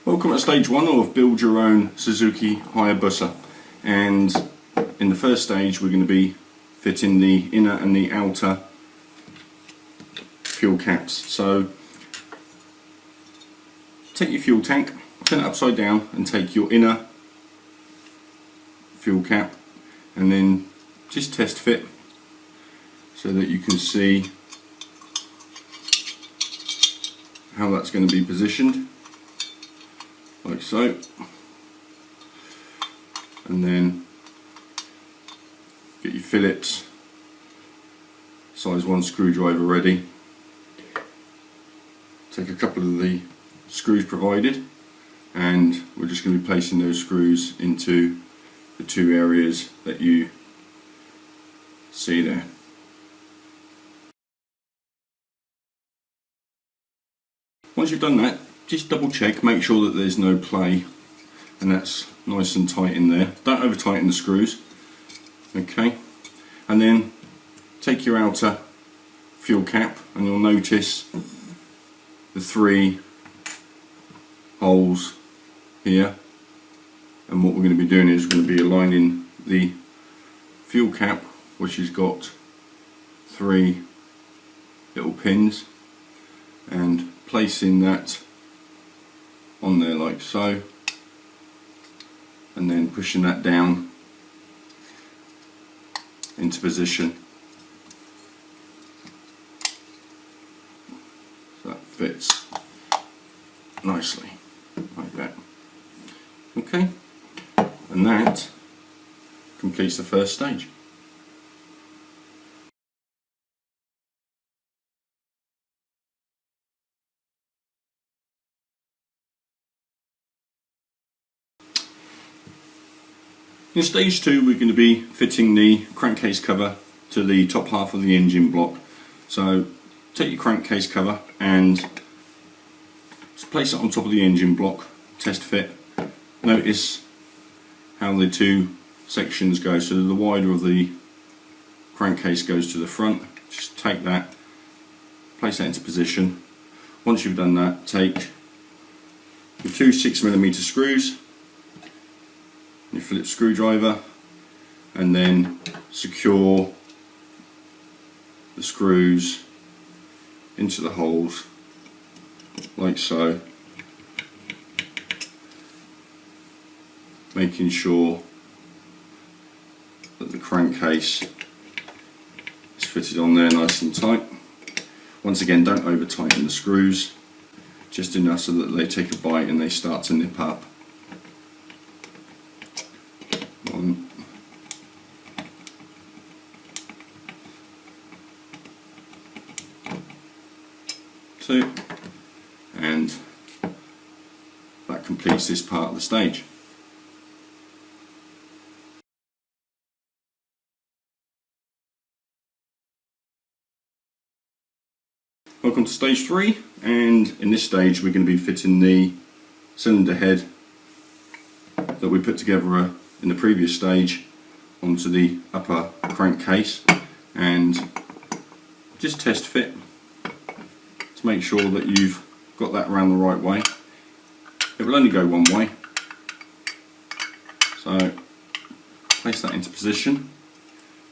Welcome to stage 1 of Build Your Own Suzuki Hayabusa, and in the first stage we're going to be fitting the inner and the outer fuel caps. So take your fuel tank, turn it upside down and take your inner fuel cap and then just test fit so that you can see how that's going to be positioned, like so. And then get your Phillips size 1 screwdriver ready. Take a couple of the screws provided and we're just going to be placing those screws into the 2 areas that you see there. Once you've done that, just double check, make sure that there's no play and that's nice and tight in there. Don't over tighten the screws. Okay, and then take your outer fuel cap and you'll notice the 3 holes here, and what we're going to be doing is we're going to be aligning the fuel cap, which has got 3 little pins, and placing that on there like so, and then pushing that down into position so that fits nicely like that. Okay, and that completes the first stage. In stage 2 we're going to be fitting the crankcase cover to the top half of the engine block. So take your crankcase cover and place it on top of the engine block, test fit. Notice how the 2 sections go, so the wider of the crankcase goes to the front. Just take that, place that into position. Once you've done that, take your 2 6mm screws, your Phillips screwdriver, and then secure the screws into the holes like so, making sure that the crankcase is fitted on there nice and tight. Once again, don't over tighten the screws, just enough so that they take a bite and they start to nip up. 1, 2, and that completes this part of the stage. Welcome to stage 3, and in this stage we're going to be fitting the cylinder head that we put together in the previous stage onto the upper crankcase, and just test fit to make sure that you've got that around the right way. It will only go one way, so place that into position.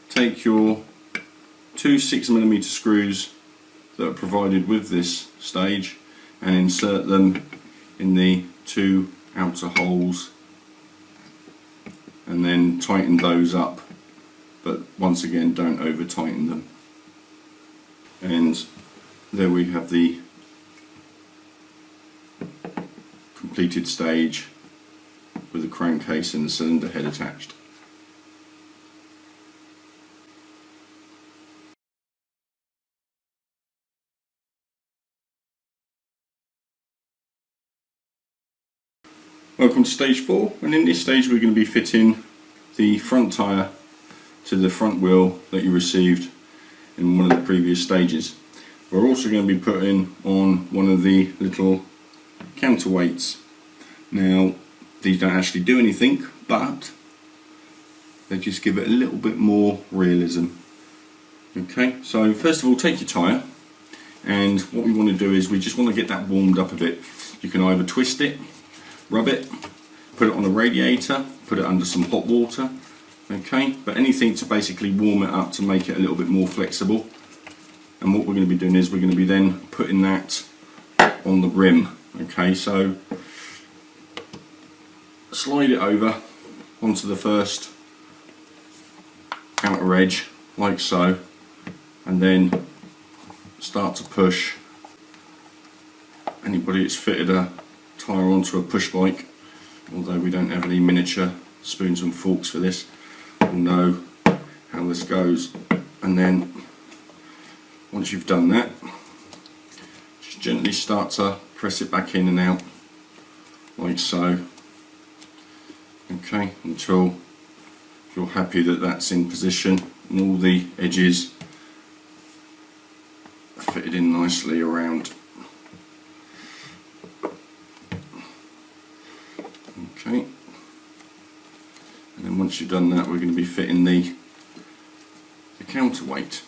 Take your 2 6mm screws that are provided with this stage and insert them in the 2 outer holes, and then tighten those up, but once again don't over tighten them. And there we have the completed stage with the crankcase and the cylinder head attached. Welcome to stage 4, and in this stage we're going to be fitting the front tyre to the front wheel that you received in one of the previous stages. We're also going to be putting on one of the little counterweights. Now these don't actually do anything, but they just give it a little bit more realism. Okay, so first of all, take your tyre, and what we want to do is we just want to get that warmed up a bit. You can either twist it rub it, put it on a radiator, put it under some hot water, okay, but anything to basically warm it up to make it a little bit more flexible. And what we're going to be doing is we're going to be then putting that on the rim, okay, so slide it over onto the first outer edge like so, and then start to push. Anybody that's fitted a tyre onto a push bike, although we don't have any miniature spoons and forks for this, will know how this goes. And then once you've done that, just gently start to press it back in and out like so, okay, until you're happy that that's in position and all the edges are fitted in nicely around. Okay, and then once you've done that, we're going to be fitting the counterweight.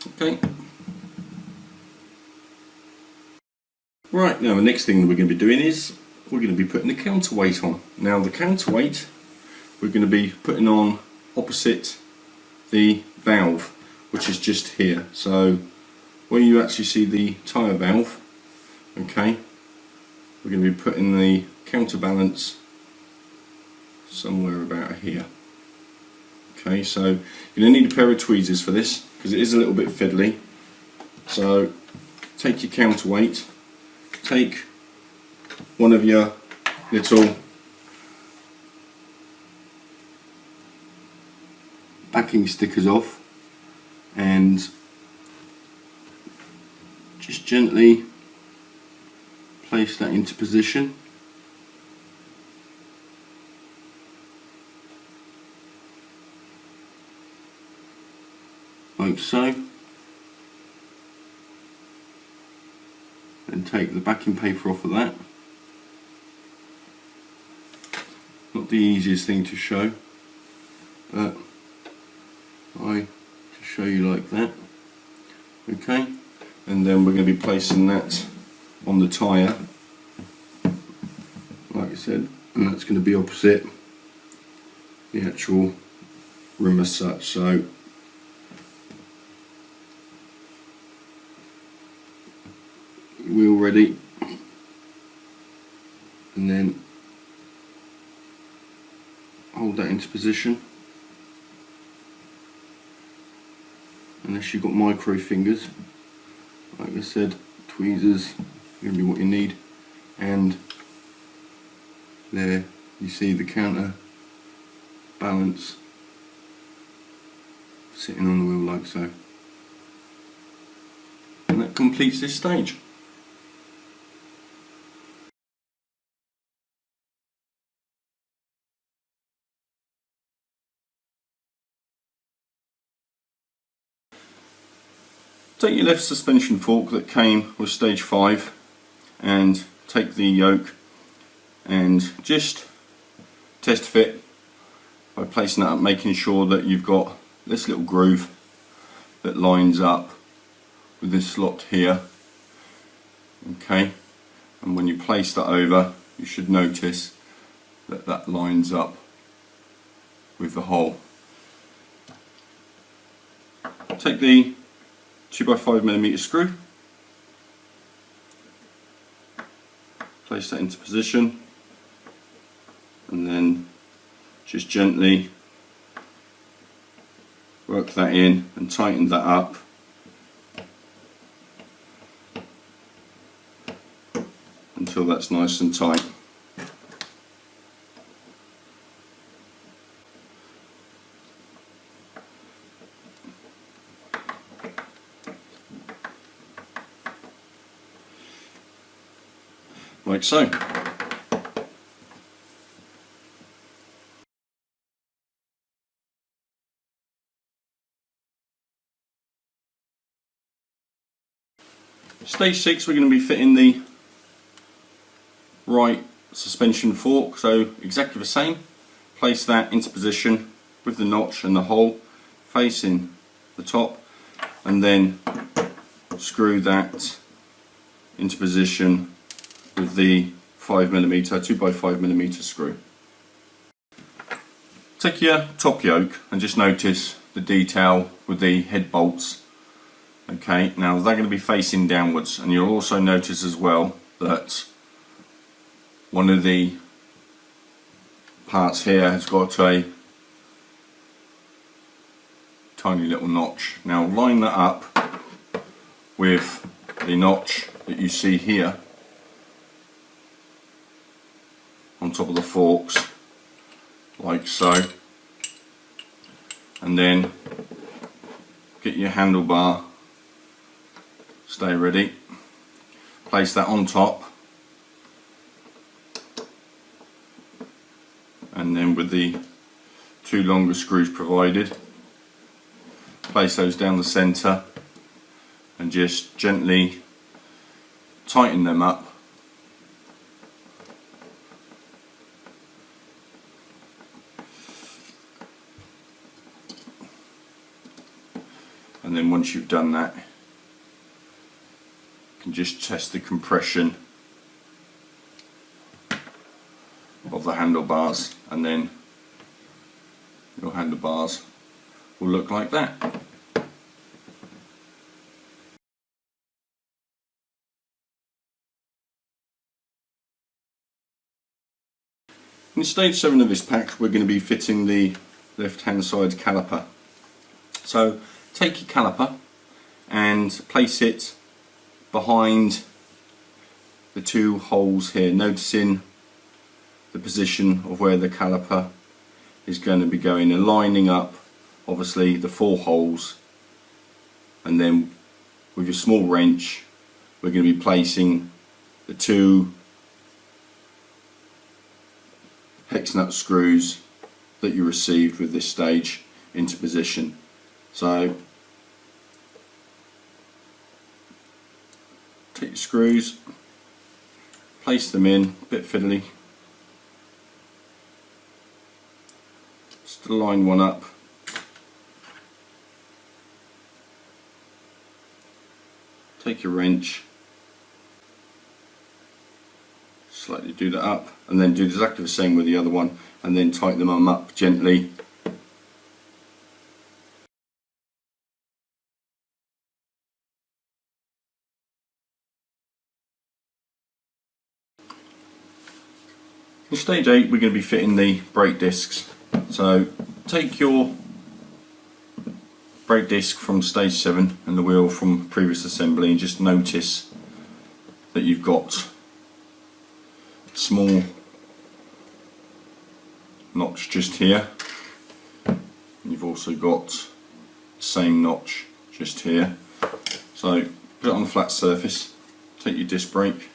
Okay. Right, now the next thing that we're going to be doing is we're going to be putting the counterweight on. Now the counterweight we're going to be putting on opposite the valve, which is just here. So where you actually see the tyre valve, okay, we're going to be putting the counterbalance somewhere about here. Okay, so you're going to need a pair of tweezers for this because it is a little bit fiddly. So take your counterweight, take one of your little backing stickers off and just gently place that into position. Like so. Then take the backing paper off of that. Not the easiest thing to show, but I just show you like that. Okay, and then we're going to be placing that on the tyre, like I said, and that's going to be opposite the actual rim as such. So wheel ready, and then hold that into position. Unless you've got micro fingers, like I said, tweezers are going to be what you need. And there you see the counter balance sitting on the wheel like so. And that completes this stage. Take your left suspension fork that came with stage 5 and take the yoke and just test fit by placing that up, making sure that you've got this little groove that lines up with this slot here. Okay, and when you place that over, you should notice that that lines up with the hole. Take the 2x5mm screw, place that into position, and then just gently work that in and tighten that up until that's nice and tight. Like so. Stage 6, we're going to be fitting the right suspension fork, so exactly the same. Place that into position with the notch and the hole facing the top, and then screw that into position with the 5mm, 2x5mm screw. Take your top yoke and just notice the detail with the head bolts. Okay, now they're going to be facing downwards, and you'll also notice as well that one of the parts here has got a tiny little notch. Now line that up with the notch that you see here on top of the forks, like so, and then get your handlebar, stay ready, place that on top, and then with the two longer screws provided, place those down the centre and just gently tighten them up. And then once you've done that, you can just test the compression of the handlebars, and then your handlebars will look like that. In stage 7 of this pack, we're going to be fitting the left hand side caliper. So take your caliper and place it behind the two holes here, noticing the position of where the caliper is going to be going, and lining up obviously the 4 holes, and then with your small wrench we're going to be placing the 2 hex nut screws that you received with this stage into position. So take your screws, place them in, a bit fiddly, just to line one up, take your wrench, slightly do that up, and then do exactly the same with the other one, and then tighten them up gently. In stage 8 we're going to be fitting the brake discs. So take your brake disc from stage 7 and the wheel from previous assembly, and just notice that you've got small notch just here. You've also got the same notch just here. So put it on a flat surface, take your disc brake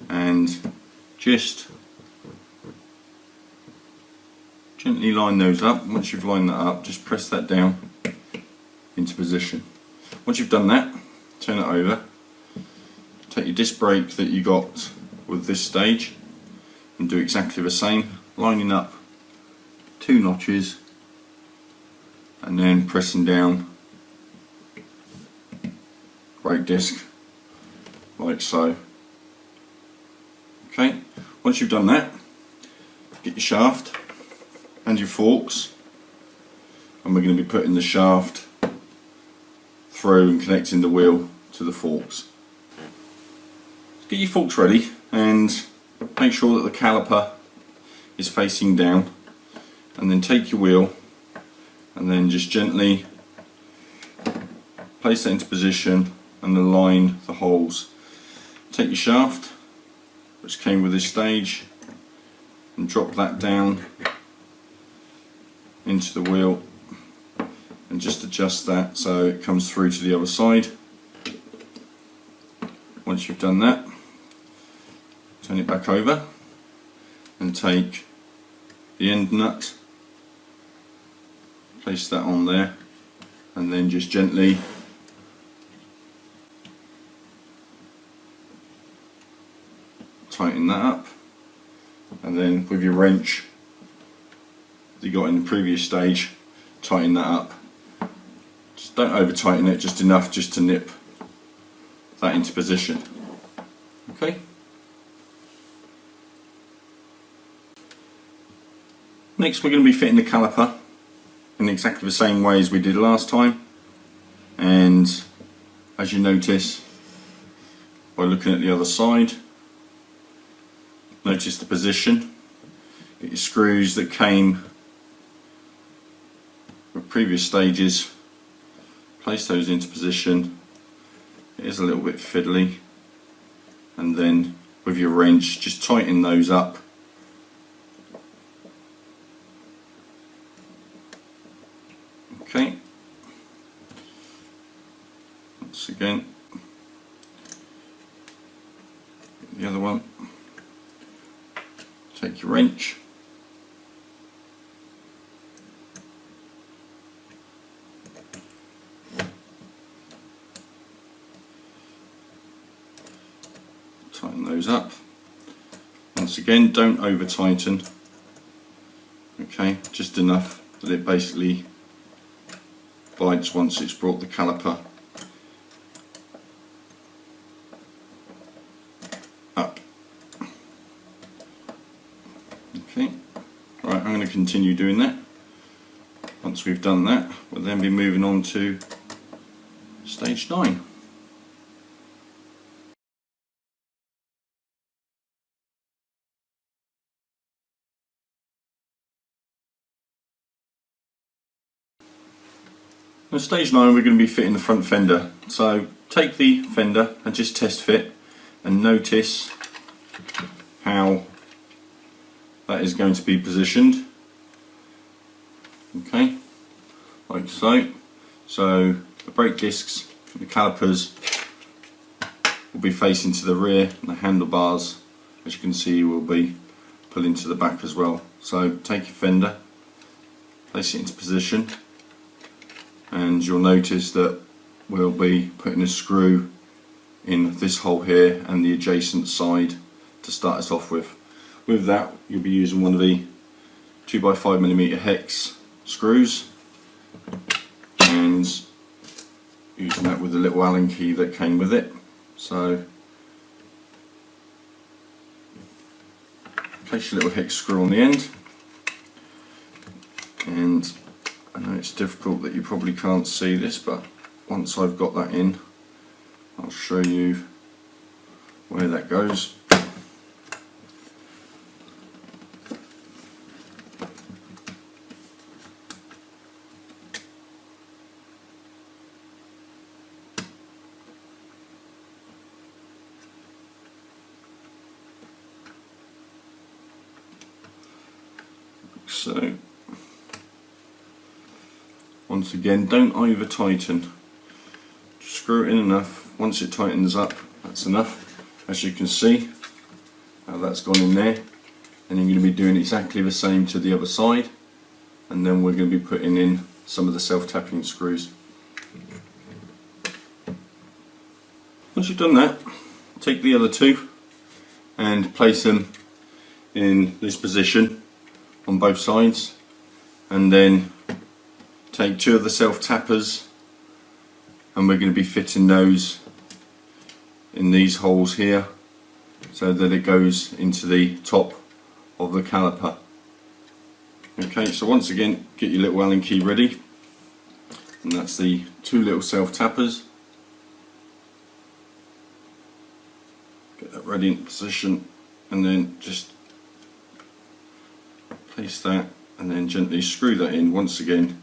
and just gently line those up. Once you've lined that up, just press that down into position. Once you've done that, turn it over, take your disc brake that you got with this stage and do exactly the same, lining up 2 notches and then pressing down brake disc like so. Okay, once you've done that, get your shaft and your forks, and we're going to be putting the shaft through and connecting the wheel to the forks. Get your forks ready and make sure that the caliper is facing down, and then take your wheel and then just gently place that into position and align the holes. Take your shaft, which came with this stage, and drop that down into the wheel, and just adjust that so it comes through to the other side. Once you've done that, turn it back over and take the end nut, place that on there, and then just gently tighten that up, and then with your wrench that you got in the previous stage, tighten that up. Just don't over tighten it, just enough just to nip that into position. Okay. Next we're going to be fitting the caliper in exactly the same way as we did last time, and as you notice by looking at the other side, notice the position. Get your screws that came with previous stages, place those into position. It is a little bit fiddly, and then with your wrench just tighten those up. Okay, once again, the other one, take your wrench, tighten those up. Once again, don't over tighten, okay, just enough that it basically bites once it's brought the caliper up. Okay, right, I'm going to continue doing that. Once we've done that, we'll then be moving on to stage 9. Now stage 9 we're going to be fitting the front fender. So take the fender and just test fit and notice how that is going to be positioned. Okay, like so. So the brake discs, the calipers will be facing to the rear, and the handlebars, as you can see, will be pulling to the back as well. So take your fender, place it into position, and you'll notice that we'll be putting a screw in this hole here and the adjacent side to start us off with. With that, you'll be using one of the 2x5mm hex screws and using that with the little Allen key that came with it. So place your little hex screw on the end, and I know it's difficult that you probably can't see this, but once I've got that in, I'll show you where that goes. So once again, don't over tighten, just screw it in enough. Once it tightens up, that's enough. As you can see how that's gone in there, and you're going to be doing exactly the same to the other side, and then we're going to be putting in some of the self-tapping screws. Once you've done that, take the other two and place them in this position on both sides, and then take two of the self-tappers, and we're going to be fitting those in these holes here so that it goes into the top of the caliper. Okay, so once again, get your little Allen key ready, and that's the two little self-tappers. Get that ready in position, and then just place that and then gently screw that in once again,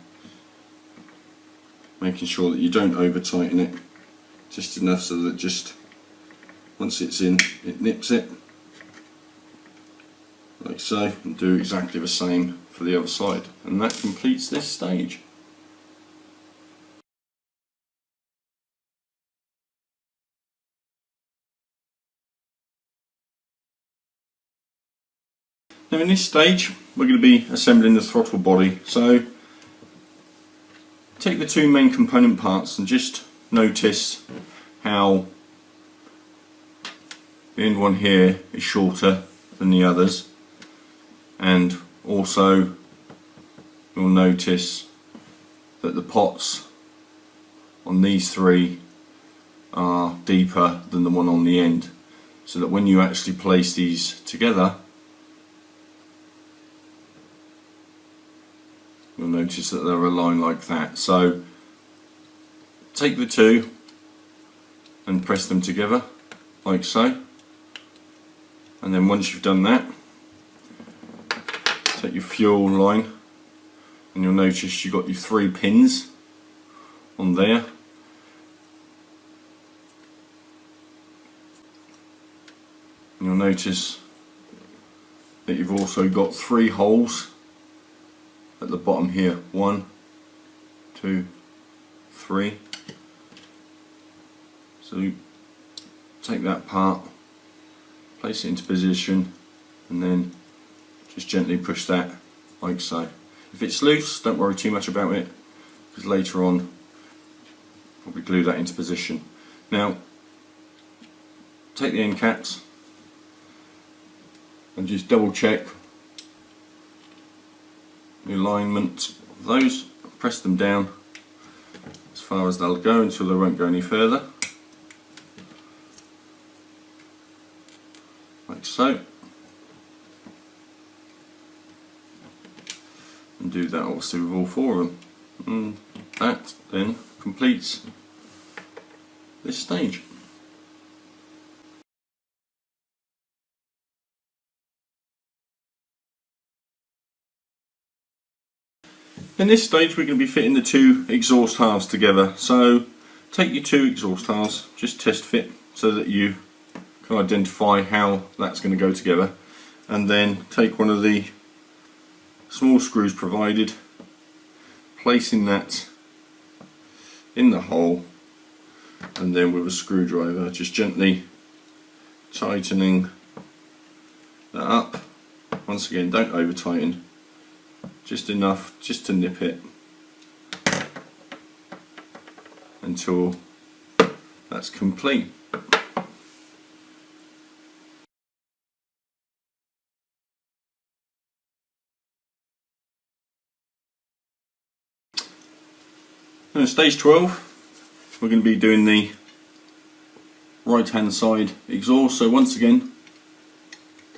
making sure that you don't over tighten it, just enough so that just once it's in, it nips it like so, and do exactly the same for the other side, and that completes this stage. Now in this stage we're going to be assembling the throttle body, so take the two main component parts and just notice how the end one here is shorter than the others, and also you'll notice that the pots on these three are deeper than the one on the end, so that when you actually place these together notice that they're aligned like that. So take the two and press them together like so, and then once you've done that, take your fuel line, and you'll notice you've got your 3 pins on there. And you'll notice that you've also got 3 holes at the bottom here. 1, 2, 3. So take that part, place it into position, and then just gently push that like so. If it's loose, don't worry too much about it, because later on probably glue that into position. Now take the end caps and just double check the alignment of those. Press them down as far as they'll go until they won't go any further, like so. And do that also with all 4 of them. And that then completes this stage. In this stage we're going to be fitting the 2 exhaust halves together. So take your 2 exhaust halves, just test fit so that you can identify how that's going to go together, and then take one of the small screws provided, placing that in the hole, and then with a screwdriver just gently tightening that up. Once again, don't over tighten, just enough just to nip it until that's complete. Now in stage 12 we're going to be doing the right hand side exhaust. So once again,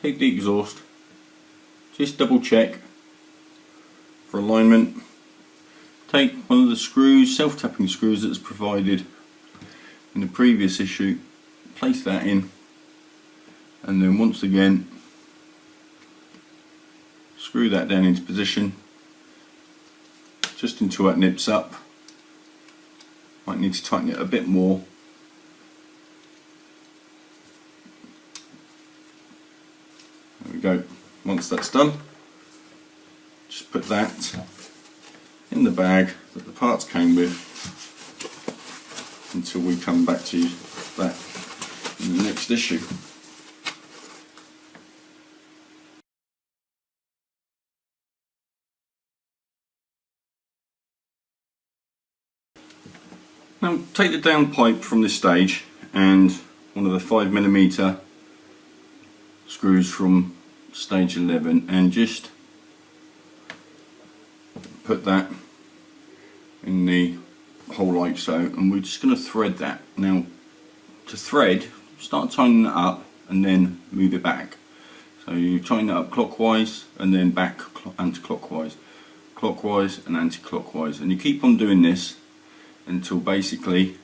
take the exhaust, just double check for alignment, take one of the screws, self-tapping screws that's provided in the previous issue, place that in, and then once again screw that down into position just until that nips up. Might need to tighten it a bit more. There we go. Once that's done, just put that in the bag that the parts came with until we come back to that in the next issue. Now take the down pipe from this stage and one of the 5mm screws from stage 11 and just put that in the hole like so, and we're just going to thread that. Now to thread, start tightening it up and then move it back. So you tighten it up clockwise and then back anti-clockwise, clockwise and anti-clockwise, and you keep on doing this until basically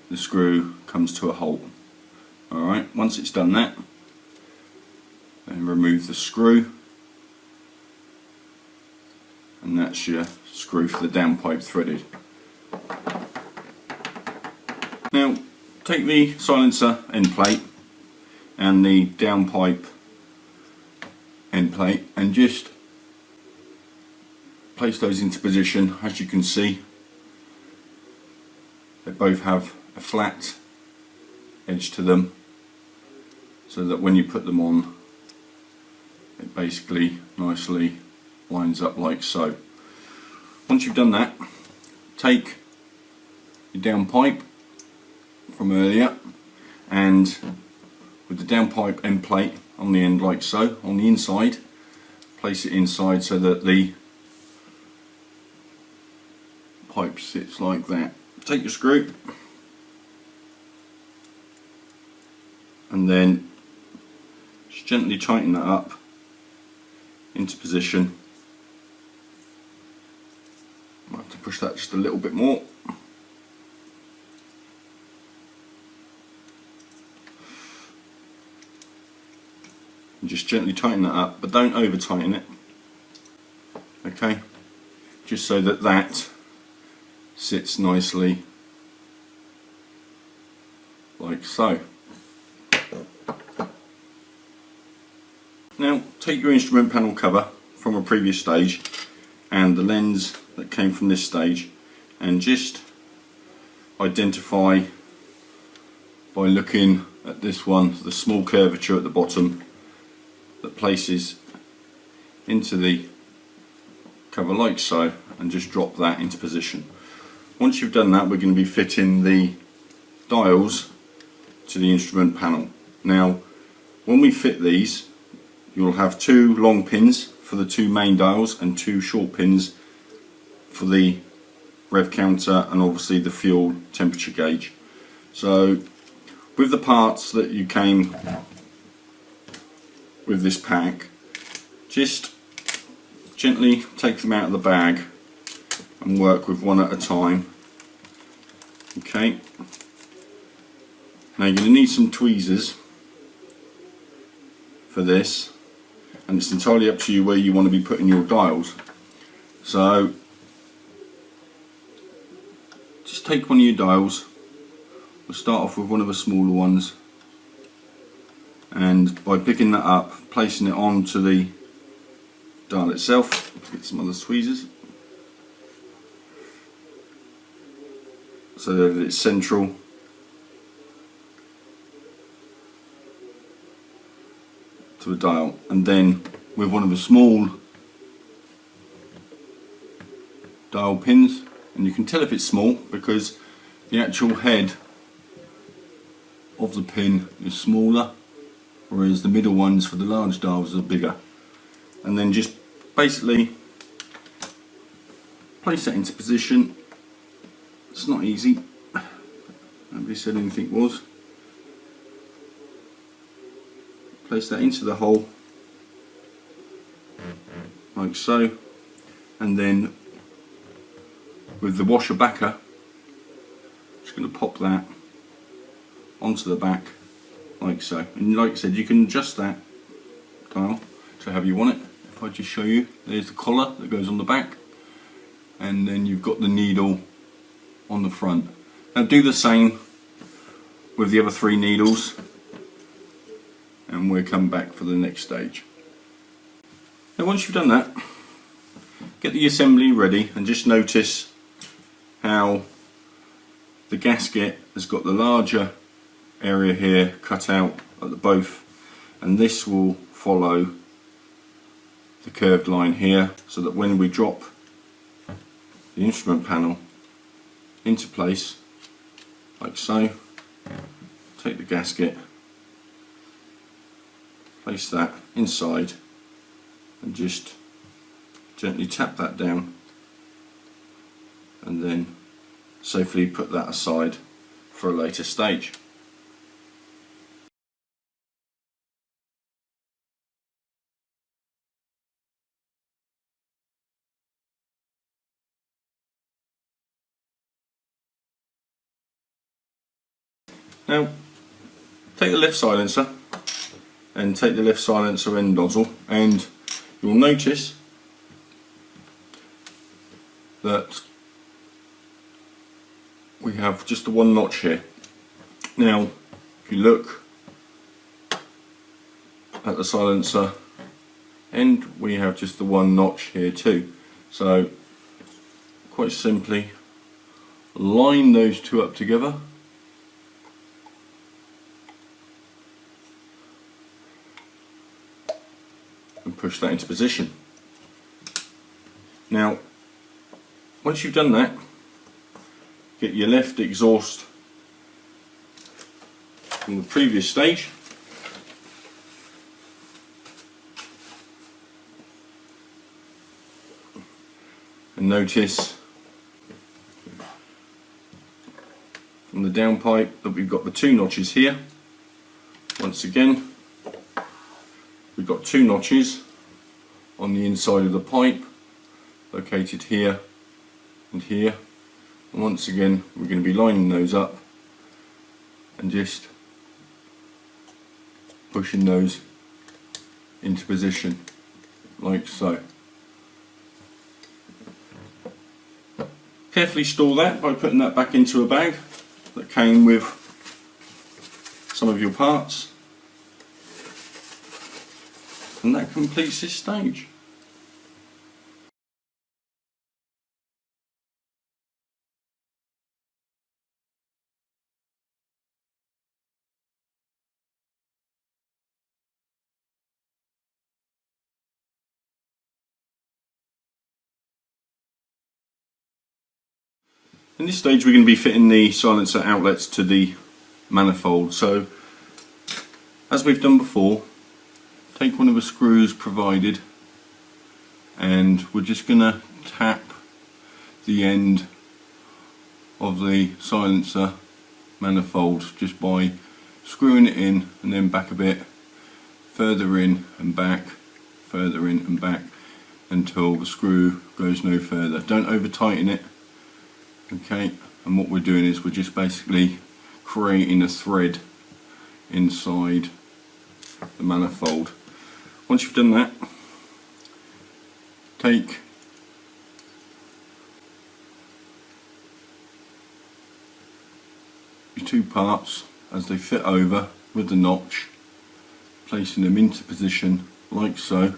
the screw comes to a halt. Alright, once it's done that, then remove the screw, and that's your screw for the downpipe threaded. Now take the silencer end plate and the downpipe end plate and just place those into position. As you can see, they both have a flat edge to them, so that when you put them on, it basically nicely lines up like so. Once you've done that, take your downpipe from earlier and with the downpipe end plate on the end like so, on the inside, place it inside so that the pipe sits like that. Take your screw and then just gently tighten that up into position push that just a little bit more. And just gently tighten that up, but don't over tighten it. Okay, just so that that sits nicely like so. Now take your instrument panel cover from a previous stage and the lens that came from this stage, and just identify by looking at this one, the small curvature at the bottom that places into the cover like so, and just drop that into position. Once you've done that, we're going to be fitting the dials to the instrument panel. Now when we fit these, you'll have 2 long pins for the 2 main dials and 2 short pins for the rev counter and obviously the fuel temperature gauge. So with the parts that you came with this pack, just gently take them out of the bag and work with one at a time. Okay, now you're going to need some tweezers for this, and it's entirely up to you where you want to be putting your dials. So just take one of your dials. We'll start off with one of the smaller ones, and by picking that up, placing it onto the dial itself. Let's get some other tweezers so that it's central. To the dial, and then with one of the small dial pins, and you can tell if it's small because the actual head of the pin is smaller, whereas the middle ones for the large dials are bigger. And then just basically place that into position. It's not easy, nobody said anything was. Place that into the hole like so, and then with the washer backer, just going to pop that onto the back like so. And like I said, you can adjust that dial to however you want it. If I just show you, there's the collar that goes on the back, and then you've got the needle on the front. Now do the same with the other 3 needles, and we'll come back for the next stage. Now once you've done that, get the assembly ready, and just notice how the gasket has got the larger area here cut out at the both, and this will follow the curved line here, so that when we drop the instrument panel into place like so, take the gasket, place that inside, and just gently tap that down, and then safely put that aside for a later stage. Now take the left silencer and take the left silencer end nozzle, and you'll notice that we have just the 1 notch here. Now if you look at the silencer end, we have just the 1 notch here too. So quite simply line those 2 up together, and push that into position. Now once you've done that, get your left exhaust from the previous stage, and notice from the downpipe that we've got the 2 notches here. Once again, we've got 2 notches on the inside of the pipe, located here and here. And once again we're going to be lining those up and just pushing those into position like so. Carefully store that by putting that back into a bag that came with some of your parts, and that completes this stage. In this stage we're going to be fitting the silencer outlets to the manifold. So as we've done before, take one of the screws provided and we're just going to tap the end of the silencer manifold just by screwing it in and then back a bit, further in and back, further in and back until the screw goes no further. Don't over tighten it. Okay, and what we're doing is we're just basically creating a thread inside the manifold. Once you've done that, take your two parts as they fit over with the notch, placing them into position like so,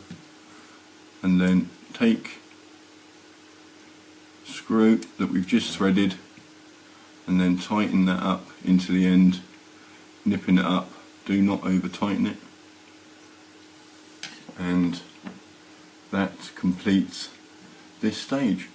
and then take screw that we've just threaded and then tighten that up into the end, nipping it up. Do not over tighten it, and that completes this stage.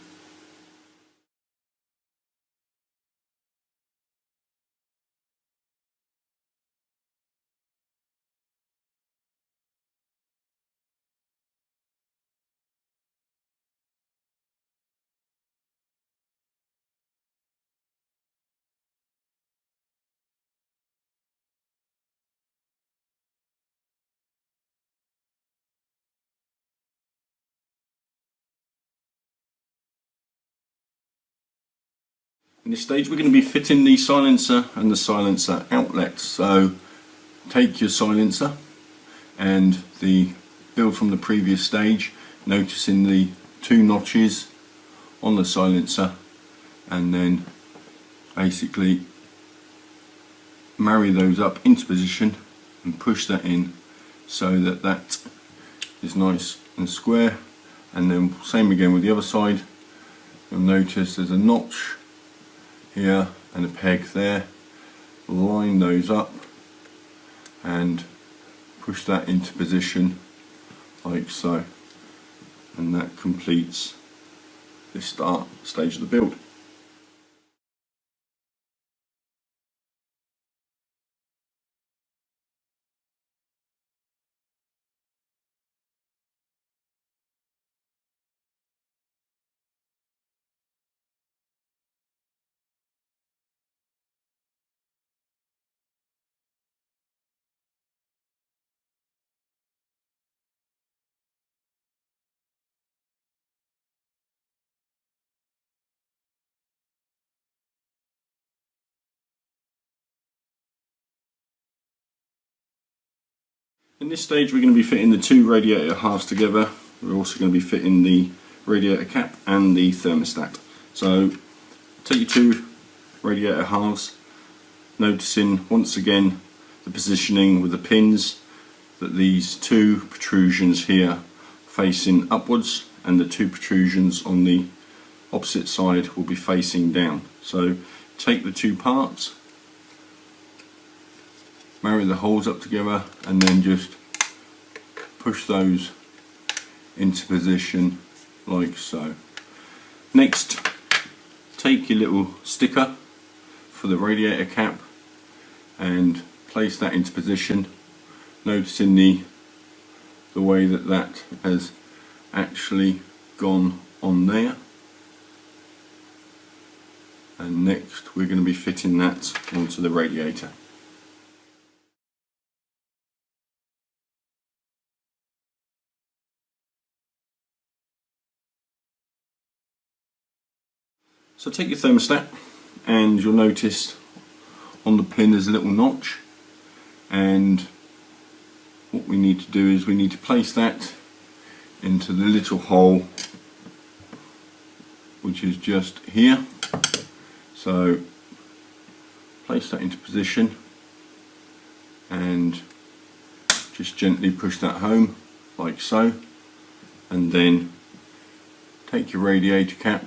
In this stage we're going to be fitting the silencer and the silencer outlets. So take your silencer and the build from the previous stage, noticing the two notches on the silencer, and then basically marry those up into position and push that in so that that is nice and square. And then same again with the other side. You'll notice there's a notch here and a peg there. Line those up and push that into position like so, and that completes this start stage of the build. In this stage we're going to be fitting the two radiator halves together. We're also going to be fitting the radiator cap and the thermostat. So take your two radiator halves, noticing once again the positioning with the pins, that these two protrusions here facing upwards and the two protrusions on the opposite side will be facing down. So take the two parts, marry the holes up together, and then just push those into position like so. Next, take your little sticker for the radiator cap and place that into position, noticing the way that that has actually gone on there. And next we're going to be fitting that onto the radiator. So take your thermostat, and you'll notice on the pin there's a little notch, and what we need to do is we need to place that into the little hole which is just here. So place that into position and just gently push that home like so, and then take your radiator cap,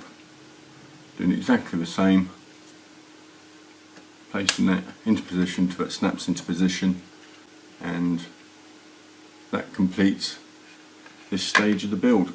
doing exactly the same, placing that into position till it snaps into position, and that completes this stage of the build.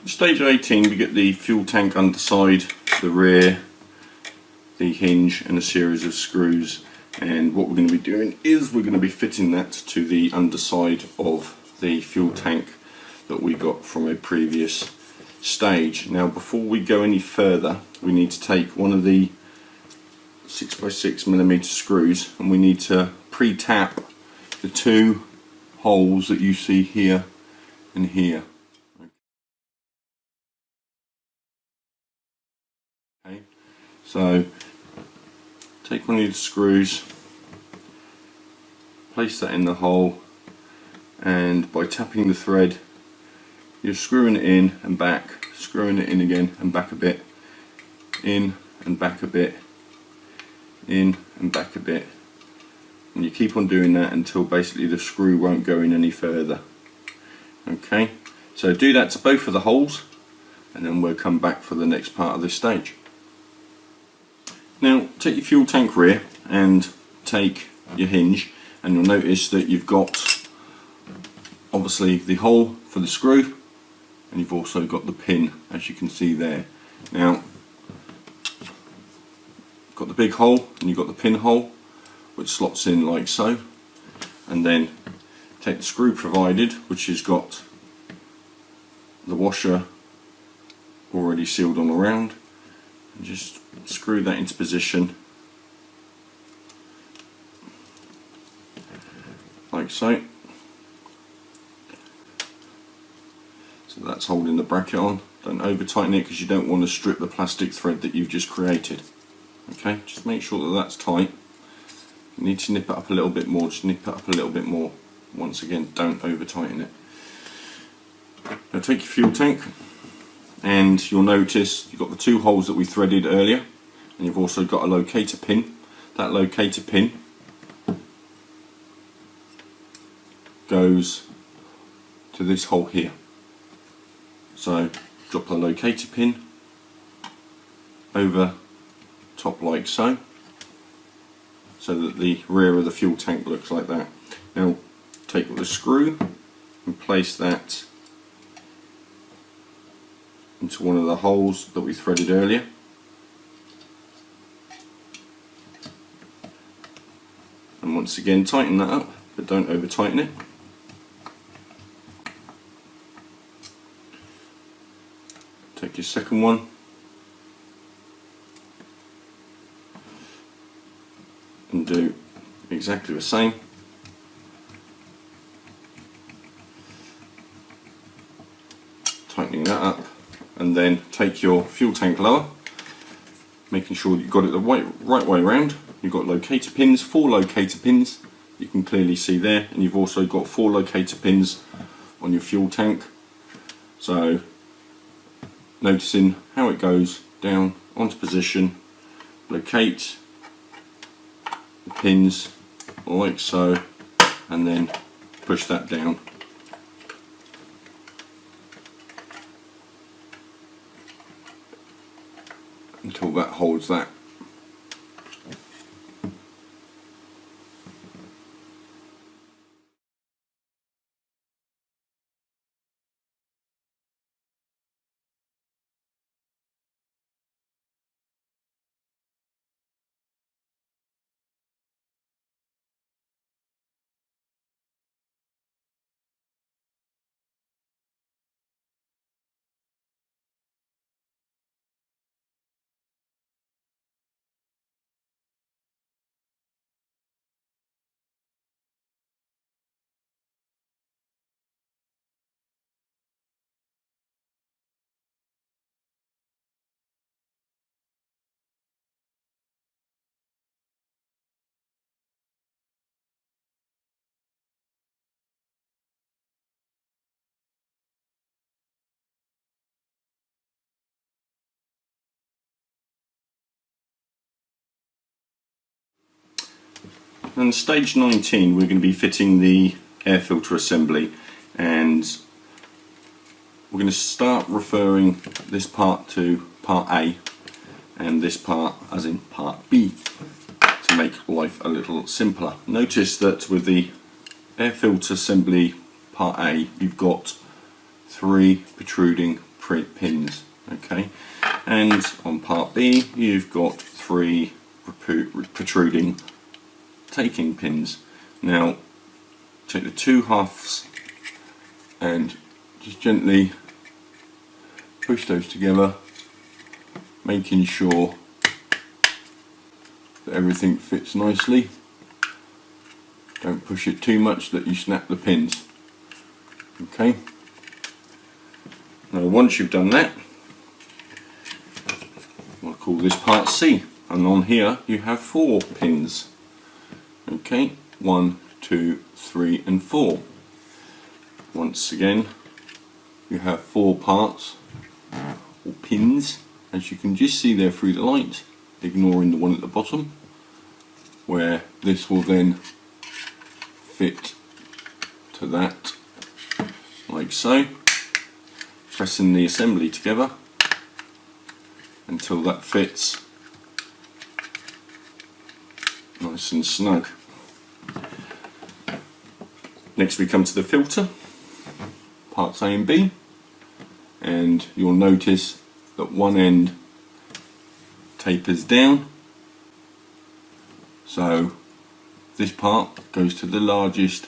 Stage 18, we get the fuel tank underside, the rear, the hinge and a series of screws, and what we're going to be doing is we're going to be fitting that to the underside of the fuel tank that we got from a previous stage. Now before we go any further, we need to take one of the 6x6mm screws and we need to pre-tap the two holes that you see here and here. Okay, so take one of the screws, place that in the hole, and by tapping the thread you're screwing it in and back, screwing it in again and back a bit, in and back a bit, in and back a bit, and you keep on doing that until basically the screw won't go in any further. Okay, so do that to both of the holes and then we'll come back for the next part of this stage. Now take your fuel tank rear and take your hinge, and you'll notice that you've got obviously the hole for the screw and you've also got the pin, as you can see there. Now you've got the big hole and you've got the pin hole which slots in like so, and then take the screw provided which has got the washer already sealed on around, and just screw that into position like so. So that's holding the bracket on. Don't over tighten it because you don't want to strip the plastic thread that you've just created. Okay, just make sure that that's tight. You need to nip it up a little bit more, just nip it up a little bit more. Once again, don't over tighten it. Now take your fuel tank and you'll notice you've got the two holes that we threaded earlier, and you've also got a locator pin. That locator pin goes to this hole here. So drop the locator pin over top like so, so that the rear of the fuel tank looks like that. Now take the screw and place that into one of the holes that we threaded earlier. And once again tighten that up, but don't over tighten it. Take your second one and do exactly the same. Tightening that up, and then take your fuel tank lower, making sure that you've got it the right way around. You've got locator pins, 4 locator pins, you can clearly see there, and you've also got 4 locator pins on your fuel tank. So noticing how it goes down onto position, locate the pins like so, and then push that down. Until that holds that. And stage 19 we're going to be fitting the air filter assembly, and we're going to start referring this part to part A and this part as in part B to make life a little simpler. Notice that with the air filter assembly part A you've got 3 protruding pins, okay, and on part B you've got 3 protruding taking pins. Now take the 2 halves and just gently push those together, making sure that everything fits nicely. Don't push it too much that you snap the pins. Okay, now once you've done that, I'll call this part C, and on here you have 4 pins. Okay, 1, 2, 3 and 4. Once again you have 4 parts or pins, as you can just see there through the light, ignoring the one at the bottom, where this will then fit to that, like so, pressing the assembly together until that fits nice and snug. Next we come to the filter, parts A and B, and you'll notice that one end tapers down, so this part goes to the largest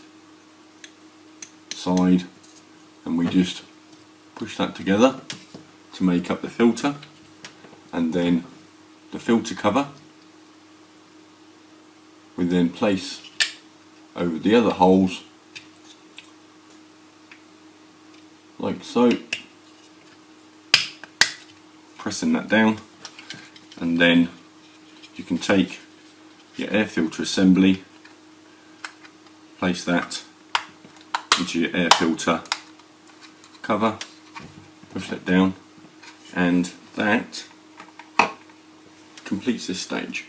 side, and we just push that together to make up the filter, and then the filter cover we then place over the other holes like so, pressing that down, and then you can take your air filter assembly, place that into your air filter cover, push that down, and that completes this stage.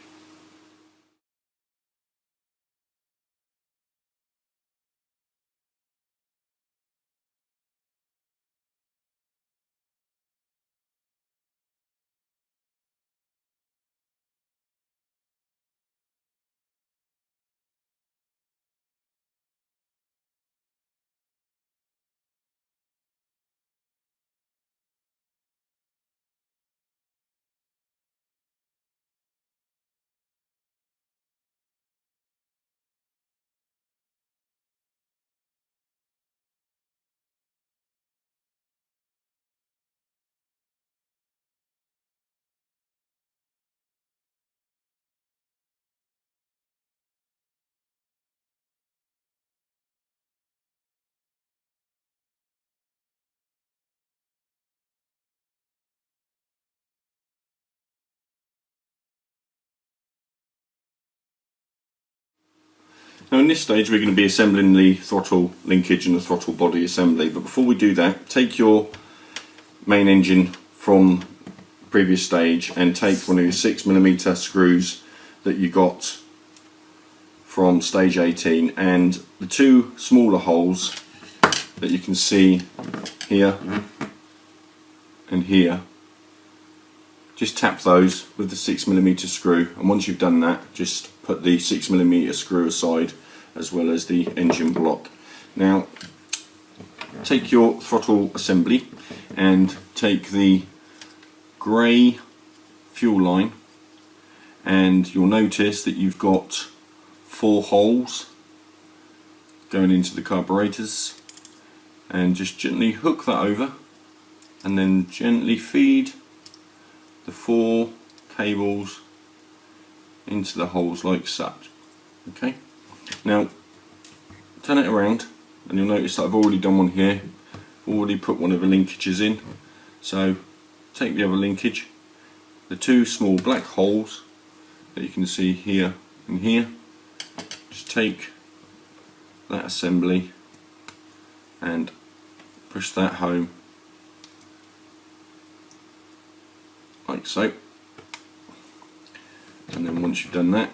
Now in this stage we're going to be assembling the throttle linkage and the throttle body assembly, but before we do that, take your main engine from the previous stage and take one of your 6mm screws that you got from stage 18, and the two smaller holes that you can see here and here, just tap those with the 6mm screw, and once you've done that, just put the 6mm screw aside as well as the engine block. Now take your throttle assembly and take the grey fuel line, and you'll notice that you've got 4 holes going into the carburetors, and just gently hook that over and then gently feed the 4 cables into the holes like such. Okay, now turn it around and you'll notice that I've already done one here, already put one of the linkages in. So take the other linkage, the 2 small black holes that you can see here and here, just take that assembly and push that home like so, and then once you've done that,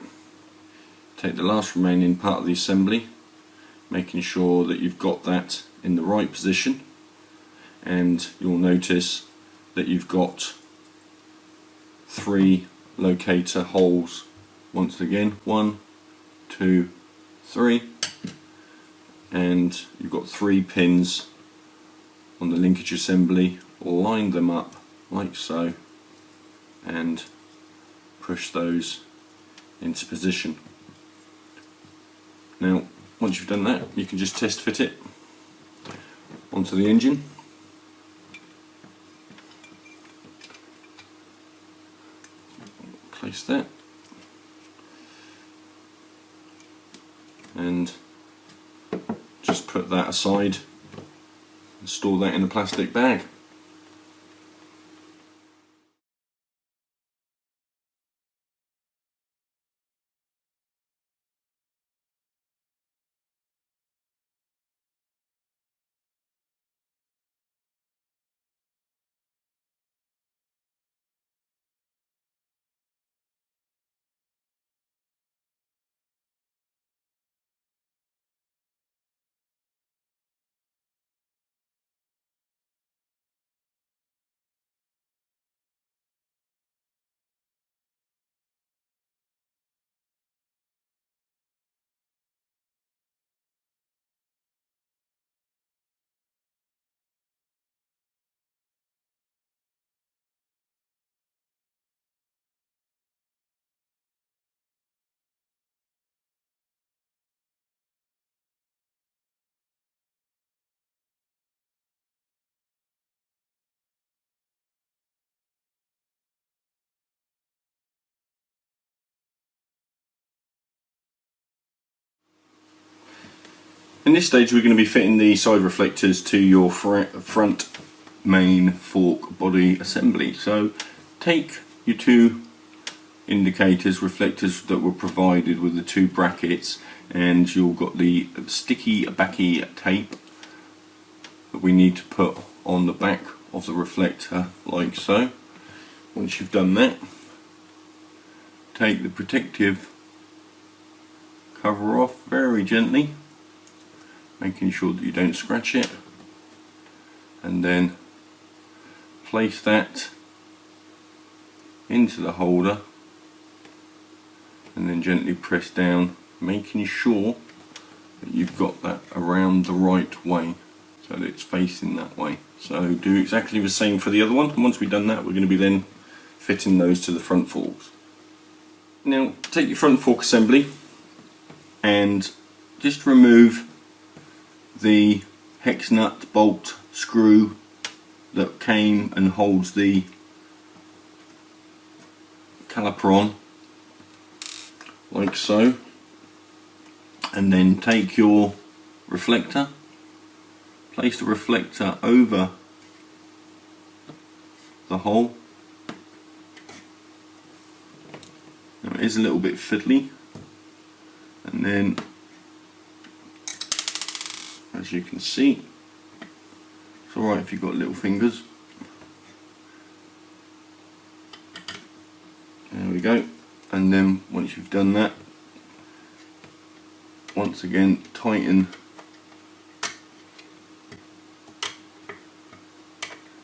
take the last remaining part of the assembly, making sure that you've got that in the right position, and you'll notice that you've got 3 locator holes once again, 1, 2, 3, and you've got 3 pins on the linkage assembly. Line them up like so and push those into position. Now once you've done that, you can just test fit it onto the engine. Place that and just put that aside and store that in a plastic bag. In this stage we're going to be fitting the side reflectors to your front main fork body assembly. So take your 2 indicators, reflectors that were provided with the 2 brackets, and you've got the sticky backy tape that we need to put on the back of the reflector like so. Once you've done that, take the protective cover off very gently, making sure that you don't scratch it, and then place that into the holder and then gently press down, making sure that you've got that around the right way so that it's facing that way. So do exactly the same for the other one, and once we've done that we're going to be then fitting those to the front forks. Now take your front fork assembly and just remove the hex nut bolt screw that came and holds the caliper on like so, and then take your reflector, place the reflector over the hole. Now it is a little bit fiddly, and then as you can see, it's alright if you've got little fingers. There we go, and then once you've done that, once again tighten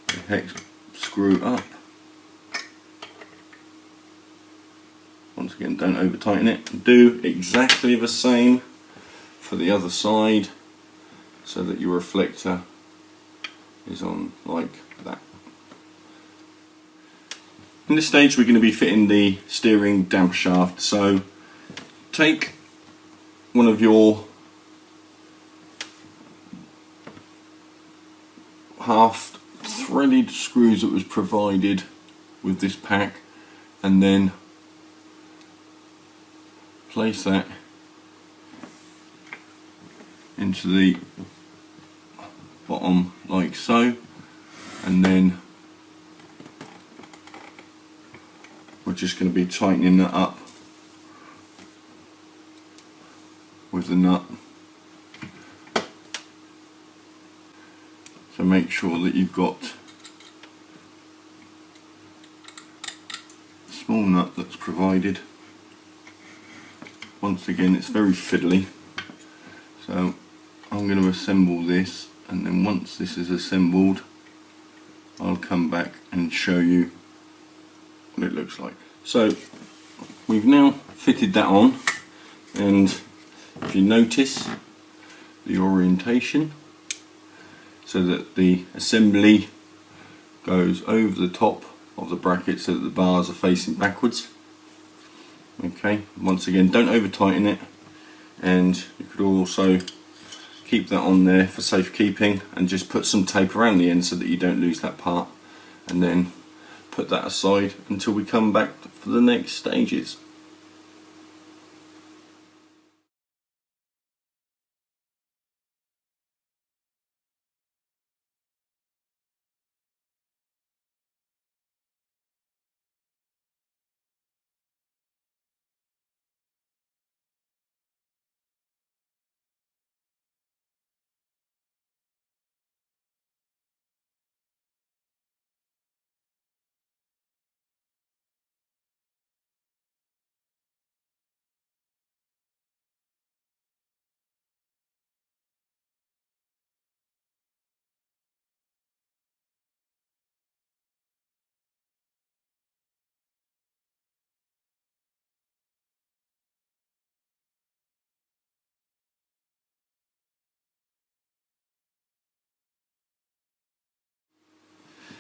the hex screw up. Once again, don't over tighten it. Do exactly the same for the other side so that your reflector is on like that. In this stage we're going to be fitting the steering damper shaft, so take one of your half threaded screws that was provided with this pack and then place that into the bottom like so, and then we're just going to be tightening that up with the nut. So make sure that you've got a small nut that's provided. Once again, it's very fiddly, so I'm going to assemble this, and then once this is assembled I'll come back and show you what it looks like. So we've now fitted that on, and if you notice the orientation, so that the assembly goes over the top of the bracket so that the bars are facing backwards. Okay, once again, don't over tighten it, and you could also keep that on there for safekeeping and just put some tape around the end so that you don't lose that part, and then put that aside until we come back for the next stages.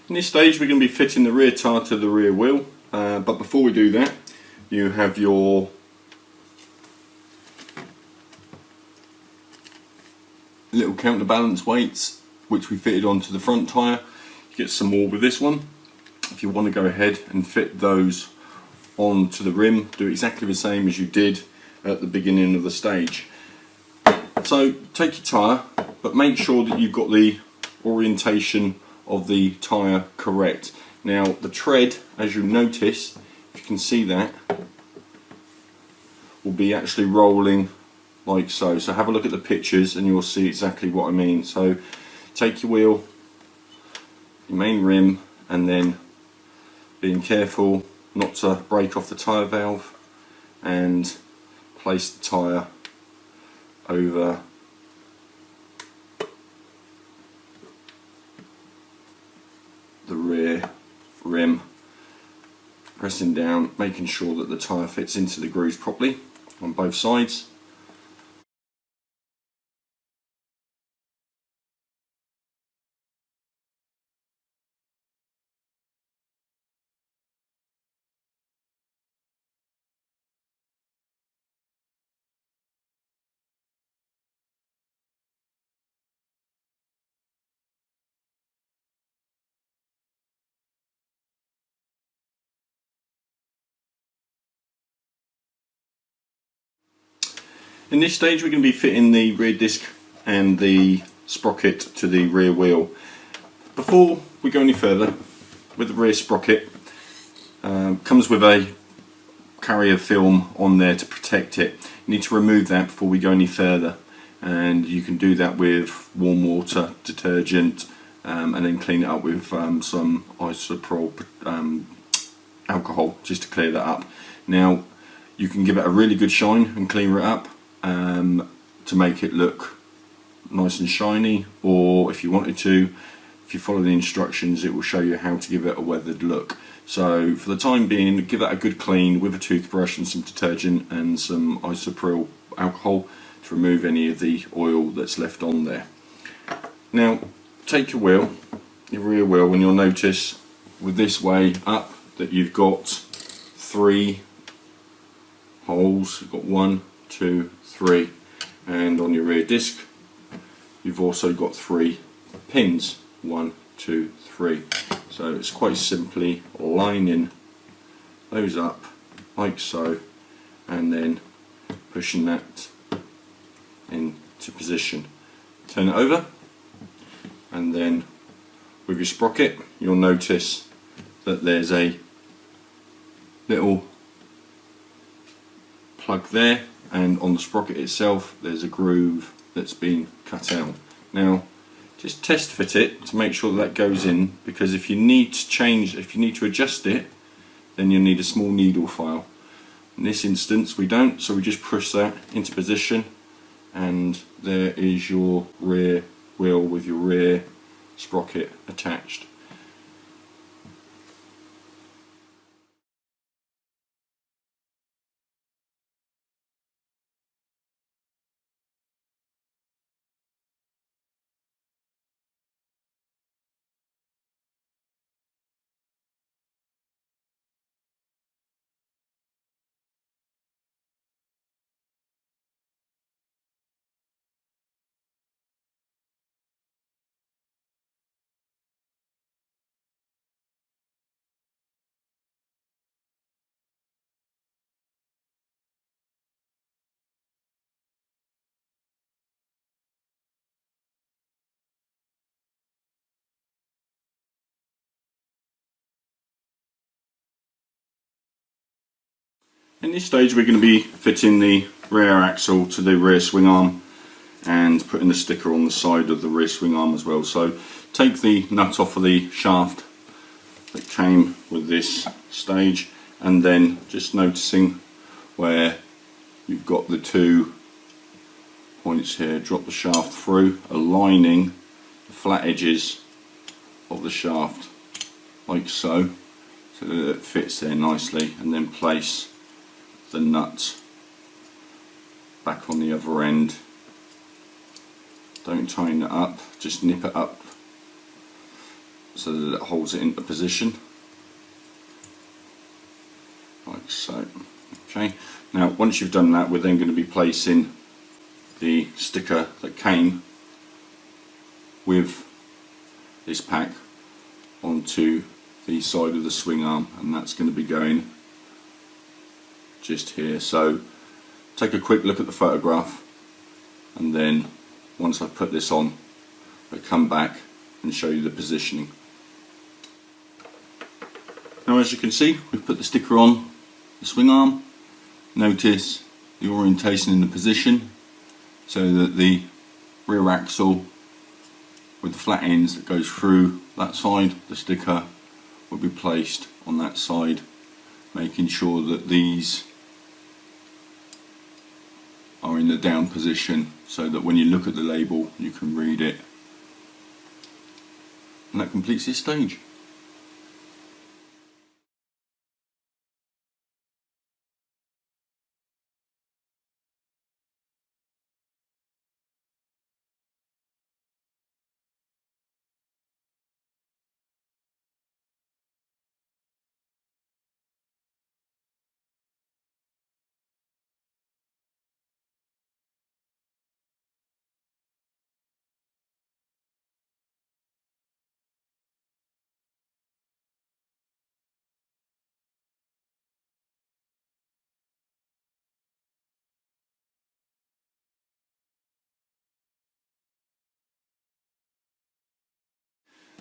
In this stage we're going to be fitting the rear tyre to the rear wheel, but before we do that you have your little counterbalance weights which we fitted onto the front tyre. You get some more with this one. If you want to go ahead and fit those onto the rim, do exactly the same as you did at the beginning of the stage. So take your tyre, but make sure that you've got the orientation of the tyre correct. Now the tread, as you notice, if you can see that, will be actually rolling like so. So have a look at the pictures and you'll see exactly what I mean. So take your wheel, your main rim, and then being careful not to break off the tyre valve, and place the tyre over the rear rim, pressing down, making sure that the tyre fits into the grooves properly on both sides. In this stage we're going to be fitting the rear disc and the sprocket to the rear wheel. Before we go any further, with the rear sprocket, comes with a carrier film on there to protect it. You need to remove that before we go any further, and you can do that with warm water, detergent, and then clean it up with some isopropyl alcohol just to clear that up. Now you can give it a really good shine and clean it up, to make it look nice and shiny, or if you wanted to, if you follow the instructions, it will show you how to give it a weathered look. So for the time being, give that a good clean with a toothbrush and some detergent and some isopropyl alcohol to remove any of the oil that's left on there. Now take your wheel, your rear wheel, and you'll notice with this way up that you've got 3 holes. You've got 1, 2, 3, and on your rear disc you've also got 3 pins, 1, 2, 3. So it's quite simply lining those up like so, and then pushing that into position. Turn it over, and then with your sprocket you'll notice that there's a little plug there, and on the sprocket itself there's a groove that's been cut out. Now just test fit it to make sure that goes in, because if you need to adjust it, then you'll need a small needle file. In this instance we don't, so we just push that into position, and there is your rear wheel with your rear sprocket attached. In this stage we're going to be fitting the rear axle to the rear swing arm and putting the sticker on the side of the rear swing arm as well. So take the nut off of the shaft that came with this stage, and then just noticing where you've got the 2 points here, drop the shaft through, aligning the flat edges of the shaft like so, so that it fits there nicely, and then place the nut back on the other end. Don't tighten it up, just nip it up so that it holds it into position like so. Okay, now once you've done that, we're then going to be placing the sticker that came with this pack onto the side of the swing arm, and that's going to be going just here. So take a quick look at the photograph, and then once I put this on, I'll come back and show you the positioning. Now as you can see, we've put the sticker on the swing arm. Notice the orientation in the position, so that the rear axle with the flat ends that goes through that side, the sticker will be placed on that side, making sure that these are in the down position, so that when you look at the label you can read it. And that completes this stage.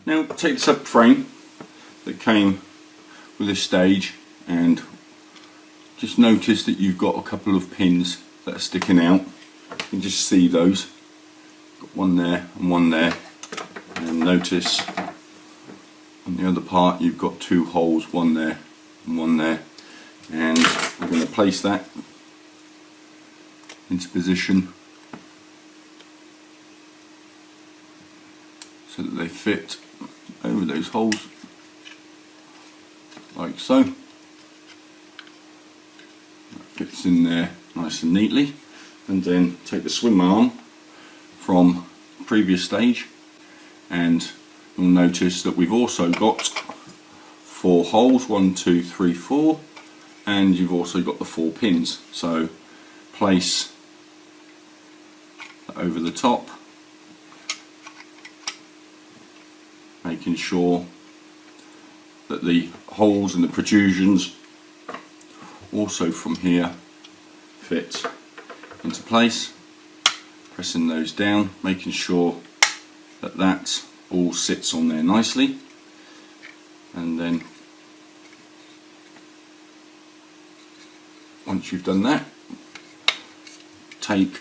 Now take the subframe that came with this stage, and just notice that you've got a couple of pins that are sticking out. You can just see those. Got one there and one there, and notice on the other part you've got 2 holes, one there and one there, and we're going to place that into position so that they fit over those holes like so. That fits in there nice and neatly. And then take the swim arm from the previous stage, and you'll notice that we've also got 4 holes, 1, 2, 3, 4, and you've also got the 4 pins. So place that over the top, making sure that the holes and the protrusions also from here fit into place. Pressing those down, making sure that that all sits on there nicely, and then once you've done that, take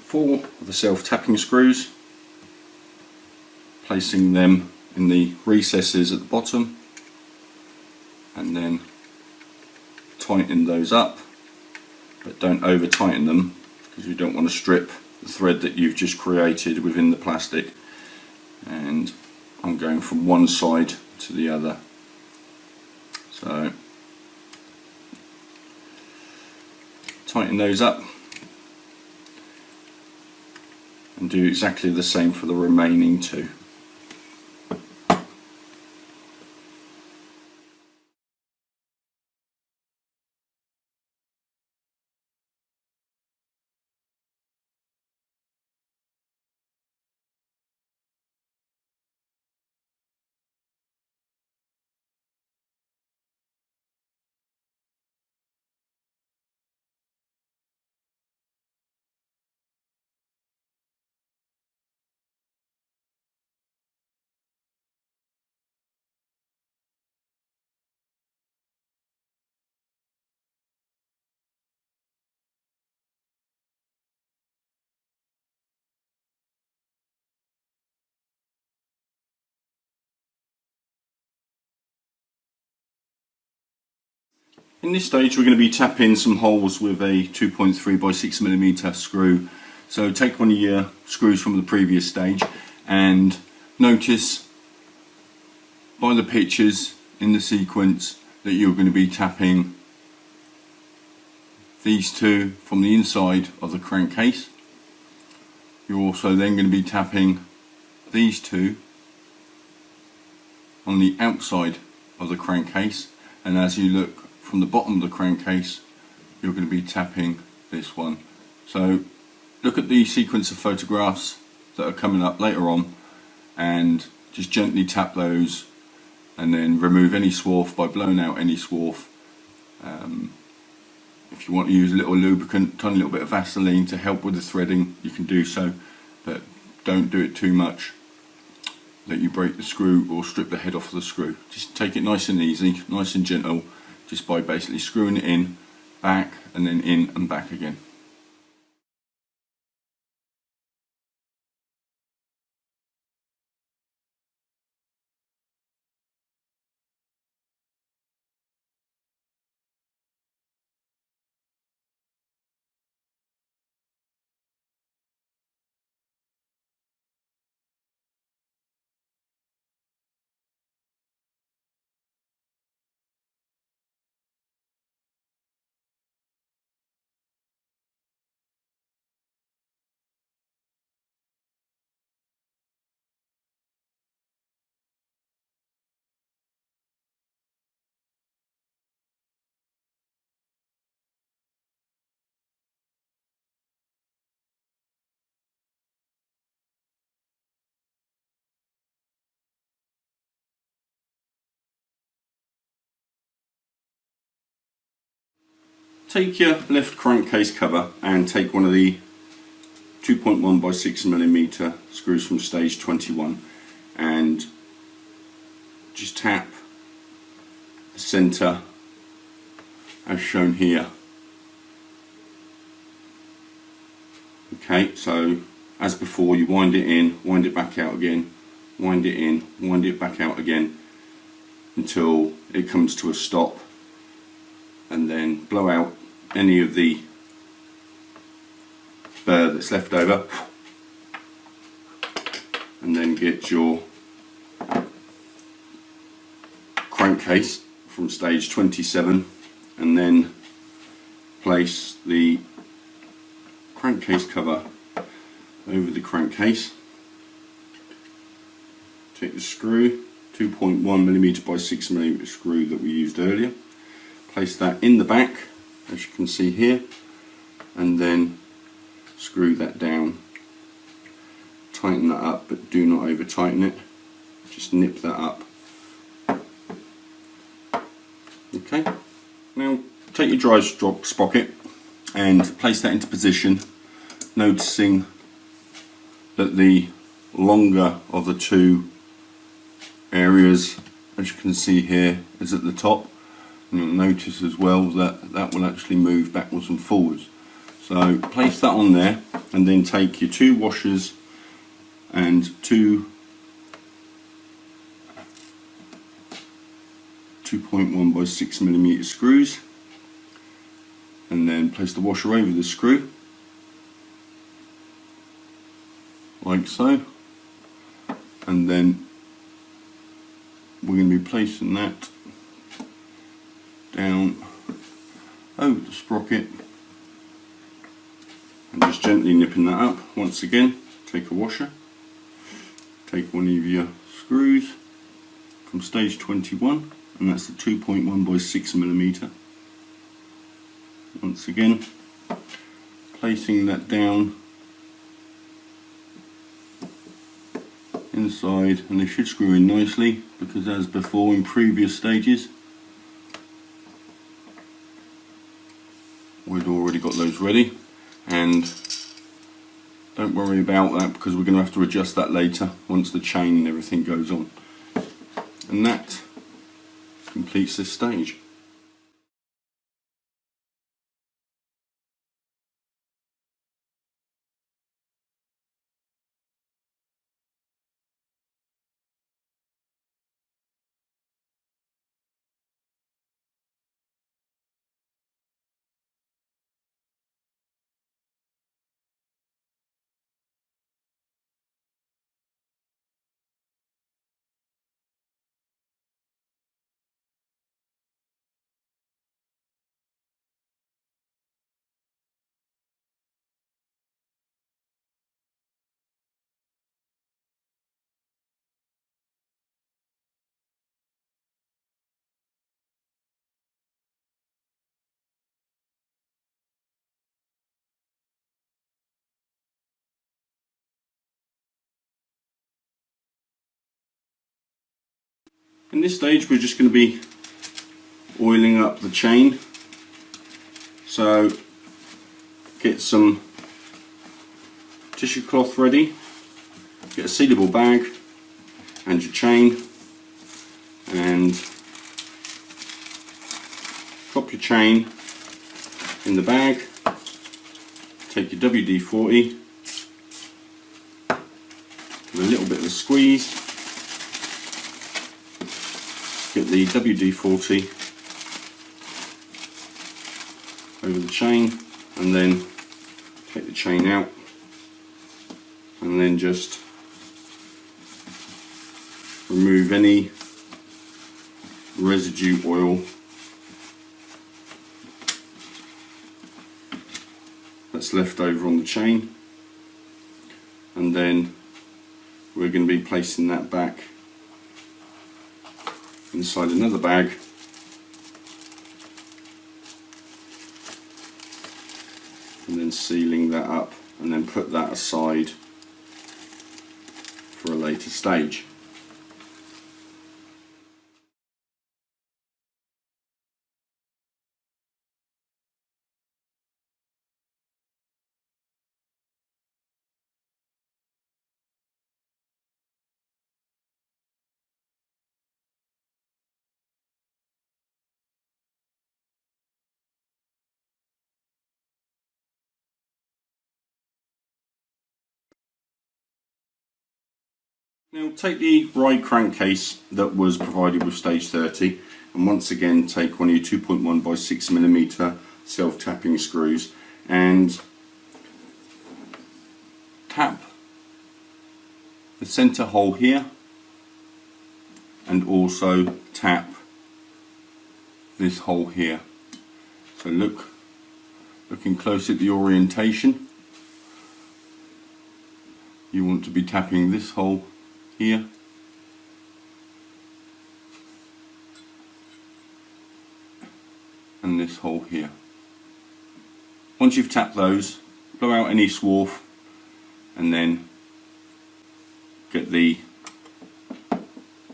4 of the self-tapping screws, placing them in the recesses at the bottom, and then tighten those up, but don't over tighten them because you don't want to strip the thread that you've just created within the plastic. And I'm going from one side to the other, so tighten those up and do exactly the same for the remaining 2. In this stage we're going to be tapping some holes with a 2.3 by 6mm screw. So take one of your screws from the previous stage and notice by the pictures in the sequence that you're going to be tapping these 2 from the inside of the crankcase. You're also then going to be tapping these 2 on the outside of the crankcase, and as you look from the bottom of the crankcase you're going to be tapping this one. So look at the sequence of photographs that are coming up later on and just gently tap those, and then remove any swarf by blowing out any swarf. If you want to use a little lubricant, tiny little bit of Vaseline to help with the threading, you can do so, but don't do it too much that you break the screw or strip the head off the screw. Just take it nice and easy, nice and gentle, just by basically screwing it in, back, and then in and back again. Take your left crankcase cover and take one of the 2.1 by 6mm screws from stage 21 and just tap the centre as shown here. Okay, so as before, you wind it in, wind it back out again, wind it in, wind it back out again until it comes to a stop, and then blow out any of the burr that's left over and then get your crankcase from stage 27 and then place the crankcase cover over the crankcase. Take the screw, 2.1mm by 6mm screw that we used earlier, place that in the back as you can see here, and then screw that down. Tighten that up, but do not over tighten it, just nip that up. Okay, now take your dry sprocket and place that into position, noticing that the longer of the two areas, as you can see here, is at the top, and you'll notice as well that that will actually move backwards and forwards. So place that on there, and then take your two washers and two 2.1 by 6mm screws, and then place the washer over the screw like so, and then we're going to be placing that down over the sprocket and just gently nipping that up. Once again, take a washer, take one of your screws from stage 21, and that's the 2.1 by 6mm. Once again, placing that down inside, and they should screw in nicely because, as before in previous stages, we'd already got those ready. And don't worry about that because we're going to have to adjust that later once the chain and everything goes on. And that completes this stage. In this stage we're just going to be oiling up the chain, so get some tissue cloth ready, get a sealable bag and your chain, and drop your chain in the bag, take your WD-40, give a little bit of a squeeze, get the WD-40 over the chain, and then take the chain out, and then just remove any residue oil that's left over on the chain, and then we're going to be placing that back inside another bag, and then sealing that up, and then put that aside for a later stage. Now take the right crankcase that was provided with stage 30, and once again take one of your 2.1 by 6mm self-tapping screws and tap the center hole here and also tap this hole here. So looking close at the orientation, you want to be tapping this hole here and this hole here. Once you've tapped those, blow out any swarf and then get the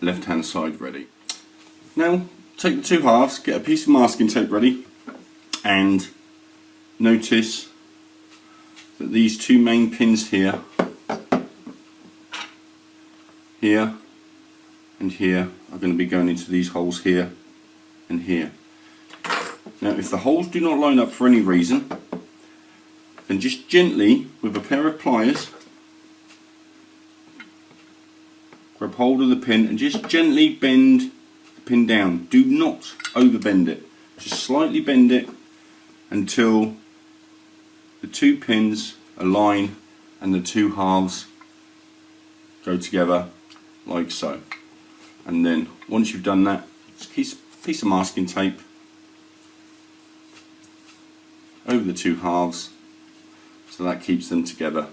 left hand side ready. Now take the two halves, get a piece of masking tape ready, and notice that these two main pins here and here are going to be going into these holes here and here. Now if the holes do not line up for any reason, then just gently with a pair of pliers grab hold of the pin and just gently bend the pin down. Do not over bend it, just slightly bend it until the two pins align and the two halves go together like so. And then once you've done that, just piece of masking tape over the two halves so that keeps them together,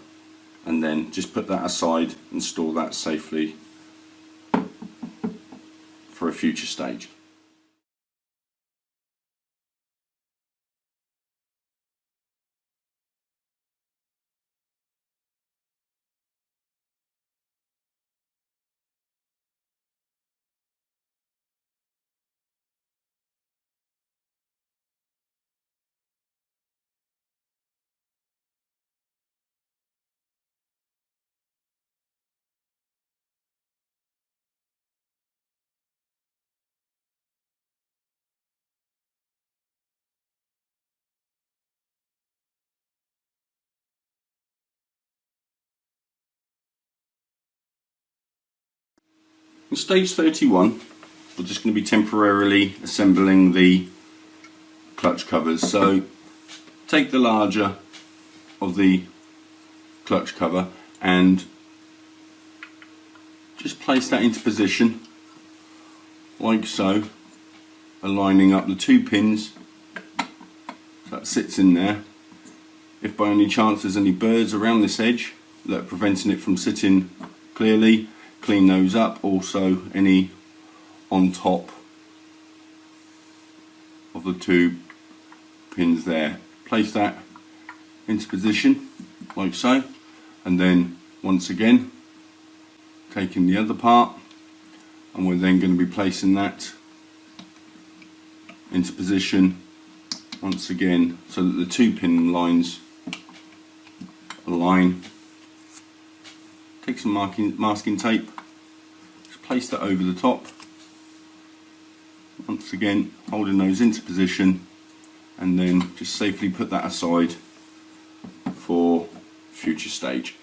and then just put that aside and store that safely for a future stage. In stage 31, we're just going to be temporarily assembling the clutch covers. So take the larger of the clutch cover and just place that into position like so, aligning up the two pins so that sits in there. If by any chance there's any burrs around this edge that are preventing it from sitting clearly, clean those up. Also any on top of the two pins there, place that into position like so, and then once again taking the other part, and we're then going to be placing that into position once again so that the two pin lines align. Take some masking tape, just place that over the top, once again holding those into position, and then just safely put that aside for future stage.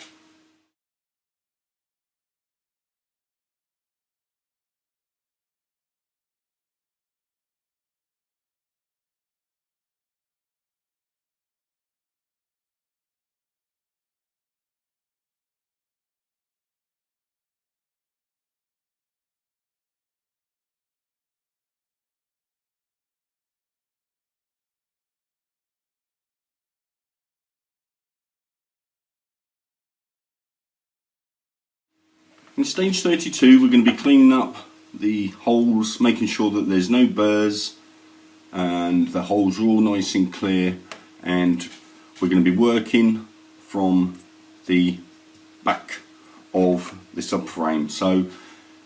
In stage 32 we're going to be cleaning up the holes, making sure that there's no burrs and the holes are all nice and clear, and we're going to be working from the back of the subframe. So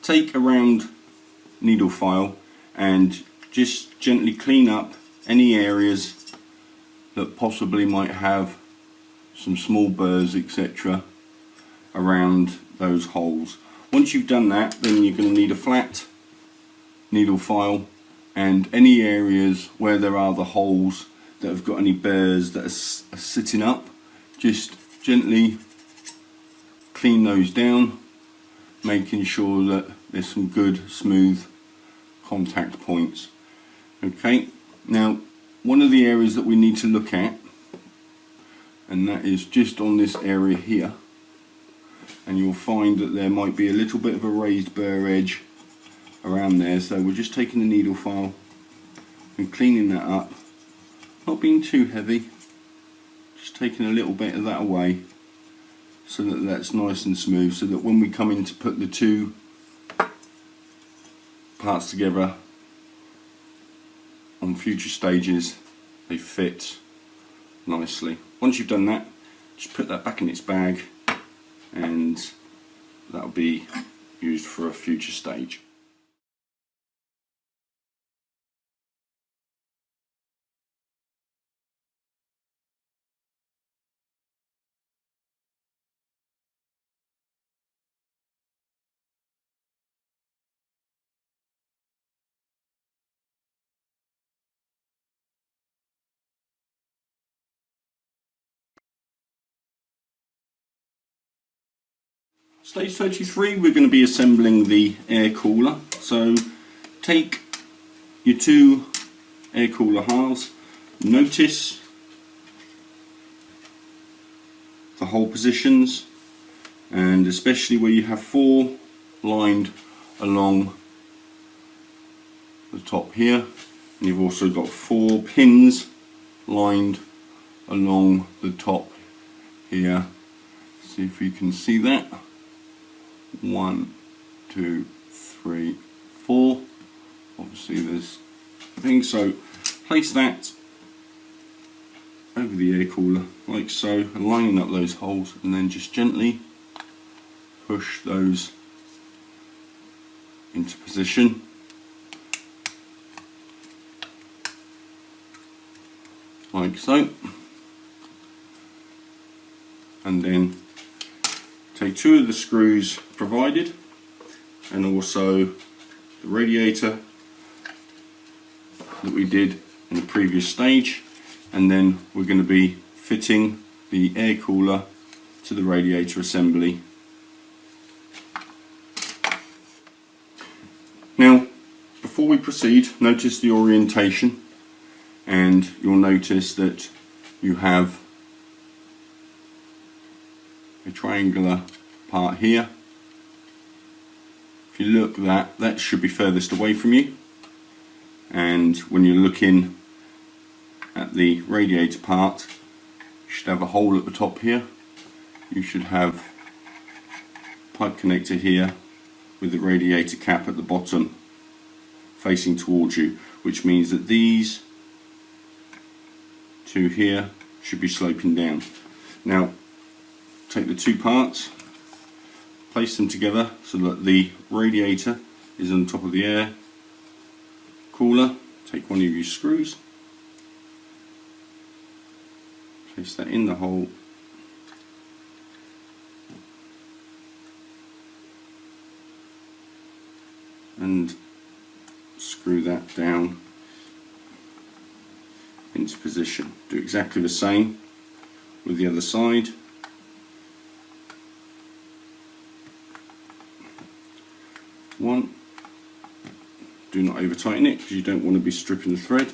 take a round needle file and just gently clean up any areas that possibly might have some small burrs, etc. around those holes. Once you've done that, then you're going to need a flat needle file, and any areas where there are the holes that have got any burrs that are sitting up, just gently clean those down, making sure that there's some good smooth contact points. Okay, now one of the areas that we need to look at, and that is just on this area here, and you'll find that there might be a little bit of a raised burr edge around there, so we're just taking the needle file and cleaning that up, not being too heavy, just taking a little bit of that away so that that's nice and smooth, so that when we come in to put the two parts together on future stages, they fit nicely. Once you've done that, just put that back in its bag, and that'll be used for a future stage. Stage 33, we're going to be assembling the air cooler. So take your two air cooler halves, notice the hole positions, and especially where you have 4 lined along the top here, and you've also got 4 pins lined along the top here. See if you can see that. 1, 2, 3, 4. Obviously there's things, so place that over the air cooler like so, and lining up those holes, and then just gently push those into position. Like so. And then take 2 of the screws provided, and also the radiator that we did in the previous stage, and then we're going to be fitting the air cooler to the radiator assembly. Now, before we proceed, notice the orientation, and you'll notice that you have a triangular part here. If you look, that should be furthest away from you, and when you're looking at the radiator part, you should have a hole at the top here. You should have pipe connector here with the radiator cap at the bottom facing towards you, which means that these two here should be sloping down. Now take the 2 parts, place them together so that the radiator is on top of the air cooler. Take one of your screws, place that in the hole, and screw that down into position. Do exactly the same with the other side. One, do not over tighten it because you don't want to be stripping the thread.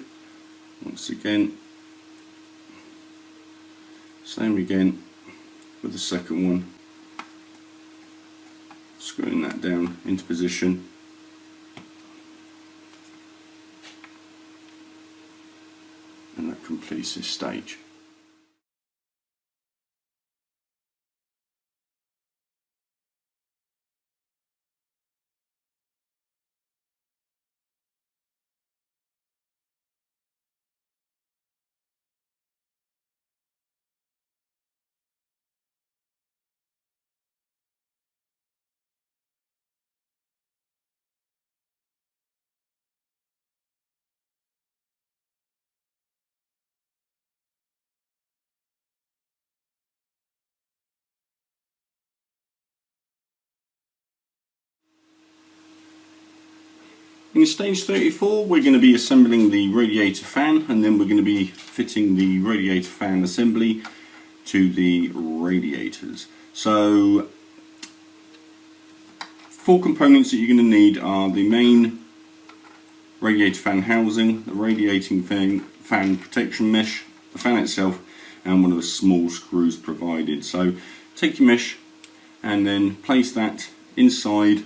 Once again, same again with the second one, screwing that down into position. And that completes this stage. In stage 34, we're going to be assembling the radiator fan, and then we're going to be fitting the radiator fan assembly to the radiators. So 4 components that you're going to need are the main radiator fan housing, the radiating fan protection mesh, the fan itself, and one of the small screws provided. So take your mesh and then place that inside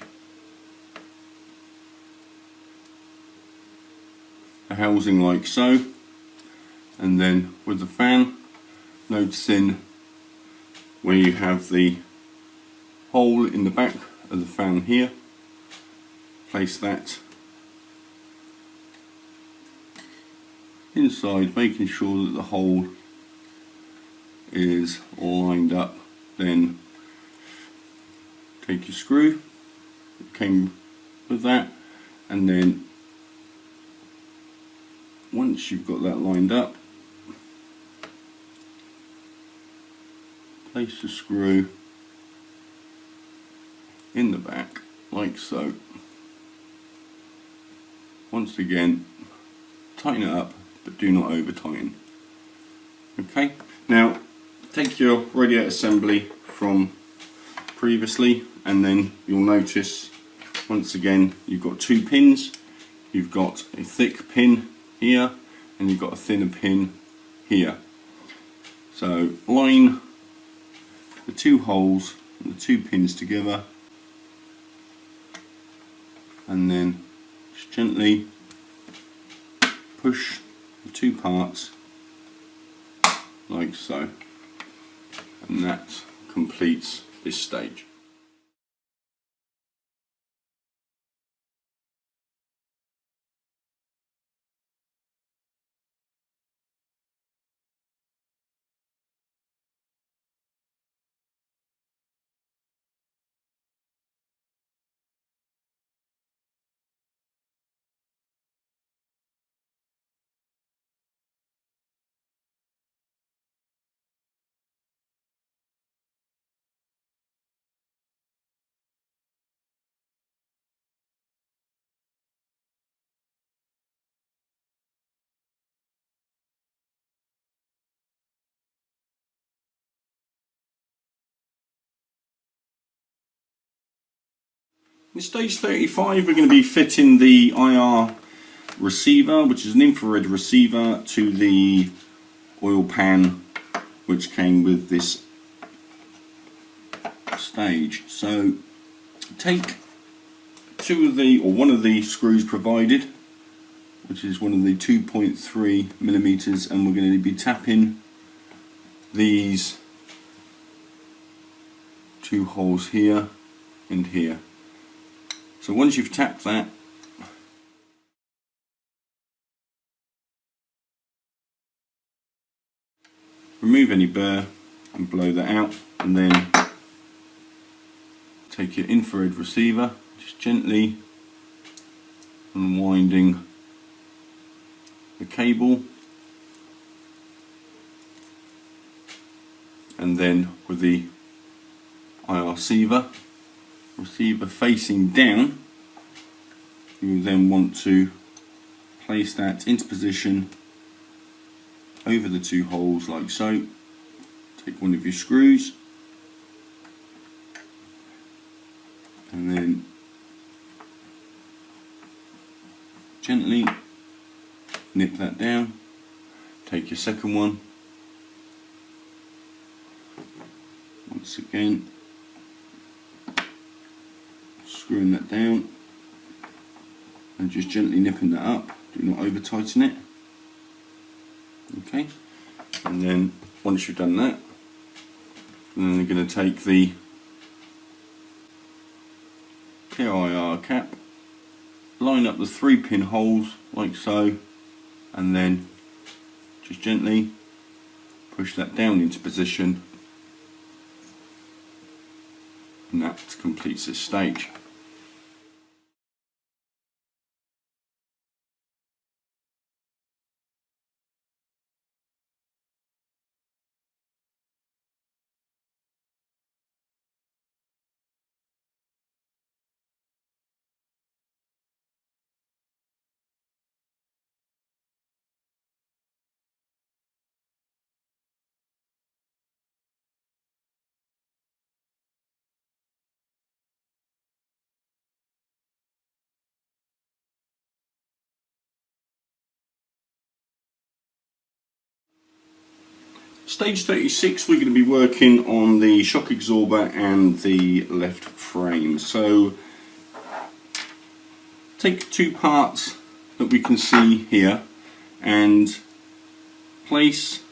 a housing like so, and then with the fan, noticing where you have the hole in the back of the fan here, place that inside, making sure that the hole is lined up. Then take your screw that came with that, and then once you've got that lined up, place the screw in the back like so. Once again, tighten it up, but do not over tighten. Okay, now take your radiator assembly from previously, and then you'll notice once again you've got two pins. You've got a thick pin here and you've got a thinner pin here. So line the two holes and the two pins together, and then just gently push the two parts like so, and that completes this stage. In stage 35 we're going to be fitting the IR receiver, which is an infrared receiver, to the oil pan which came with this stage. So take one of the screws provided, which is one of the 2.3mm, and we're going to be tapping these two holes here and here. So once you've tapped that, remove any burr and blow that out, and then take your infrared receiver, just gently unwinding the cable, and then with the IR receiver facing down, you then want to place that into position over the two holes like so. Take one of your screws and then gently nip that down. Take your second one, once again screwing that down and just gently nipping that up. Do not over tighten it. Okay, and then once you've done that, then you're going to take the PIR cap, line up the 3-pin holes like so, and then just gently push that down into position, and that completes this stage. Stage 36, we're going to be working on the shock absorber and the left frame. So take two parts that we can see here and place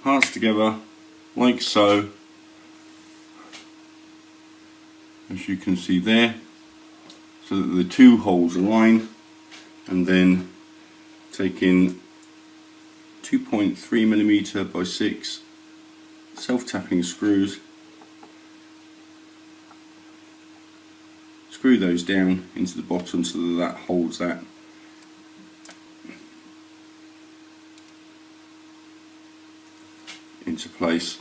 parts together like so, as you can see there, so that the two holes align, and then take in 2.3mm by 6 self-tapping screws, screw those down into the bottom so that that holds that into place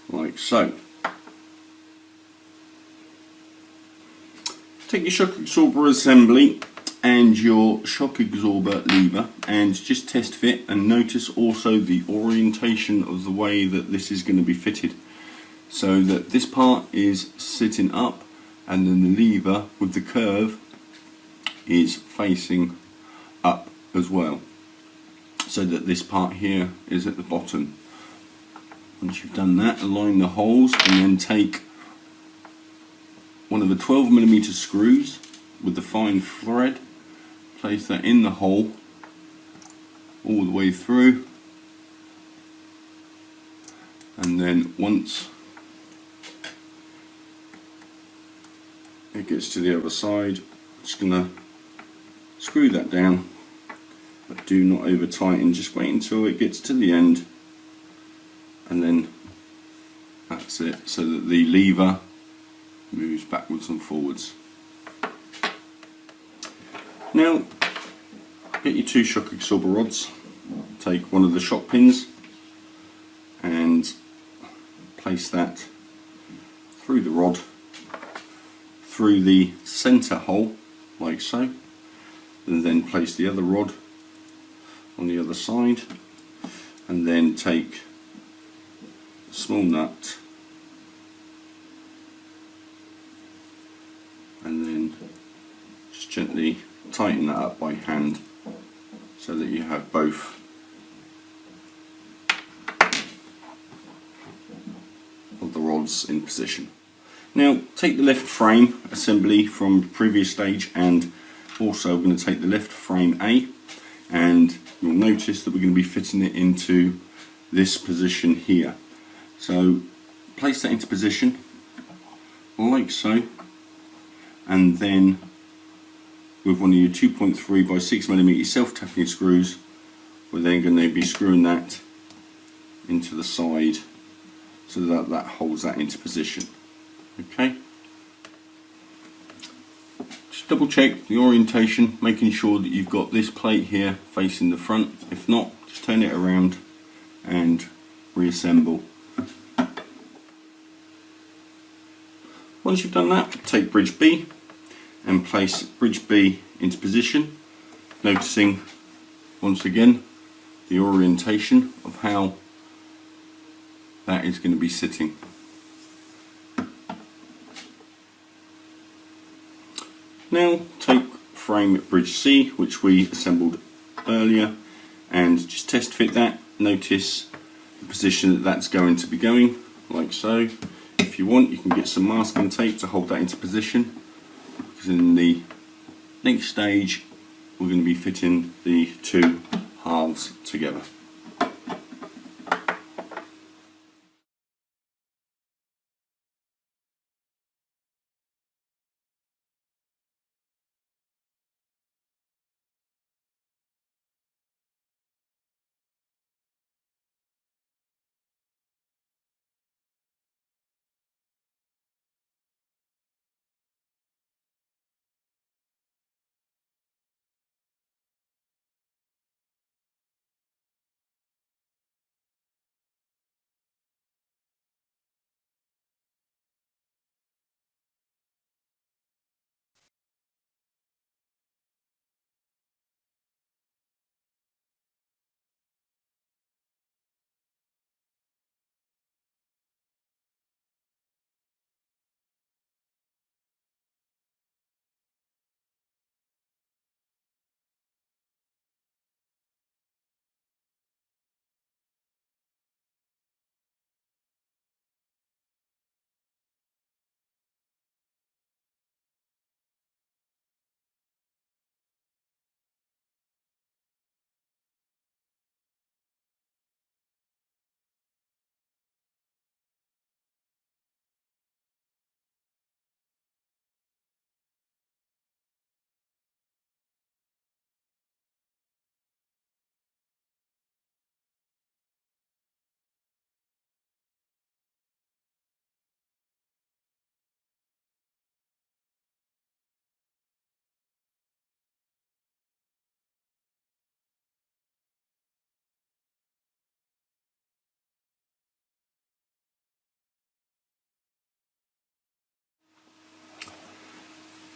like so. Take your shock absorber assembly and your shock absorber lever and just test fit, and notice also the orientation of the way that this is going to be fitted, so that this part is sitting up and then the lever with the curve is facing up as well, so that this part here is at the bottom. Once you've done that, align the holes and then take one of the 12mm screws with the fine thread, place that in the hole all the way through, and then once it gets to the other side, just going to screw that down, but do not over tighten, just wait until it gets to the end, and then that's it, so that the lever moves backwards and forwards. Now get your two shock absorber rods, take one of the shock pins and place that through the rod, through the centre hole like so, and then place the other rod on the other side, and then take a small nut and then just gently tighten that up by hand so that you have both of the rods in position. Now take the left frame assembly from the previous stage, and also we're going to take the left frame A, and you'll notice that we're going to be fitting it into this position here. So place that into position like so, and then with one of your 2.3 by 6mm self-tapping screws, we're then going to be screwing that into the side so that that holds that into position. Okay, just double check the orientation, making sure that you've got this plate here facing the front. If not, just turn it around and reassemble. Once you've done that, take bridge B and place bridge B into position, noticing once again the orientation of how that is going to be sitting. Now take frame bridge C, which we assembled earlier, and just test fit that. Notice the position that that's going to be going, like so. If you want, you can get some masking tape to hold that into position, because in the next stage we're going to be fitting the two halves together.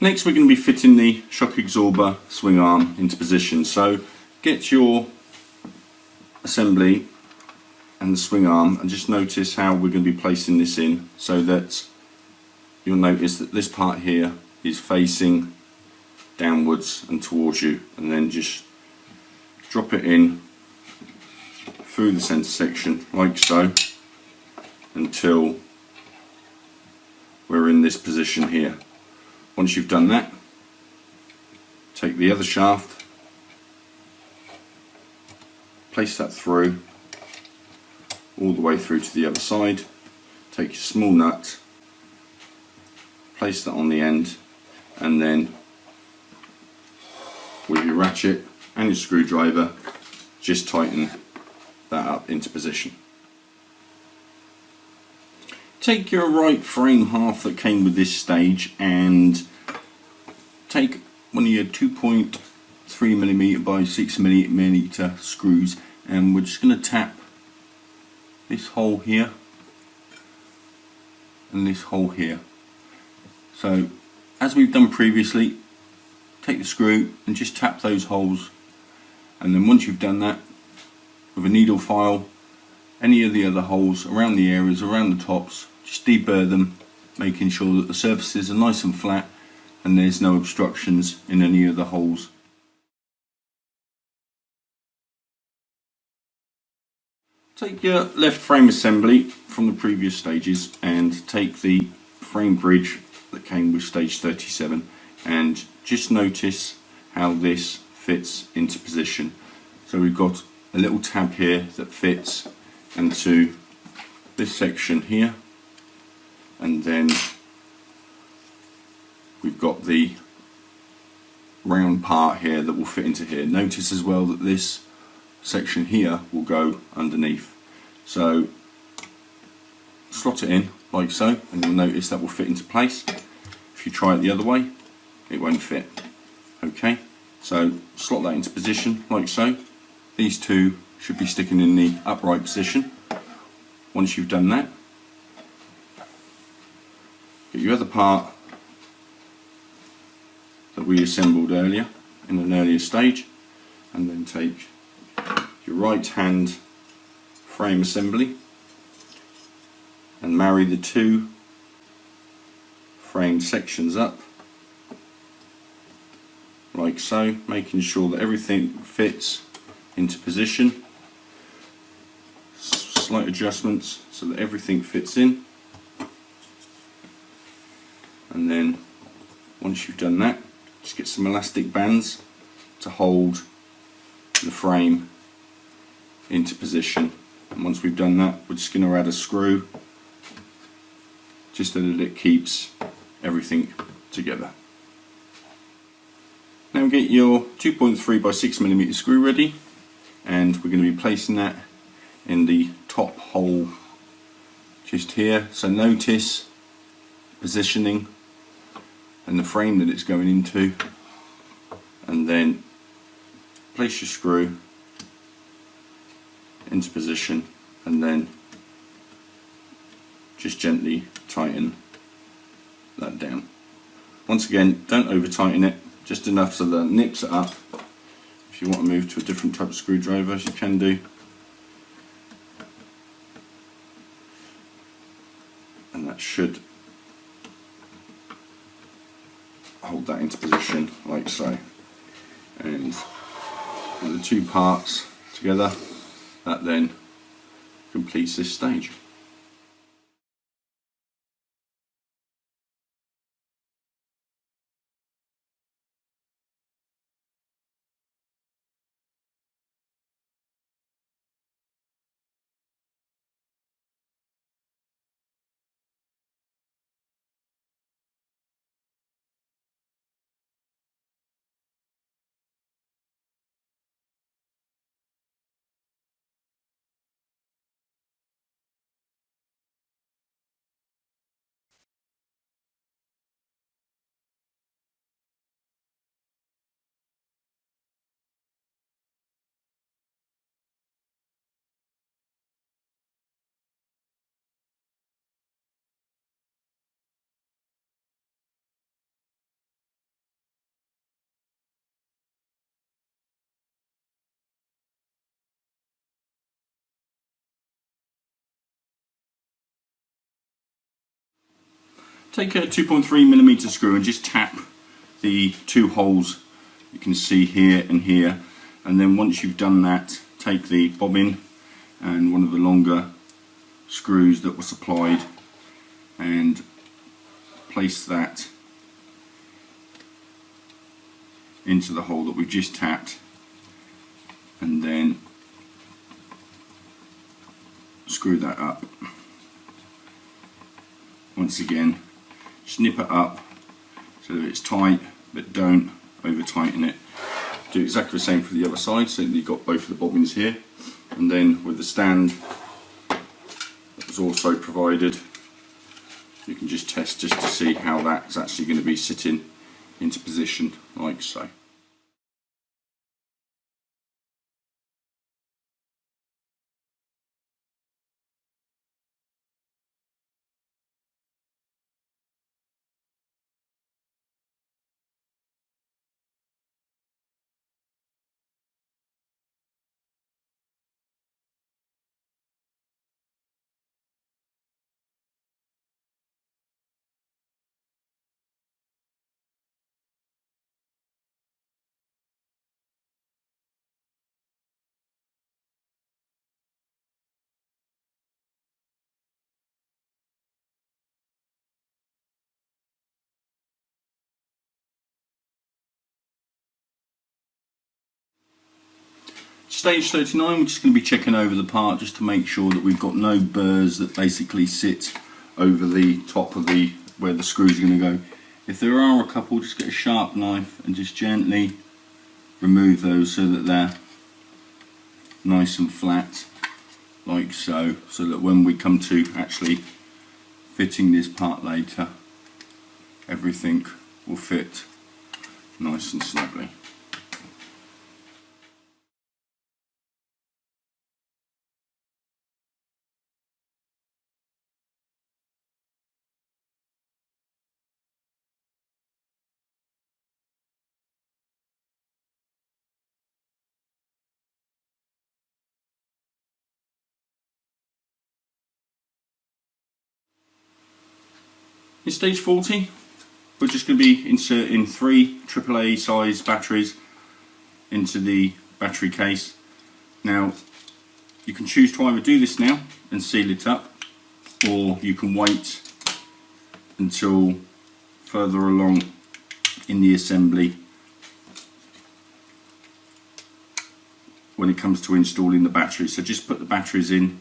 Next we're going to be fitting the shock absorber swing arm into position. So get your assembly and the swing arm and just notice how we're going to be placing this in, so that you'll notice that this part here is facing downwards and towards you, and then just drop it in through the centre section like so until we're in this position here. Once you've done that, take the other shaft, place that through all the way through to the other side, take your small nut, place that on the end, and then with your ratchet and your screwdriver just tighten that up into position. Take your right frame half that came with this stage and take one of your 2.3mm by 6mm screws, and we're just going to tap this hole here and this hole here. So as we've done previously, take the screw and just tap those holes, and then once you've done that, with a needle file, any of the other holes around the areas, around the tops, just deburr them, making sure that the surfaces are nice and flat and there's no obstructions in any of the holes. Take your left frame assembly from the previous stages and take the frame bridge that came with stage 37 and just notice how this fits into position. So we've got a little tab here that fits into this section here, and then we've got the round part here that will fit into here. Notice as well that this section here will go underneath. So slot it in like so, and you'll notice that will fit into place. If you try it the other way, it won't fit. Okay, so slot that into position like so. These two should be sticking in the upright position. Once you've done that, get your other part that we assembled earlier in an earlier stage, and then take your right hand frame assembly and marry the two frame sections up like so, making sure that everything fits into position. Slight adjustments so that everything fits in, and then once you've done that, just get some elastic bands to hold the frame into position. And once we've done that, we're just going to add a screw just so that it keeps everything together. Now get your 2.3 by 6mm screw ready, and we're going to be placing that in the top hole just here. So notice positioning and the frame that it's going into, and then place your screw into position, and then just gently tighten that down. Once again, don't over tighten it, just enough so that it nips it up. If you want to move to a different type of screwdriver, you can do. And that should hold that into position like so. And with the two parts together, that then completes this stage. take a 2.3mm screw and just tap the two holes you can see here and here, and then once you've done that, take the bobbin and one of the longer screws that were supplied and place that into the hole that we've just tapped, and then screw that up. Once again, snip it up so that it's tight, but don't over tighten it. Do exactly the same for the other side, so that you've got both of the bobbins here, and then with the stand that was also provided, you can just test just to see how that's actually going to be sitting into position, like so. Stage 39, we're just going to be checking over the part just to make sure that we've got no burrs that basically sit over the top of where the screws are going to go. If there are a couple, just get a sharp knife and just gently remove those so that they're nice and flat, like so, so that when we come to actually fitting this part later, everything will fit nice and snugly. In stage 40, we're just going to be inserting 3 AAA size batteries into the battery case. Now, you can choose to either do this now and seal it up, or you can wait until further along in the assembly when it comes to installing the batteries. So just put the batteries in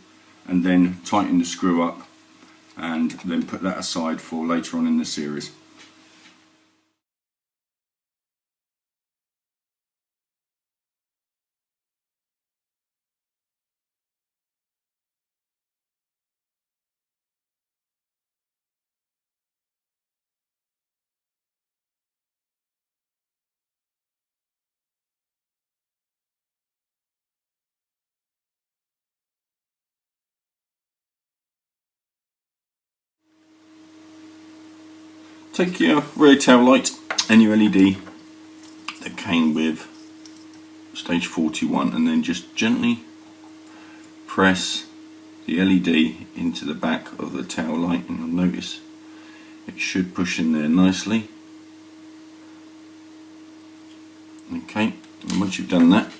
and then tighten the screw up, and then put that aside for later on in the series. Take your rear tail light and your LED that came with stage 41, and then just gently press the LED into the back of the tail light, and you'll notice it should push in there nicely. Okay, and once you've done that,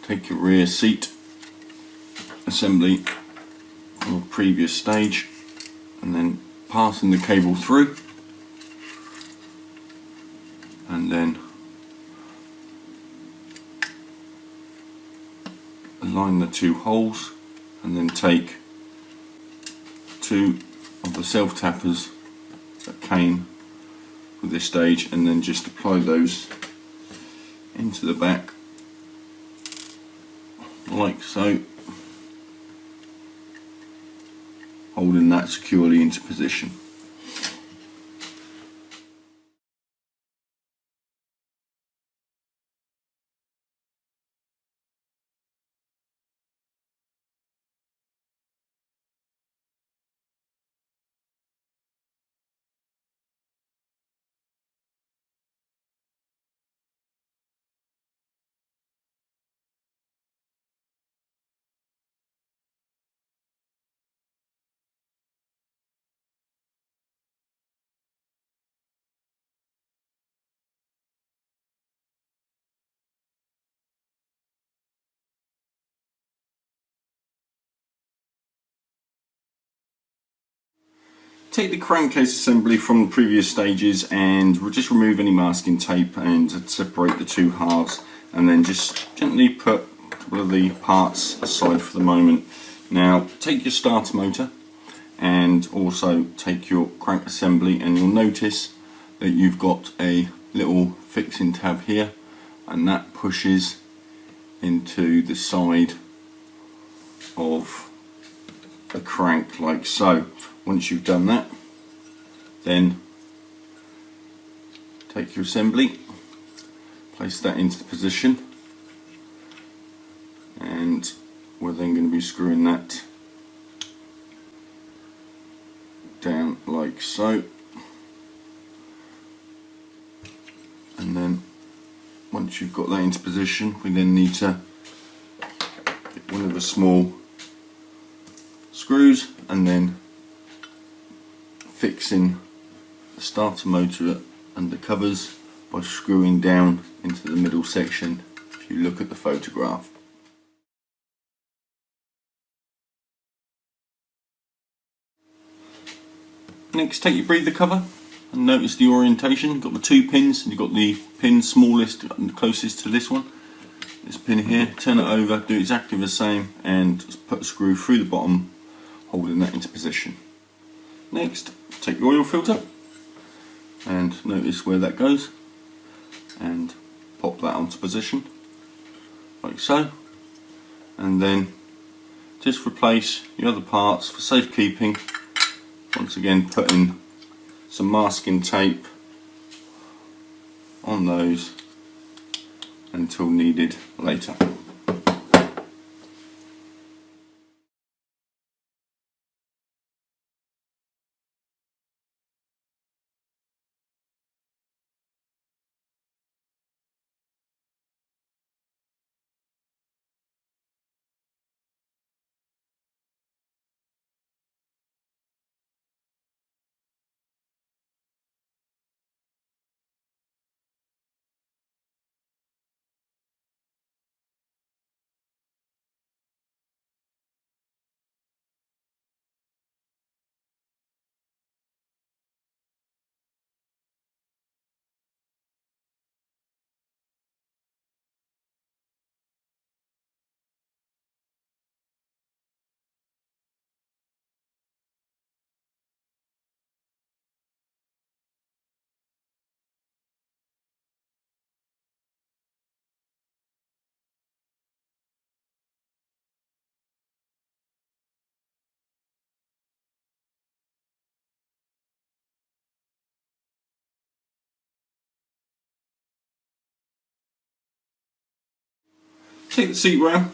take your rear seat assembly from a previous stage and then passing the cable through, and then align the 2 holes, and then take 2 of the self tappers that came with this stage, and then just apply those into the back like so, holding that securely into position. Take the crankcase assembly from the previous stages and we'll just remove any masking tape and separate the two halves, and then just gently put a couple of the parts aside for the moment. Now take your starter motor and also take your crank assembly, and you'll notice that you've got a little fixing tab here, and that pushes into the side of the crank like so. Once you've done that, then take your assembly, place that into the position, and we're then going to be screwing that down like so. And then once you've got that into position, we then need to get one of the small screws and then fixing the starter motor under covers by screwing down into the middle section if you look at the photograph. Next, take your breather cover and notice the orientation. You've got the two pins, and you've got the pin smallest and closest to this one. This pin here, turn it over, do exactly the same, and just put a screw through the bottom, holding that into position. Next, take your oil filter and notice where that goes, and pop that onto position like so, and then just replace the other parts for safekeeping. Once again, putting some masking tape on those until needed later. Take the seat ram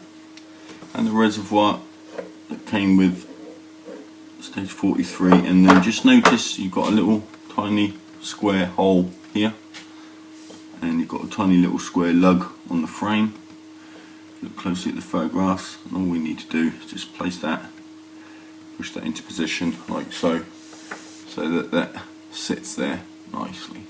and the reservoir that came with stage 43, and then just notice you've got a little tiny square hole here, and you've got a tiny little square lug on the frame. Look closely at the photographs, and all we need to do is just place that, push that into position like so, so that that sits there nicely.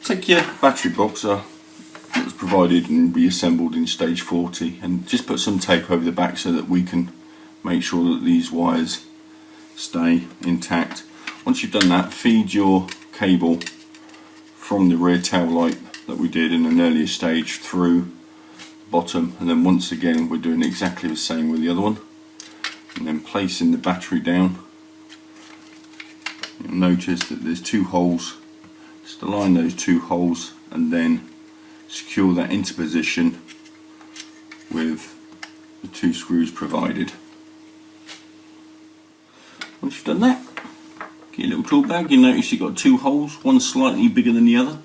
Take your battery box that was provided and reassembled in stage 40, and just put some tape over the back so that we can make sure that these wires stay intact. Once you've done that, feed your cable from the rear tail light that we did in an earlier stage through the bottom, and then once again we're doing exactly the same with the other one, and then placing the battery down. You'll notice that there's two holes. Just align those two holes and then secure that into position with the two screws provided. Once you've done that, get your little tool bag. You notice you've got two holes, one slightly bigger than the other,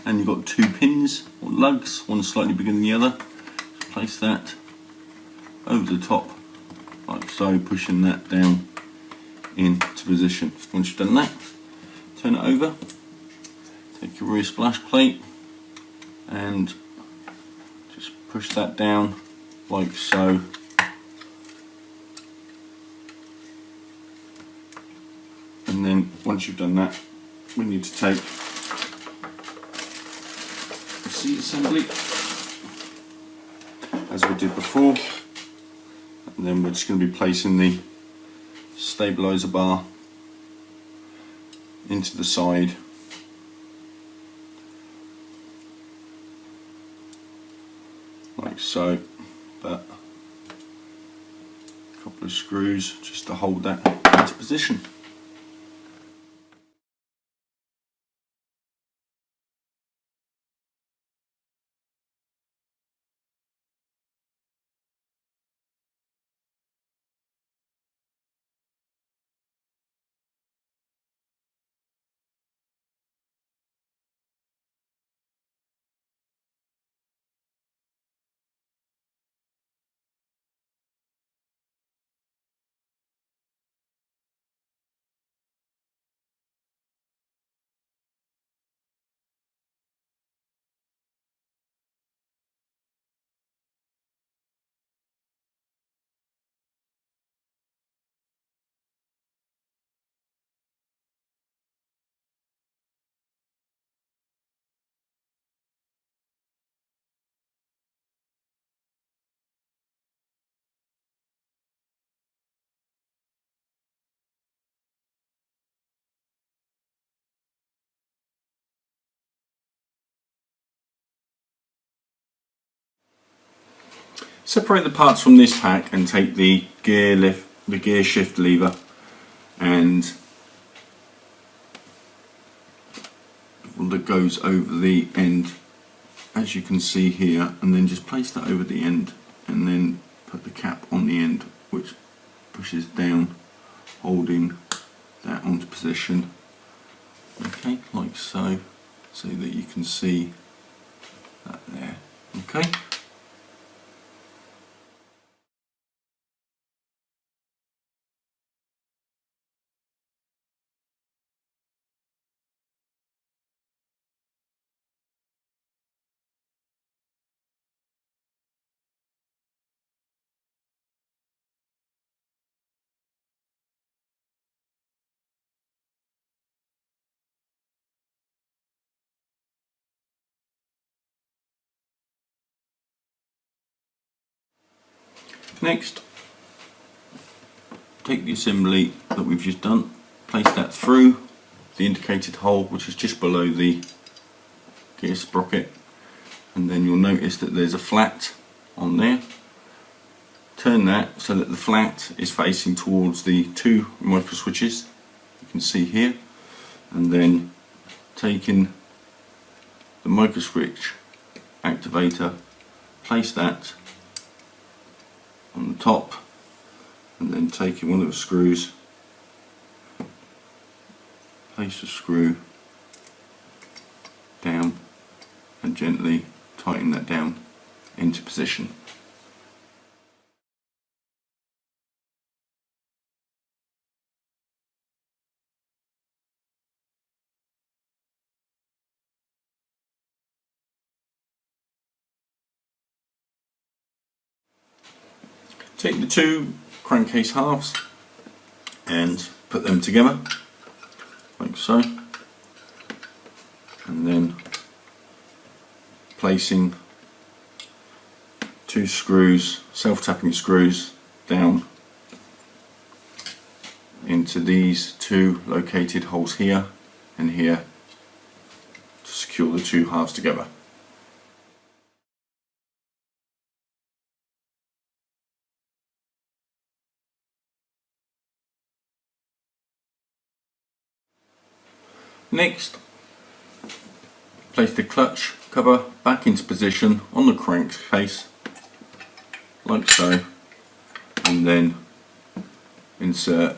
and you've got two pins or lugs, one slightly bigger than the other. Just place that over the top like so, pushing that down into position. Once you've done that, turn it over, take your rear splash plate and just push that down like so. And then once you've done that, we need to take the seat assembly as we did before, and then we're just going to be placing the stabilizer bar into the side like so, but a couple of screws just to hold that into position. Separate the parts from this pack and take the gear shift lever and that goes over the end, as you can see here, and then just place that over the end and then put the cap on the end, which pushes down, holding that onto position, okay, like so, so that you can see that there, okay. Next, take the assembly that we've just done, place that through the indicated hole, which is just below the gear sprocket, and then you'll notice that there's a flat on there. Turn that so that the flat is facing towards the two micro switches you can see here, and then taking the micro switch activator, place that on the top, and then taking one of the screws, place the screw down and gently tighten that down into position. Take the two crankcase halves and put them together like so, and then placing two screws, self-tapping screws, down into these two located holes here and here to secure the two halves together. Next, place the clutch cover back into position on the crankcase like so, and then insert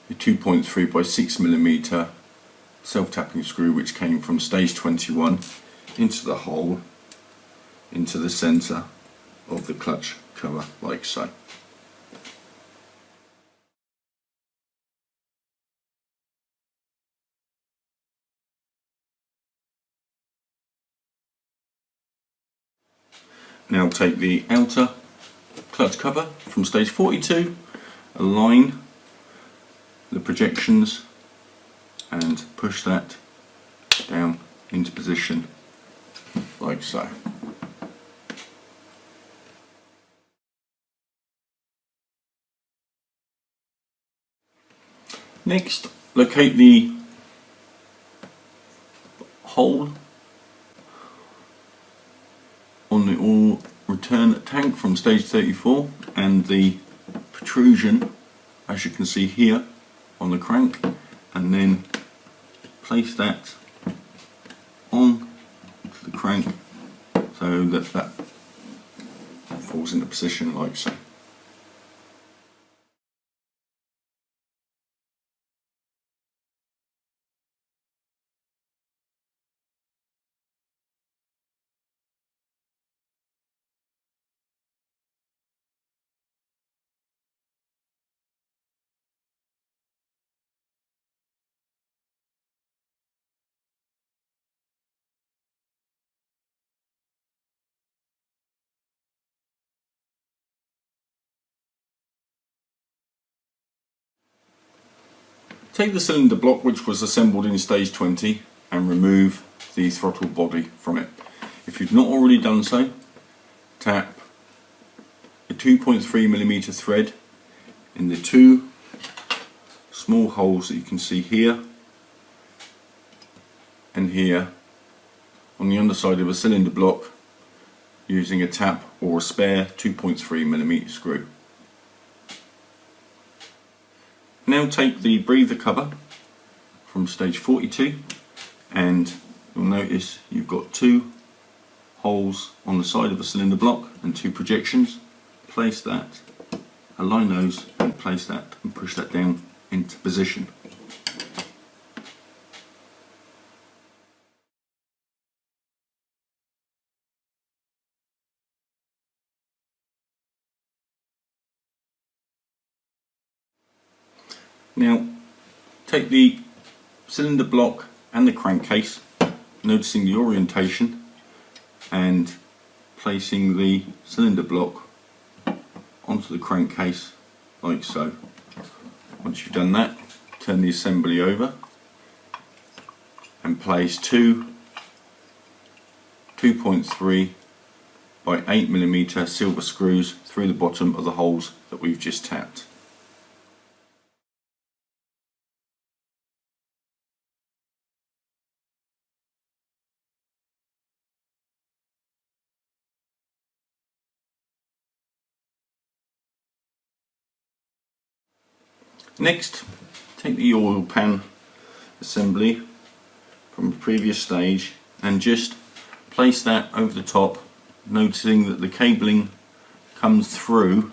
a 2.3 by 6mm self-tapping screw, which came from stage 21, into the hole, into the centre, of the clutch cover, like so. Now take the outer clutch cover from stage 42, align the projections and push that down into position, like so. Next, locate the hole on the oil return tank from stage 34 and the protrusion, as you can see here, on the crank, and then place that on the crank so that that falls into position, like so. Take the cylinder block which was assembled in stage 20 and remove the throttle body from it. If you've not already done so, tap a 2.3mm thread in the two small holes that you can see here and here on the underside of a cylinder block using a tap or a spare 2.3mm screw. Now take the breather cover from stage 42 and you'll notice you've got two holes on the side of the cylinder block and two projections. Place that, align those and place that and push that down into position. Now take the cylinder block and the crankcase, noticing the orientation and placing the cylinder block onto the crankcase, like so. Once you've done that, turn the assembly over and place two 2.3 by 8mm silver screws through the bottom of the holes that we've just tapped. Next, take the oil pan assembly from the previous stage and just place that over the top, noticing that the cabling comes through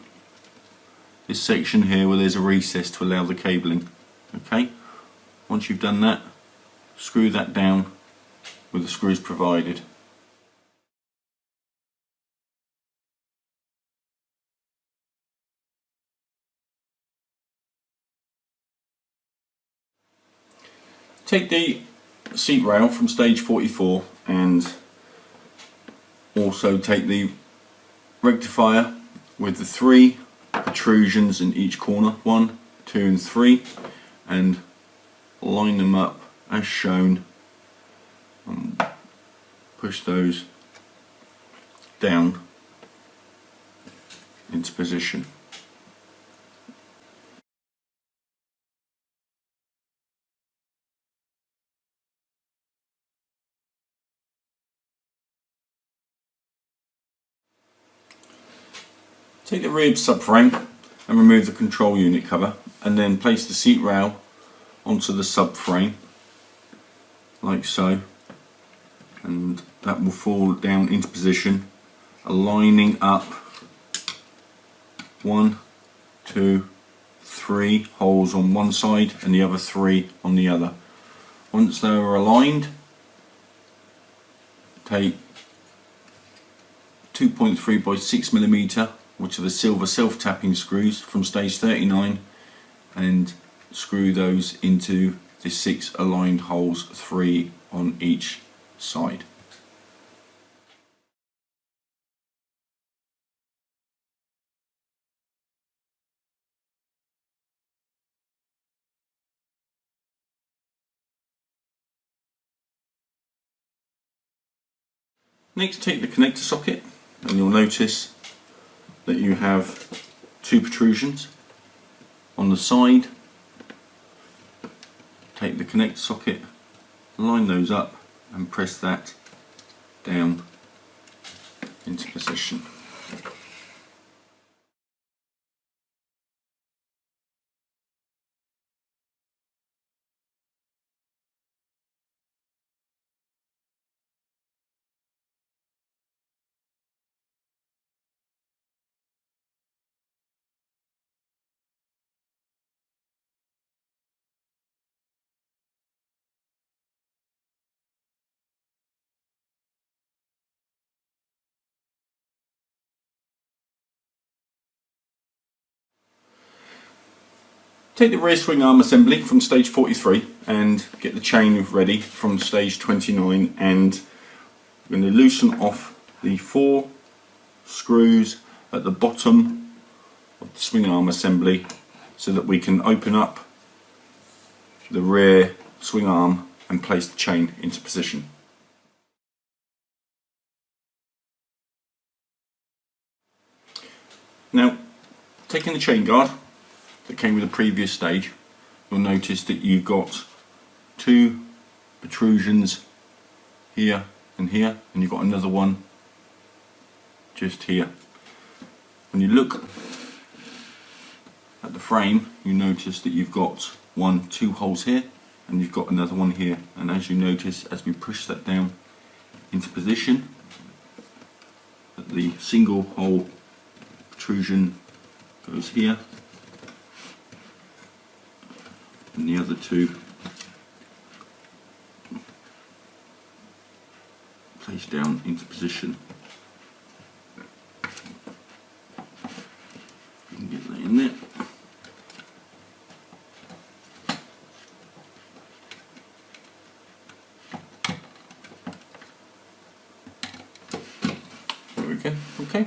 this section here where there's a recess to allow the cabling. Okay, once you've done that, screw that down with the screws provided. Take the seat rail from stage 44 and also take the rectifier with the three protrusions in each corner, 1, 2 and 3, and line them up as shown and push those down into position. Take the rear subframe and remove the control unit cover, and then place the seat rail onto the subframe like so, and that will fall down into position, aligning up 1, 2, 3 holes on one side and the other 3 on the other. Once they are aligned, take 2.3 by 6mm, which are the silver self-tapping screws from stage 39, and screw those into the 6 aligned holes, 3 on each side. Next, take the connector socket, and you'll notice that you have 2 protrusions on the side. Take the connector socket, line those up and press that down into position. Take the rear swing arm assembly from stage 43 and get the chain ready from stage 29, and we're going to loosen off the 4 screws at the bottom of the swing arm assembly so that we can open up the rear swing arm and place the chain into position. Now, taking the chain guard that came with the previous stage, you'll notice that you've got 2 protrusions here, and you've got another one just here. When you look at the frame, you notice that you've got 2 holes here, and you've got another one here, and as you notice, as we push that down into position, that the single hole protrusion goes here, and the other 2 place down into position. You can get that in there. There we go. Okay.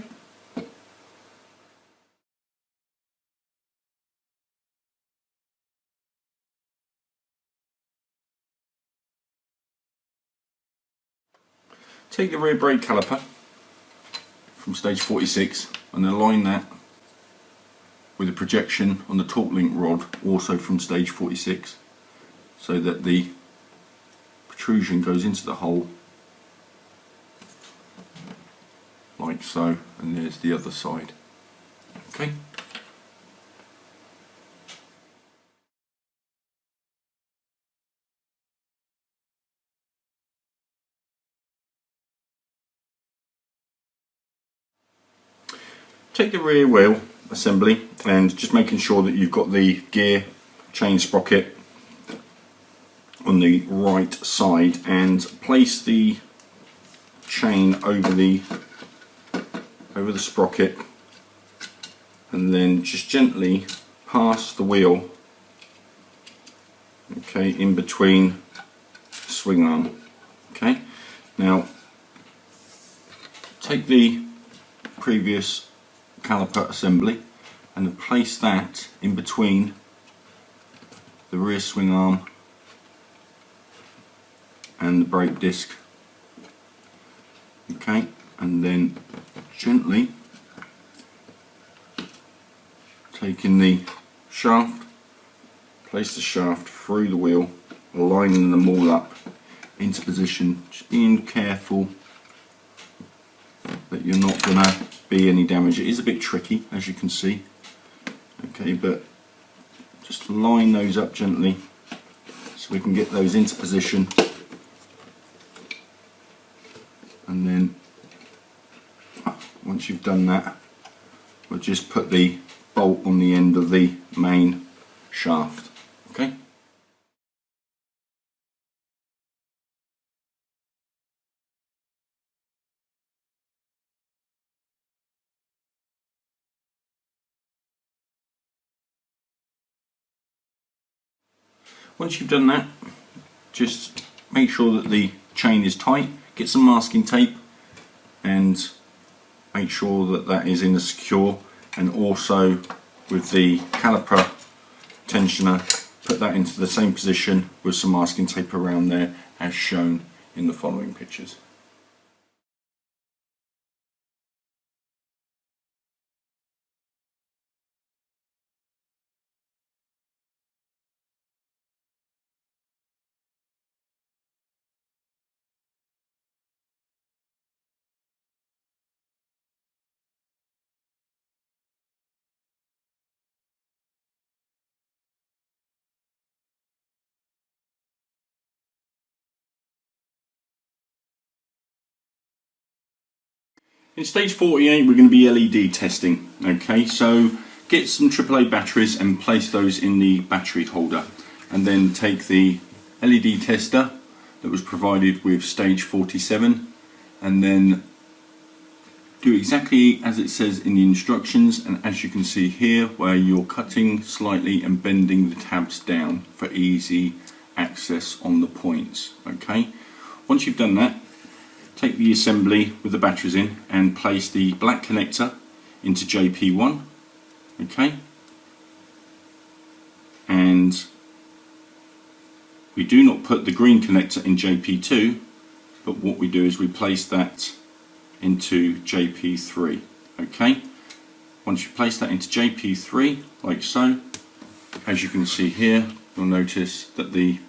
Take the rear brake caliper from stage 46 and align that with a projection on the torque link rod, also from stage 46, so that the protrusion goes into the hole like so, and there's the other side. Okay. Take the rear wheel assembly and just making sure that you've got the gear chain sprocket on the right side, and place the chain over the sprocket, and then just gently pass the wheel, okay, in between the swing arm. Okay, now take the previous caliper assembly and place that in between the rear swing arm and the brake disc. Okay, and then gently taking the shaft, place the shaft through the wheel, aligning them all up into position, just being careful that you're not going to be any damage. It is a bit tricky, as you can see, okay, but just line those up gently so we can get those into position, and then once you've done that, we'll just put the bolt on the end of the main shaft. Okay. Once you've done that, just make sure that the chain is tight, get some masking tape and make sure that that is in a secure, and also with the caliper tensioner, put that into the same position with some masking tape around there as shown in the following pictures. In stage 48 we're going to be LED testing. Okay, so get some AAA batteries and place those in the battery holder, and then take the LED tester that was provided with stage 47 and then do exactly as it says in the instructions, and as you can see here where you're cutting slightly and bending the tabs down for easy access on the points. Okay, once you've done that, take the assembly with the batteries in and place the black connector into JP1, okay, and we do not put the green connector in JP2, but what we do is we place that into JP3, okay. Once you place that into JP3 like so, as you can see here, you'll notice that the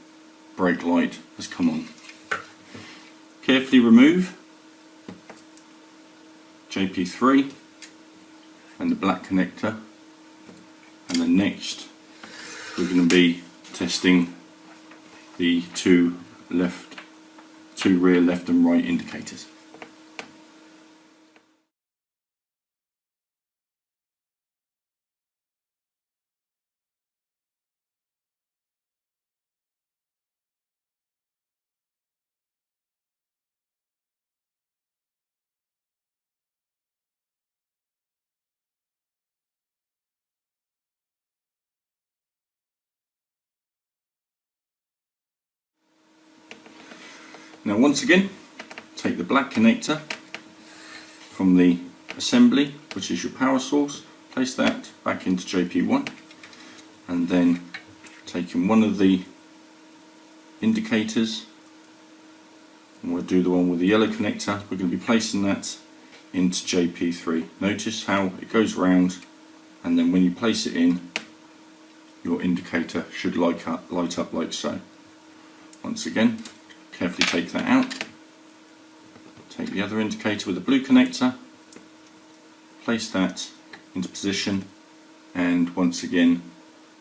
brake light has come on. Carefully remove JP3 and the black connector, and then next we're going to be testing the two rear left and right indicators. Now once again, take the black connector from the assembly, which is your power source, place that back into JP1, and then taking one of the indicators, and we'll do the one with the yellow connector, we're going to be placing that into JP3. Notice how it goes round, and then when you place it in, your indicator should light up like so. Once again, carefully take that out, take the other indicator with the blue connector, place that into position, and once again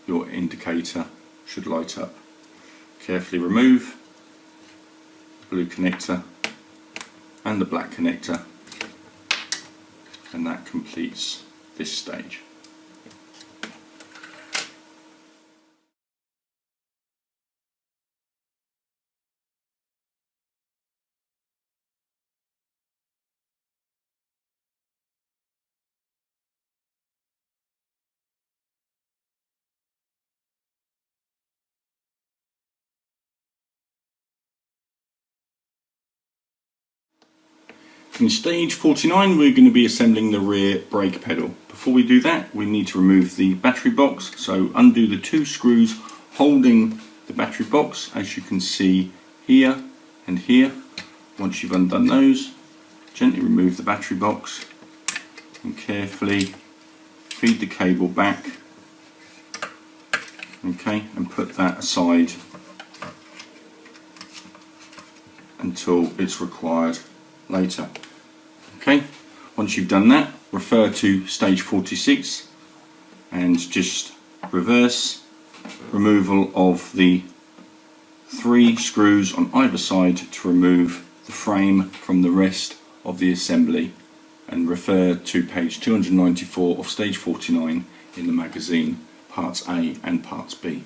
your indicator should light up. Carefully remove the blue connector and the black connector, and that completes this stage. In stage 49 we're going to be assembling the rear brake pedal. Before we do that, we need to remove the battery box, so undo the two screws holding the battery box, as you can see here and here. Once you've undone those, gently remove the battery box and carefully feed the cable back, okay, and put that aside until it's required later. Okay, once you've done that, refer to stage 46 and just reverse removal of the 3 screws on either side to remove the frame from the rest of the assembly, and refer to page 294 of stage 49 in the magazine, parts A and parts B.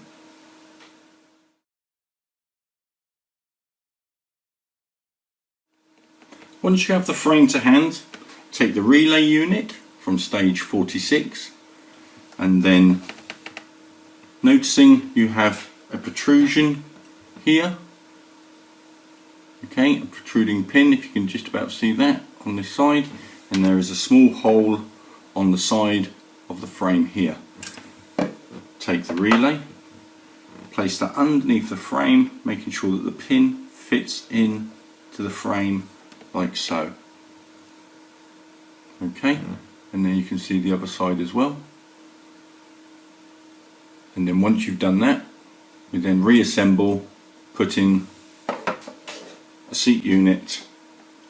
Once you have the frame to hand, take the relay unit from stage 46, and then noticing you have a protrusion here. Okay, a protruding pin, if you can just about see that on this side, and there is a small hole on the side of the frame here. Take the relay, place that underneath the frame, making sure that the pin fits in to the frame like so. Okay, and then you can see the other side as well. And then once you've done that, we then reassemble, putting a seat unit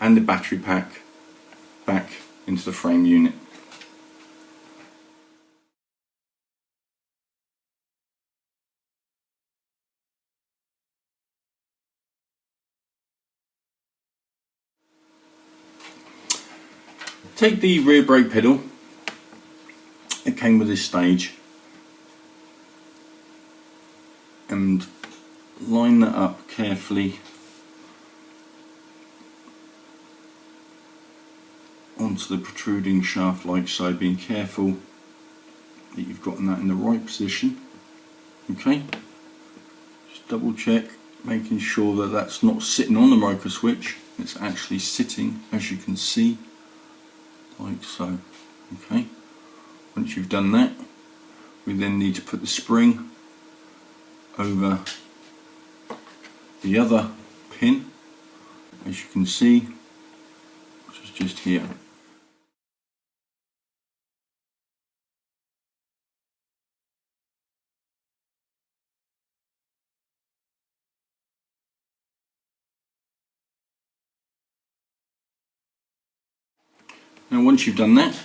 and the battery pack back into the frame unit. Take the rear brake pedal, it came with this stage, and line that up carefully onto the protruding shaft like so, being careful that you've gotten that in the right position. Okay, just double check, making sure that that's not sitting on the rocker switch, it's actually sitting, as you can see, like so. Okay, once you've done that, we then need to put the spring over the other pin, as you can see, which is just here. Now once you've done that,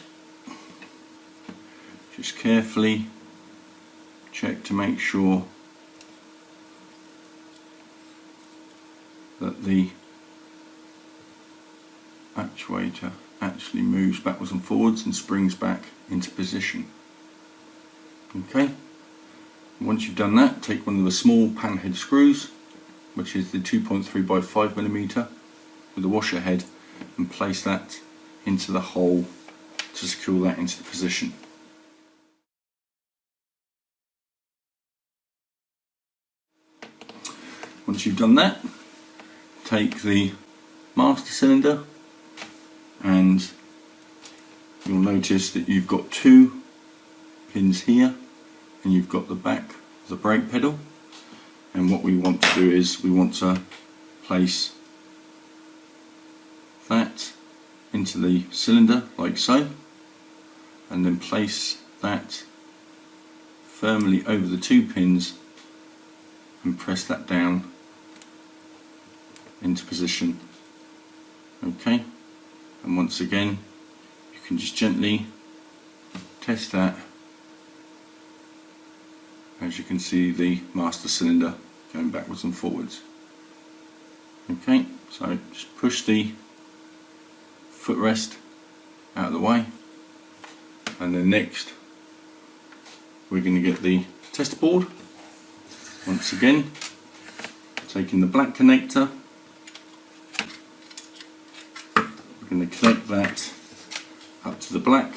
just carefully check to make sure that the actuator actually moves backwards and forwards and springs back into position. Okay, once you've done that, take one of the small pan head screws, which is the 2.3 by 5mm with a washer head, and place that into the hole to secure that into the position. Once you've done that, take the master cylinder, and you'll notice that you've got two pins here and you've got the back of the brake pedal, and what we want to do is we want to place that into the cylinder like so, and then place that firmly over the two pins and press that down into position. Okay, and once again you can just gently test that, as you can see the master cylinder going backwards and forwards. Okay, so just push the footrest out of the way, and then next we're going to get the tester board. Once again, taking the black connector, we're going to connect that up to the black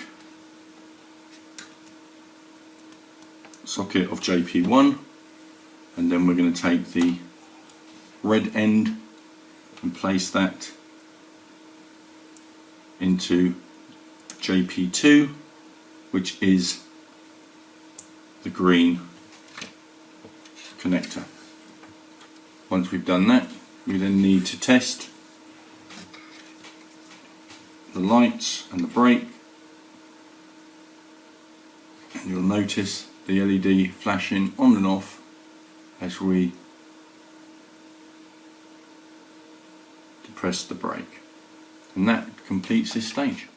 socket of JP1, and then we're going to take the red end and place that into JP2, which is the green connector. Once we've done that, we then need to test the lights and the brake, and you'll notice the LED flashing on and off as we depress the brake, and that completes this stage.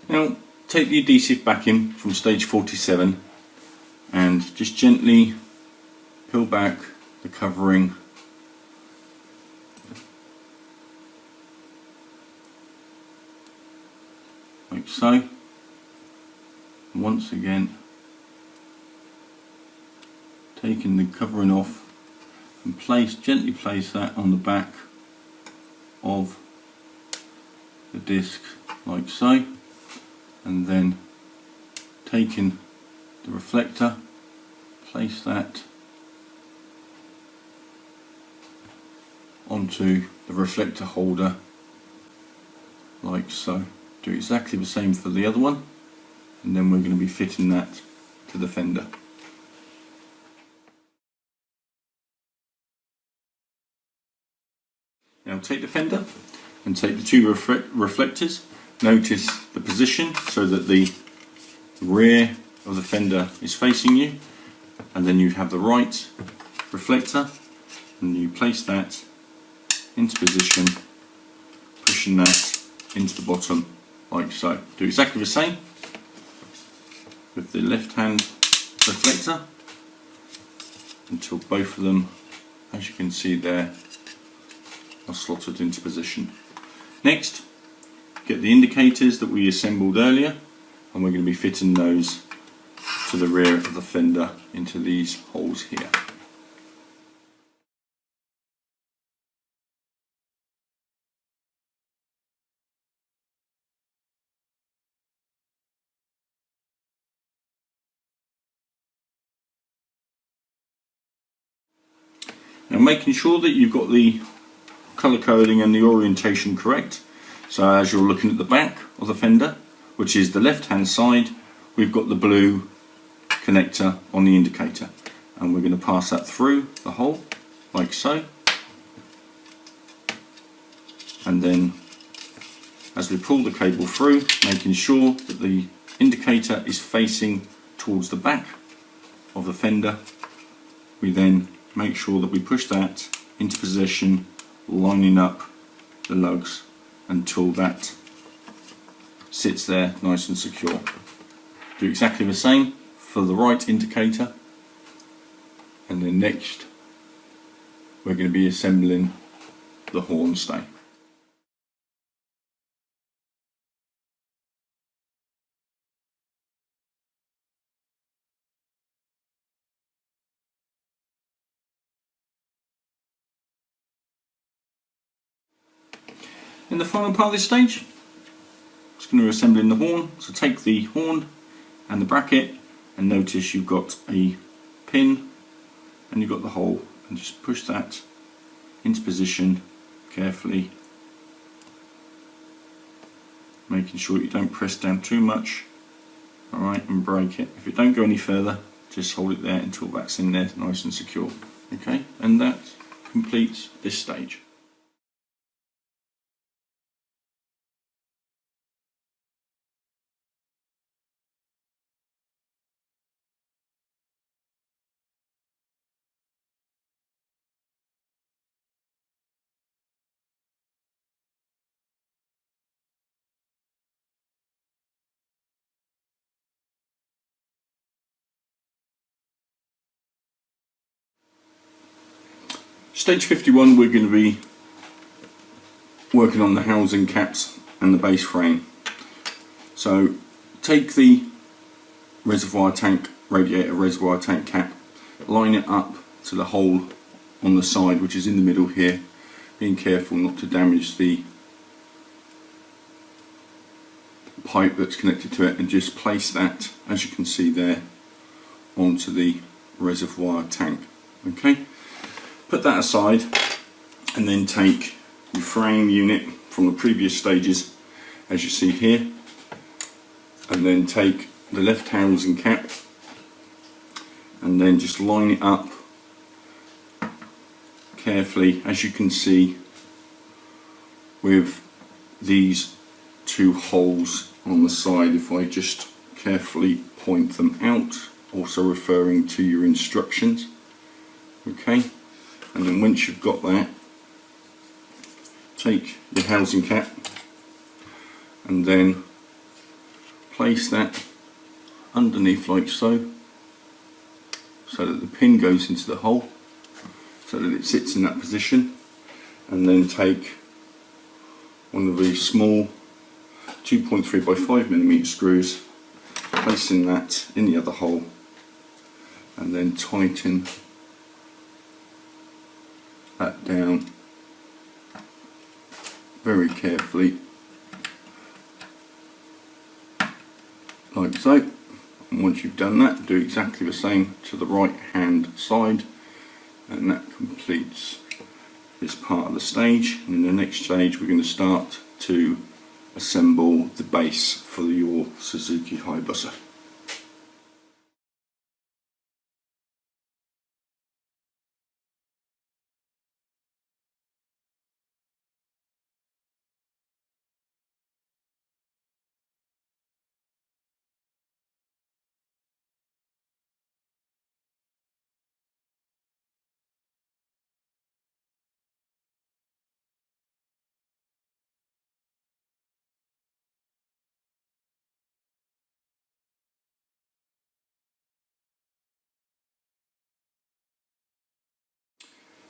Now take the adhesive backing from stage 47 and just gently peel back the covering like so. And once again, taking the covering off and gently place that on the back of the disc like so, and then taking the reflector, place that onto the reflector holder like so. Do exactly the same for the other one, and then we're going to be fitting that to the fender. Now take the fender and take the two reflectors. Notice the position so that the rear of the fender is facing you, and then you have the right reflector, and you place that into position, pushing that into the bottom like so. Do exactly the same with the left hand reflector until both of them, as you can see there, are slotted into position. Next, get the indicators that we assembled earlier, and we're going to be fitting those to the rear of the fender into these holes here. Now, making sure that you've got the colour coding and the orientation correct. So as you're looking at the back of the fender, which is the left hand side, we've got the blue connector on the indicator, and we're going to pass that through the hole like so, and then as we pull the cable through, making sure that the indicator is facing towards the back of the fender, we then make sure that we push that into position, lining up the lugs until that sits there nice and secure. Do exactly the same for the right indicator, and then next we're going to be assembling the horn stay. In the final part of this stage, just going to assemble in the horn. So take the horn and the bracket, and notice you've got a pin and you've got the hole, and just push that into position carefully, making sure you don't press down too much, alright, and break it. If it don't go any further, just hold it there until that's in there nice and secure. Okay, and that completes this stage. Stage 51, we're going to be working on the housing caps and the base frame. So take the radiator reservoir tank cap, line it up to the hole on the side, which is in the middle here, being careful not to damage the pipe that's connected to it, and just place that, as you can see there, onto the reservoir tank. Okay, put that aside, and then take your frame unit from the previous stages, as you see here, and then take the left housing cap and then just line it up carefully, as you can see, with these two holes on the side. If I just carefully point them out, also referring to your instructions. Okay, and then once you've got that, take your housing cap and then place that underneath like so, so that the pin goes into the hole, so that it sits in that position, and then take one of these small 2.3 by 5mm screws, placing that in the other hole, and then tighten that down very carefully like so. And once you've done that, do exactly the same to the right hand side, and that completes this part of the stage. And in the next stage we're going to start to assemble the base for your Suzuki Hayabusa.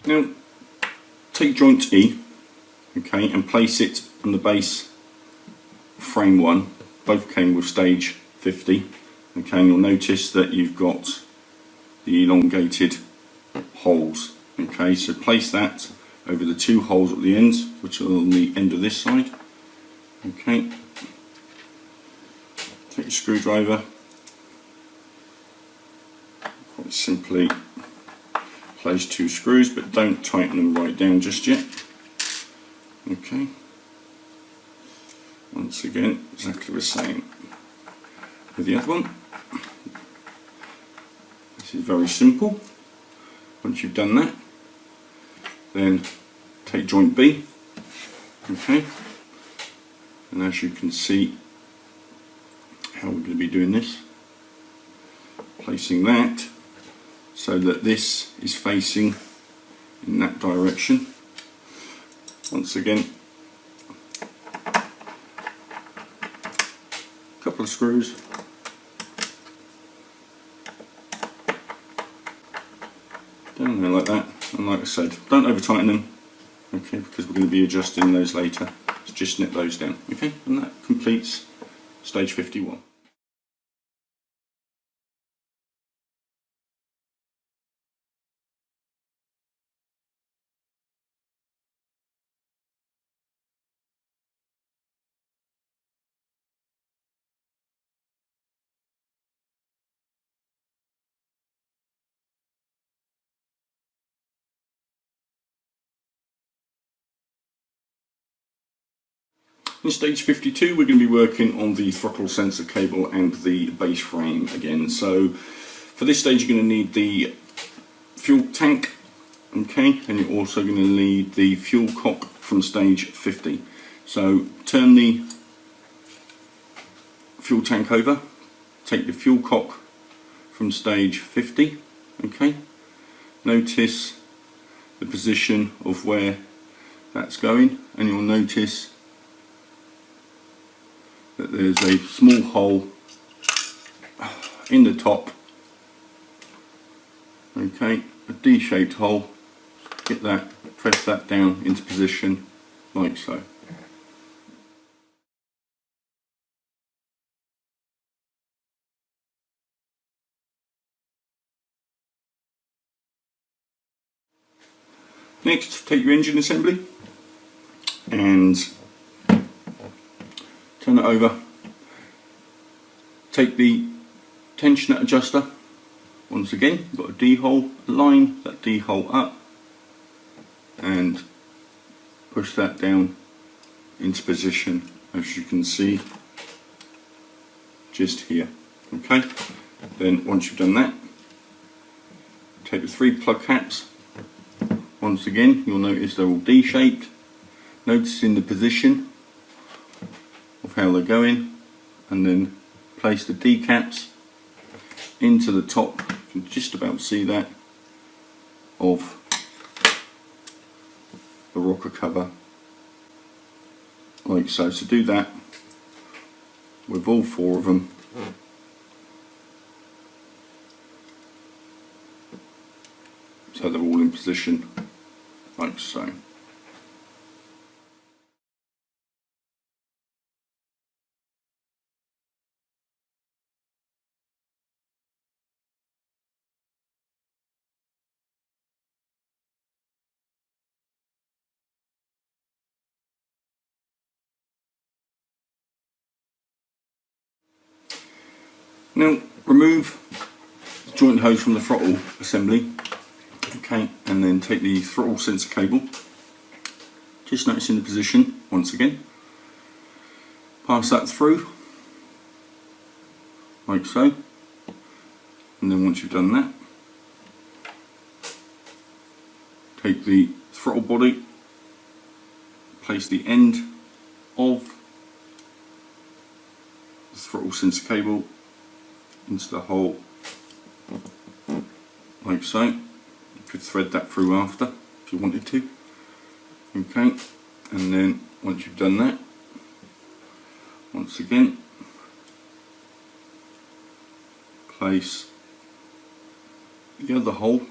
Now take joint E, okay, and place it on the base frame 1. Both came with stage 50, okay, and you'll notice that you've got the elongated holes, okay, so place that over the 2 holes at the ends, which are on the end of this side, okay. Take your screwdriver, quite simply place 2 screws, but don't tighten them right down just yet. Okay. Once again, exactly the same with the other one. This is very simple. Once you've done that, then take joint B. Okay. And as you can see, how we're going to be doing this, placing that so that this is facing in that direction. Once again, a couple of screws, down there like that, and like I said, don't over tighten them, okay, because we're going to be adjusting those later. So just knit those down, okay, and that completes stage 51. In stage 52 we're going to be working on the throttle sensor cable and the base frame again. So for this stage you're going to need the fuel tank, okay, and you're also going to need the fuel cock from stage 50. So turn the fuel tank over, take the fuel cock from stage 50, okay, notice the position of where that's going, and you'll notice that there's a small hole in the top, okay, a D-shaped hole. Get that, press that down into position like so. Next, take your engine assembly and turn it over. Take the tensioner adjuster. Once again, you've got a D hole. Line that D hole up and push that down into position, as you can see just here. Okay. Then once you've done that, take the 3 plug caps. Once again, you'll notice they're all D-shaped. Noticing the position of how they're going, and then place the D caps into the top. You can just about see that of the rocker cover, like so. So do that with all 4 of them. So they're all in position like so. Now remove the joint hose from the throttle assembly, okay, and then take the throttle sensor cable, just noticing the position once again, pass that through like so, and then once you've done that, take the throttle body, place the end of the throttle sensor cable into the hole like so. You could thread that through after if you wanted to, okay, and then once you've done that, once again place the other hole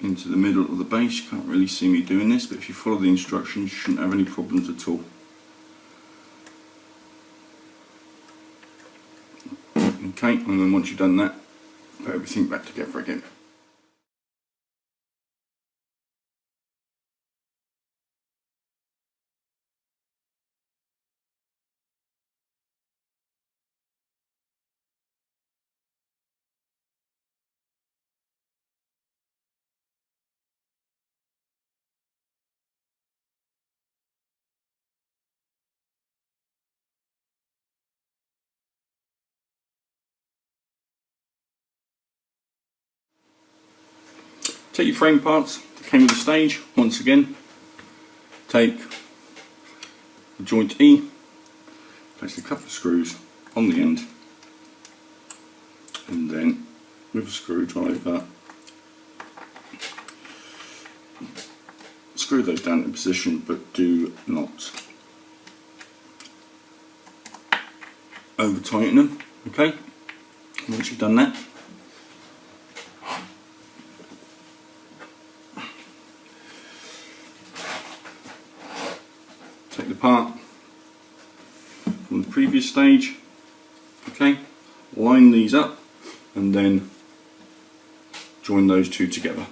into the middle of the base. You can't really see me doing this, but if you follow the instructions you shouldn't have any problems at all. Okay, and then once you've done that, put everything back together again. Take your frame parts that came with the stage, once again, take the joint E, place a couple of screws on the end, and then with a screwdriver screw those down in position, but do not over tighten them, okay? Once you've done that, take the part from the previous stage, okay, line these up and then join those two together.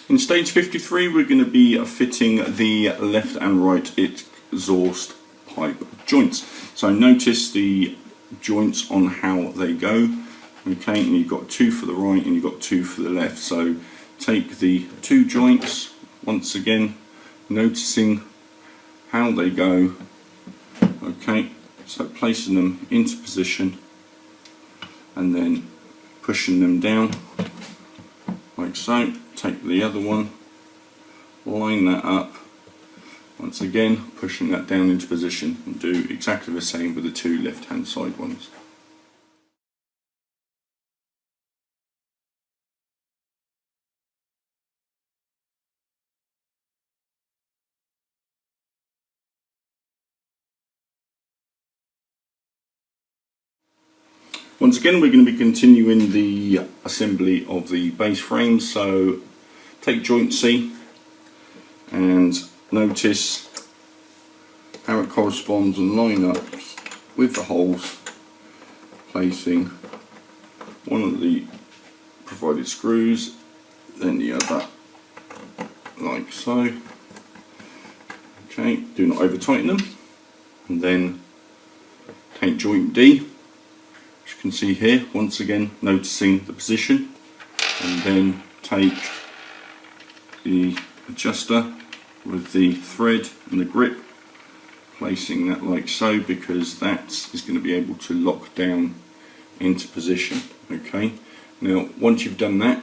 In stage 53 we're going to be fitting the left and right exhaust pipe joints. So notice the joints on how they go, okay, and you've got 2 for the right and you've got 2 for the left. So take the 2 joints, once again noticing how they go, okay, so placing them into position and then pushing them down like so. Take the other one, line that up, once again pushing that down into position, and do exactly the same with the 2 left hand side ones. Once again we're going to be continuing the assembly of the base frame, so take joint C and notice how it corresponds and line up with the holes, placing one of the provided screws, then the other like so. Okay, do not over tighten them, and then take joint D. You can see here, once again noticing the position, and then take the adjuster with the thread and the grip, placing that like so, because that is going to be able to lock down into position. Okay, now once you've done that,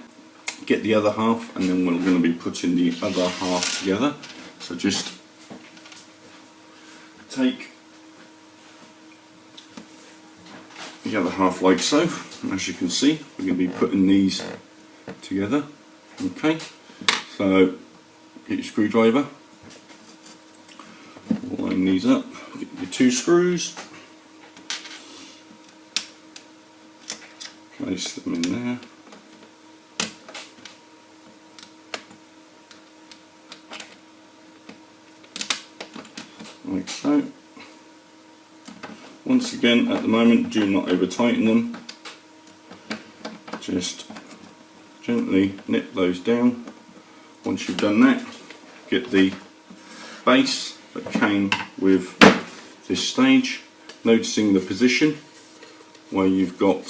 get the other half, and then we're going to be putting the other half together. So just take the other half like so, and as you can see, we're going to be putting these together. Okay, so get your screwdriver, line these up, get your 2 screws, place them in there. Like so. Once again, at the moment, do not over tighten them, just gently nip those down. Once you've done that, get the base that came with this stage, noticing the position where you've got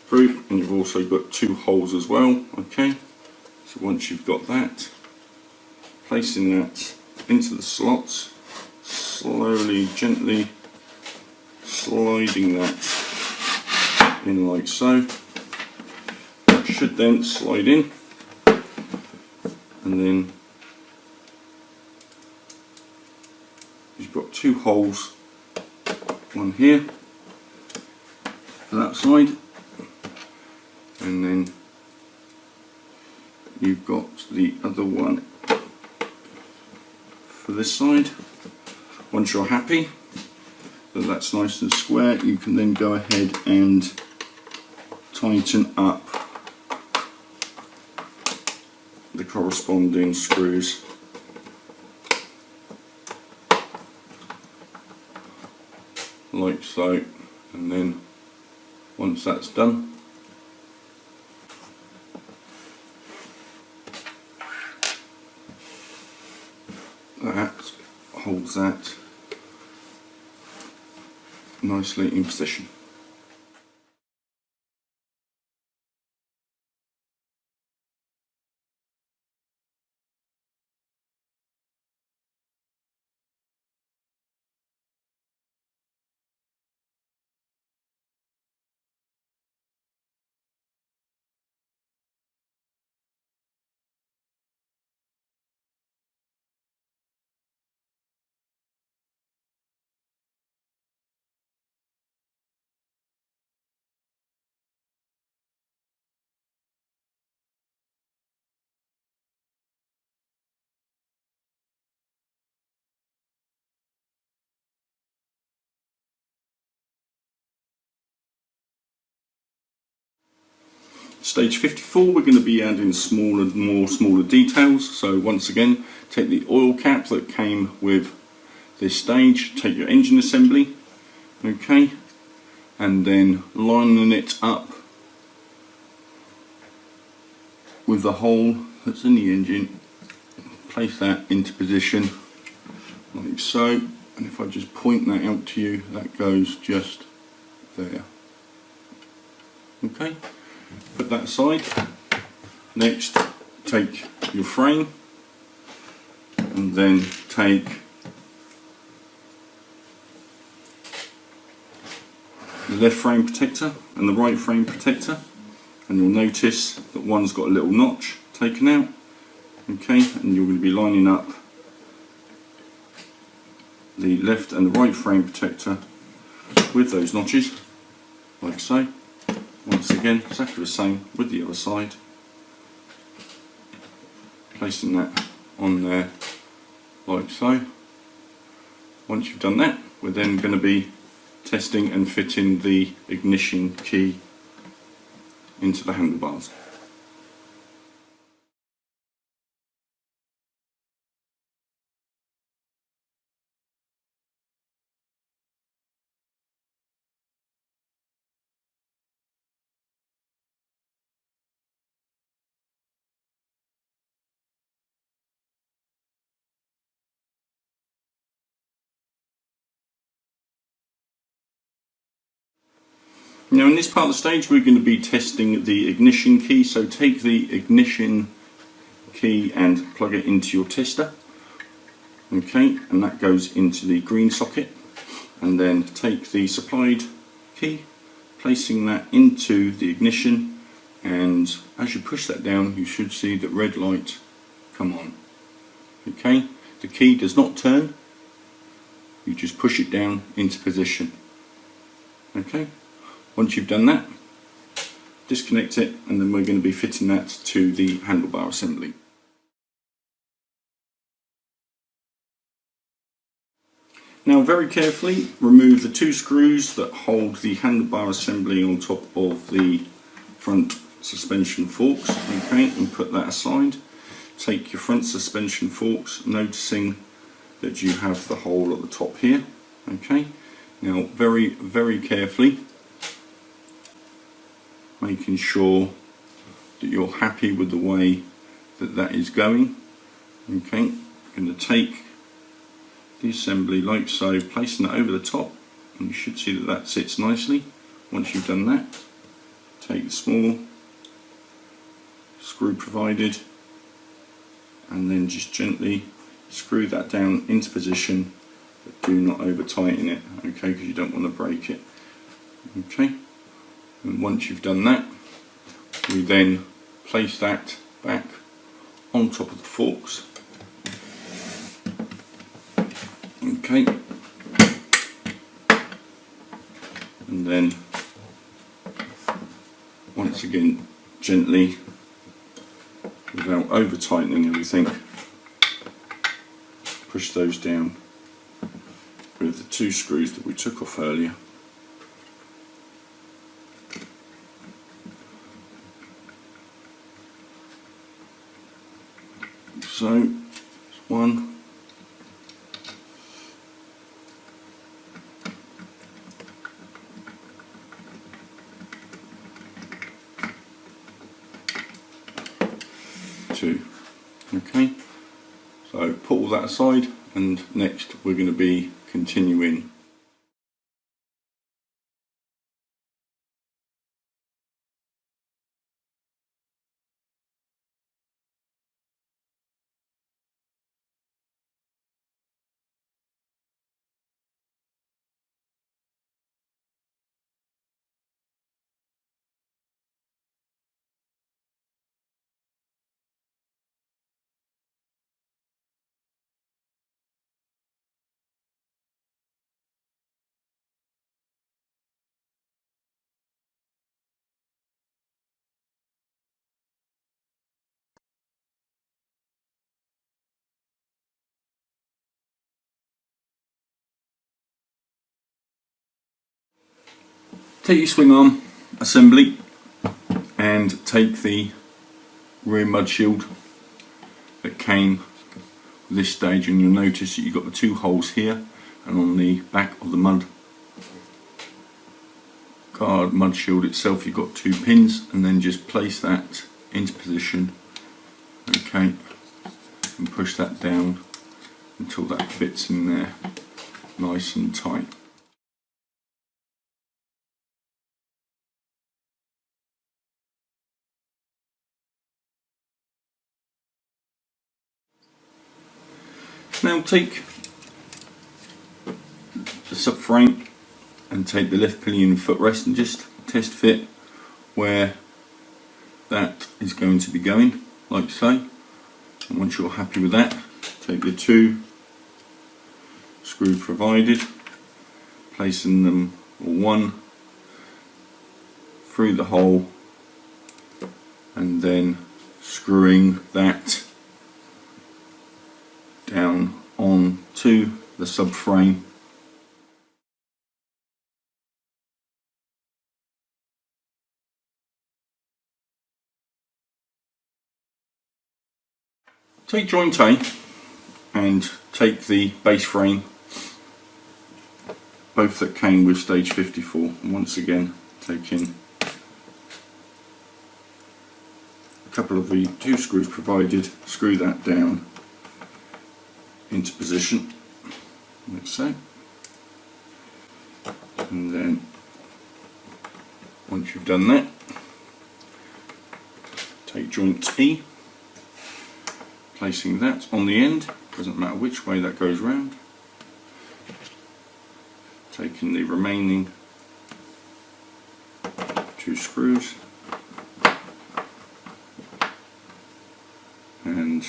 through, and you've also got 2 holes as well. Okay, so once you've got that, placing that into the slots, slowly, gently sliding that in like so. That should then slide in, and then you've got 2 holes, one here for that side, and then you've got the other one for this side. Once you're happy that that's nice and square, you can then go ahead and tighten up the corresponding screws. Like so, and then once that's done, that holds that nicely in position. Stage 54, we're going to be adding more smaller details. So once again, take the oil cap that came with this stage, take your engine assembly, okay, and then lining it up with the hole that's in the engine. Place that into position like so, and if I just point that out to you, that goes just there. Okay, put that aside. Next, take your frame, and then take the left frame protector and the right frame protector, and you'll notice that one's got a little notch taken out. Okay, and you're going to be lining up the left and the right frame protector with those notches, like so. Once again, exactly the same with the other side. Placing that on there, like so. Once you've done that, we're then going to be testing and fitting the ignition key into the handlebars. Now in this part of the stage we're going to be testing the ignition key, so take the ignition key and plug it into your tester. Okay, and that goes into the green socket, and then take the supplied key, placing that into the ignition, and as you push that down you should see the red light come on. Okay, the key does not turn, you just push it down into position. Okay, once you've done that, disconnect it, and then we're going to be fitting that to the handlebar assembly. Now very carefully remove the 2 screws that hold the handlebar assembly on top of the front suspension forks, okay, and put that aside. Take your front suspension forks, noticing that you have the hole at the top here. Okay, now very carefully, making sure that you're happy with the way that that is going. Okay, I'm going to take the assembly like so, placing it over the top, and you should see that that sits nicely. Once you've done that, take the small screw provided and then just gently screw that down into position, but do not over tighten it, okay, because you don't want to break it. Okay, and once you've done that, we then place that back on top of the forks. Okay, and then once again gently, without over tightening everything, push those down with the 2 screws that we took off earlier. So 1, 2. Okay, so put all that aside, and next we're going to be continuing. Take your swing arm assembly and take the rear mud shield that came with this stage, and you'll notice that you've got the 2 holes here, and on the back of the mud guard mud shield itself you've got 2 pins, and then just place that into position, okay, and push that down until that fits in there nice and tight. Now take the subframe and take the left pillion footrest and just test fit where that is going to be going, like so. And once you're happy with that, take the 2 screws provided, placing them, or 1 through the hole, and then screwing that down onto the subframe. Take joint A and take the base frame, both that came with stage 54, and once again taking a couple of the 2 screws provided, screw that down into position like so, and then once you've done that, take joint E placing that on the end, doesn't matter which way that goes round. Taking the remaining 2 screws and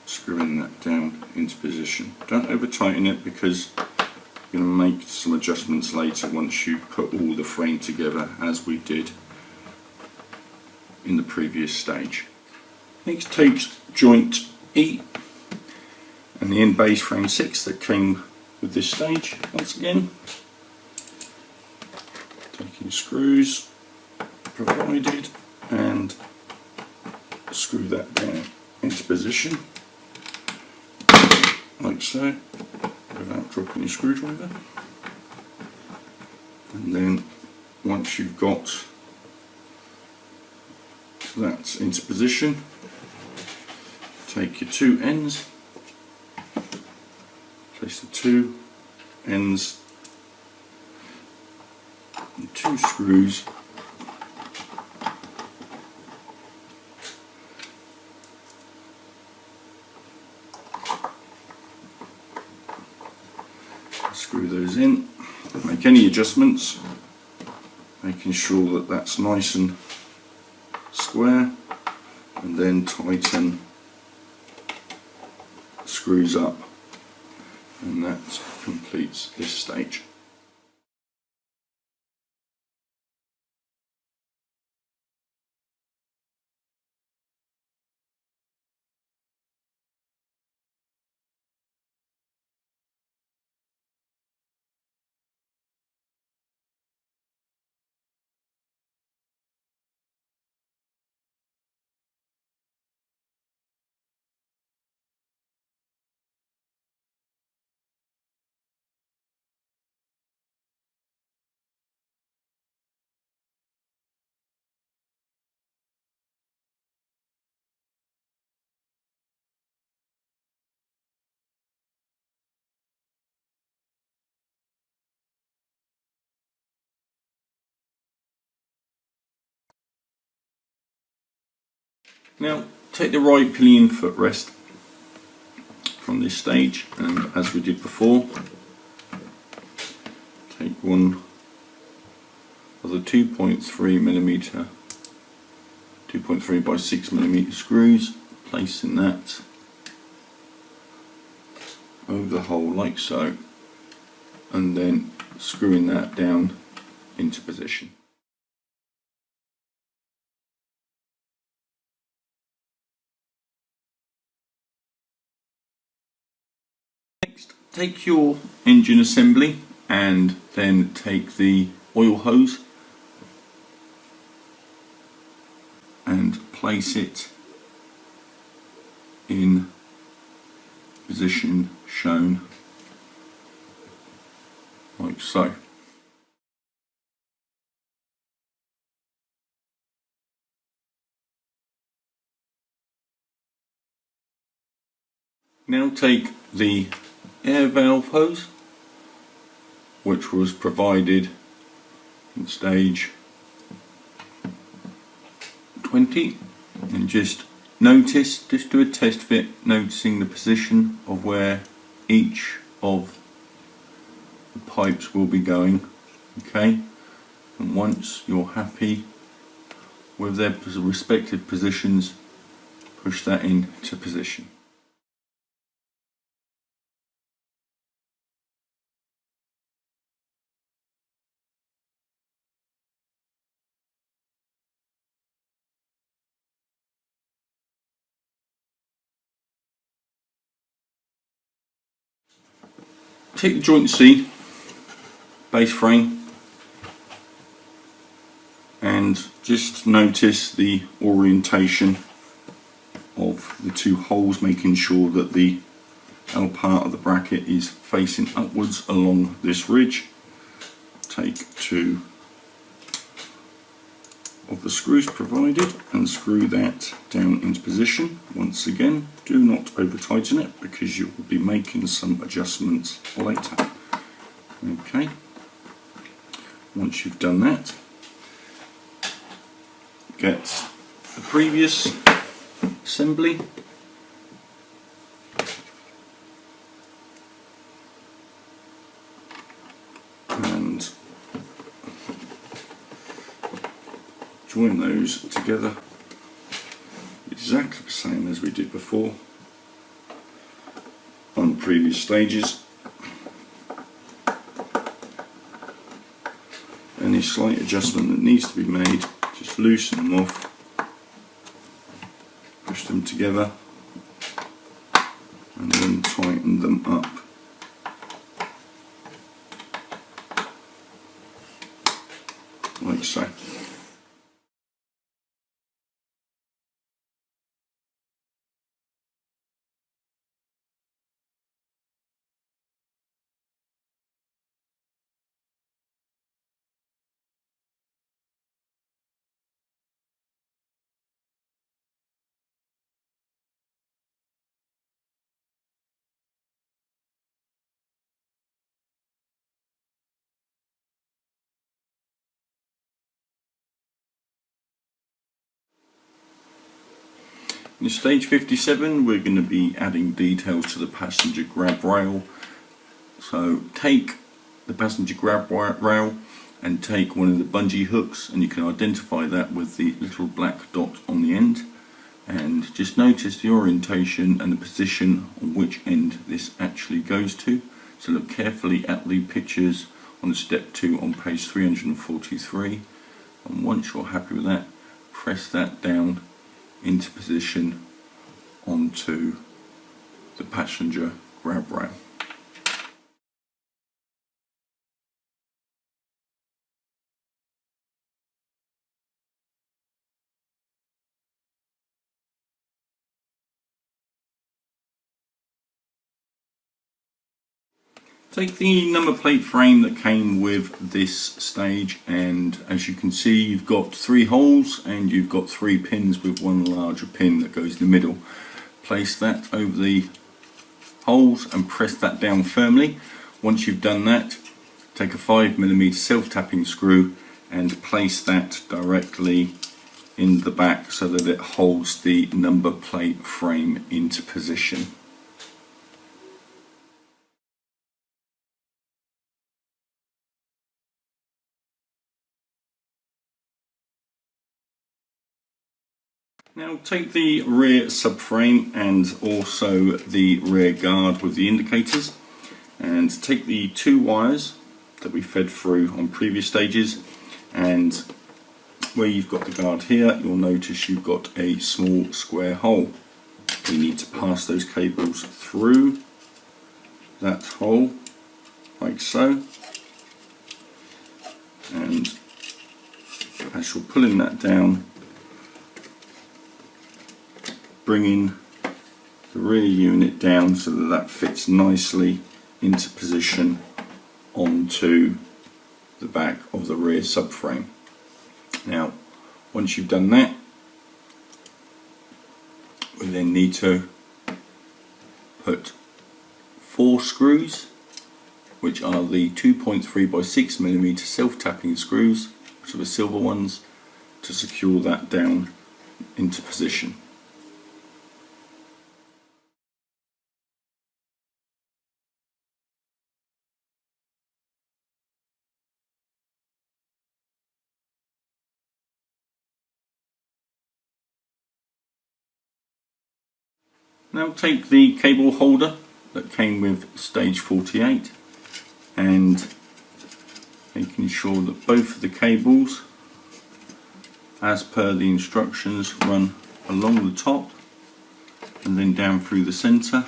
screwing that down into position. Don't over tighten it because you're going to make some adjustments later once you put all the frame together, as we did in the previous stage. Next, take joint E and the end base frame 6 that came with this stage. Once again, taking screws provided and screw that down into position like so, without dropping your screwdriver. And then once you've got that into position, take your 2 ends, place the 2 ends and 2 screws screw those in. Make any adjustments, making sure that that's nice and square, and then tighten screws up, and that completes this stage. Now take the right pillion footrest from this stage, and as we did before, take one of the 2.3mm, 2.3 by 6mm screws, placing that over the hole like so, and then screwing that down into position. Next, take your engine assembly and then take the oil hose and place it in position shown like so. Now take the air valve hose, which was provided in stage 20, and just do a test fit, noticing the position of where each of the pipes will be going, okay? And once you're happy with their respective positions, push that into position. Take the joint C base frame and just notice the orientation of the 2 holes, making sure that the L part of the bracket is facing upwards along this ridge. Take 2 of the screws provided and screw that down into position. Once again, do not over tighten it because you will be making some adjustments later. Okay, once you've done that, get the previous assembly. And join those together exactly the same as we did before on previous stages. Any slight adjustment that needs to be made, just loosen them off, push them together and then tighten them up. Like so. In stage 57 we're going to be adding details to the passenger grab rail. So take the passenger grab rail and take one of the bungee hooks, and you can identify that with the little black dot on the end, and just notice the orientation and the position on which end this actually goes to. So look carefully at the pictures on step 2 on page 343, and once you're happy with that, press that down into position onto the passenger grab rail. Take the number plate frame that came with this stage, and as you can see you've got 3 holes and you've got 3 pins with one larger pin that goes in the middle. Place that over the holes and press that down firmly. Once you've done that, take a 5mm self-tapping screw and place that directly in the back so that it holds the number plate frame into position. Now take the rear subframe and also the rear guard with the indicators, and take the 2 wires that we fed through on previous stages, and where you've got the guard here you'll notice you've got a small square hole. We need to pass those cables through that hole like so, and as you're pulling that down, bringing the rear unit down so that that fits nicely into position onto the back of the rear subframe. Now once you've done that, we then need to put 4 screws, which are the 2.3 by 6mm self-tapping screws, which are the silver ones, to secure that down into position. Now take the cable holder that came with stage 48 and making sure that both of the cables, as per the instructions, run along the top and then down through the centre,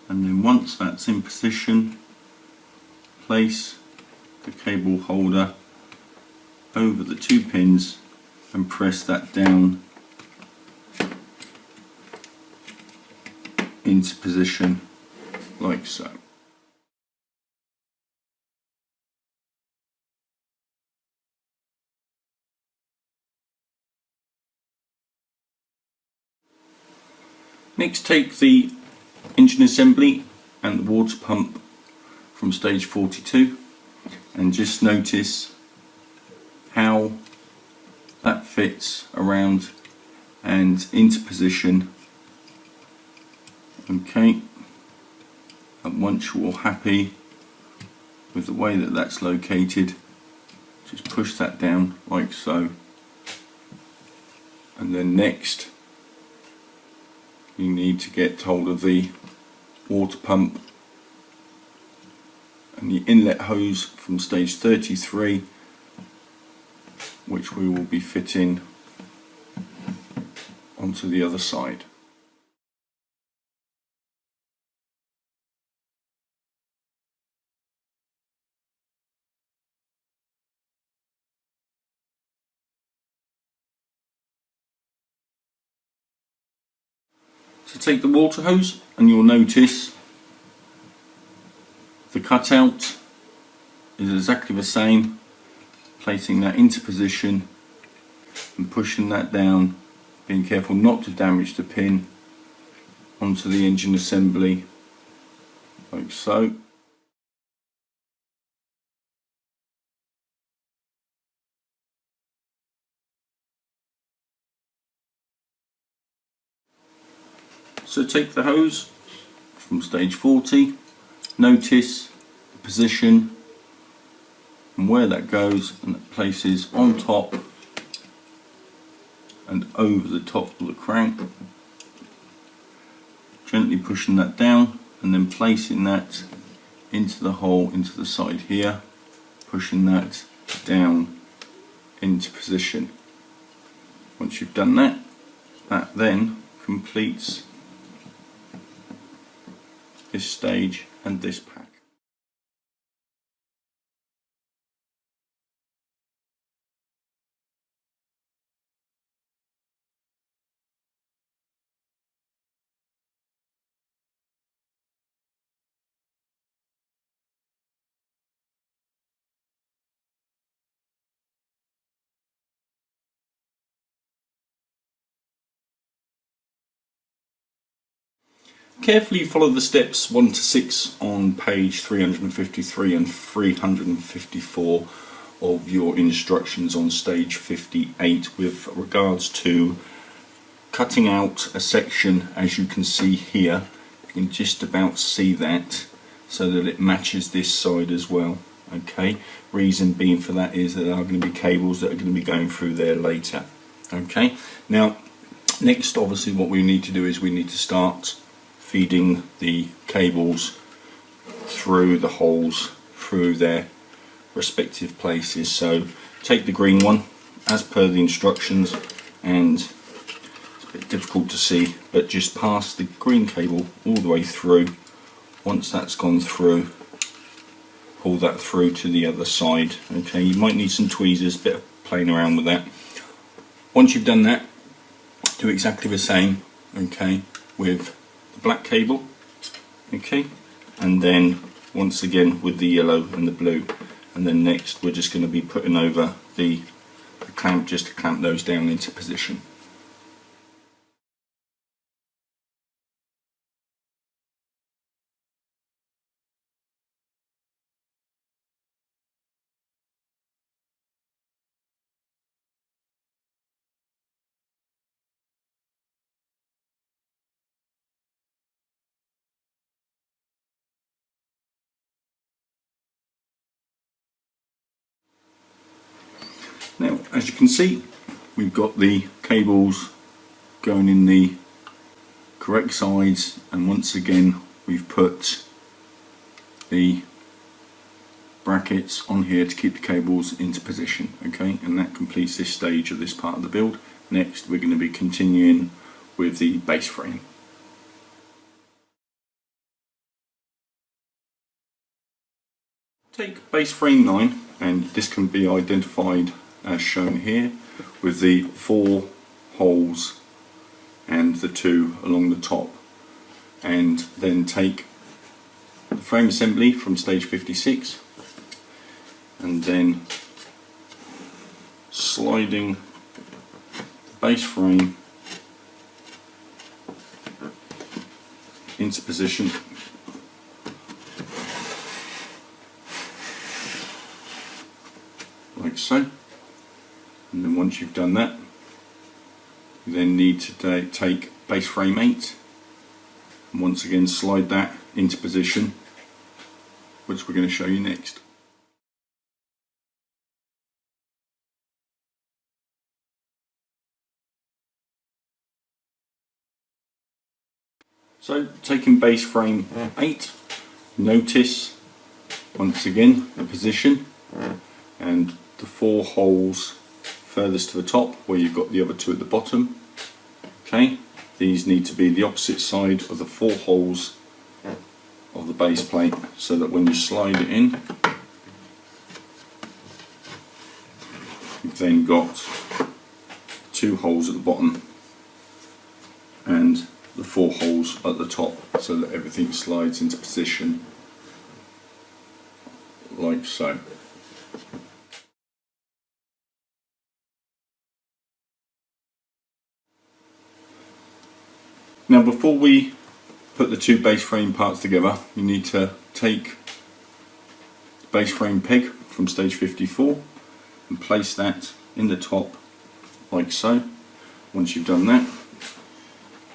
and then once that's in position, place the cable holder over the 2 pins and press that down into position like so. Next, take the engine assembly and the water pump from stage 42 and just notice how that fits around and into position. Okay, and once you're happy with the way that that's located, just push that down like so, and then next you need to get hold of the water pump and the inlet hose from stage 33, which we will be fitting onto the other side. So take the water hose and you'll notice the cutout is exactly the same, placing that into position and pushing that down, being careful not to damage the pin, onto the engine assembly like so. So take the hose from stage 40, notice the position and where that goes, and it places on top and over the top of the crank, gently pushing that down and then placing that into the hole into the side here, pushing that down into position. Once you've done that, that then completes this stage and this pack. Carefully follow the steps 1 to 6 on page 353 and 354 of your instructions on stage 58 with regards to cutting out a section, as you can see here. You can just about see that, so that it matches this side as well. Okay, reason being for that is that there are going to be cables that are going to be going through there later. Okay, now next obviously what we need to do is we need to start feeding the cables through the holes through their respective places. So take the green one as per the instructions, and it's a bit difficult to see, but just pass the green cable all the way through. Once that's gone through, pull that through to the other side. Okay, you might need some tweezers, bit of playing around with that. Once you've done that, do exactly the same, okay, with the black cable, okay, and then once again with the yellow and the blue, and then next we're just going to be putting over the clamp just to clamp those down into position. Now, as you can see, we've got the cables going in the correct sides, and once again we've put the brackets on here to keep the cables into position. Okay, and that completes this stage of this part of the build. Next we're going to be continuing with the base frame. Take base frame 9, and this can be identified as shown here with the 4 holes and the 2 along the top, and then take the frame assembly from stage 56 and then sliding the base frame into position like so. And then once you've done that, You then need to take base frame 8 and once again slide that into position, which we're going to show you next. So taking base frame 8, notice once again the position and the 4 holes furthest to the top where you've got the other 2 at the bottom. Okay, these need to be the opposite side of the 4 holes of the base plate so that when you slide it in, you've then got 2 holes at the bottom and the 4 holes at the top so that everything slides into position like so. Now before we put the 2 base frame parts together, you need to take the base frame peg from stage 54 and place that in the top like so. Once you've done that,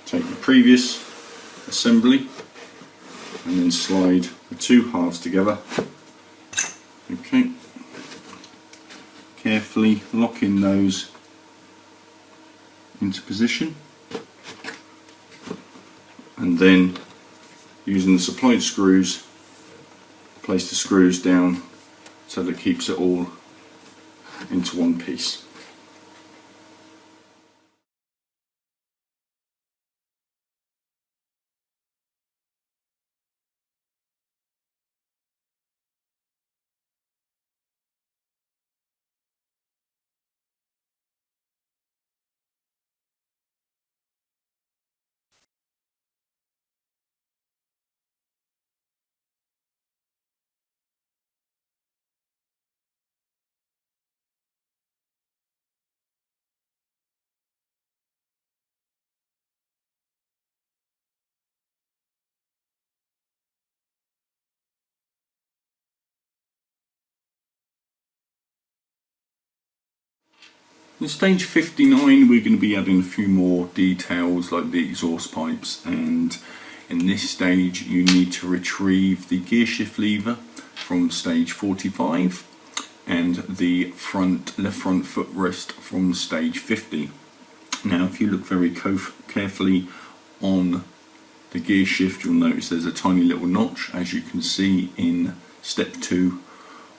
take the previous assembly and then slide the 2 halves together. Okay, carefully locking those into position, and then using the supplied screws, place the screws down so that it keeps it all into one piece. In stage 59 we're going to be adding a few more details like the exhaust pipes, and in this stage you need to retrieve the gear shift lever from stage 45 and the left front footrest from stage 50. Now if you look very carefully on the gear shift, you'll notice there's a tiny little notch, as you can see in step 2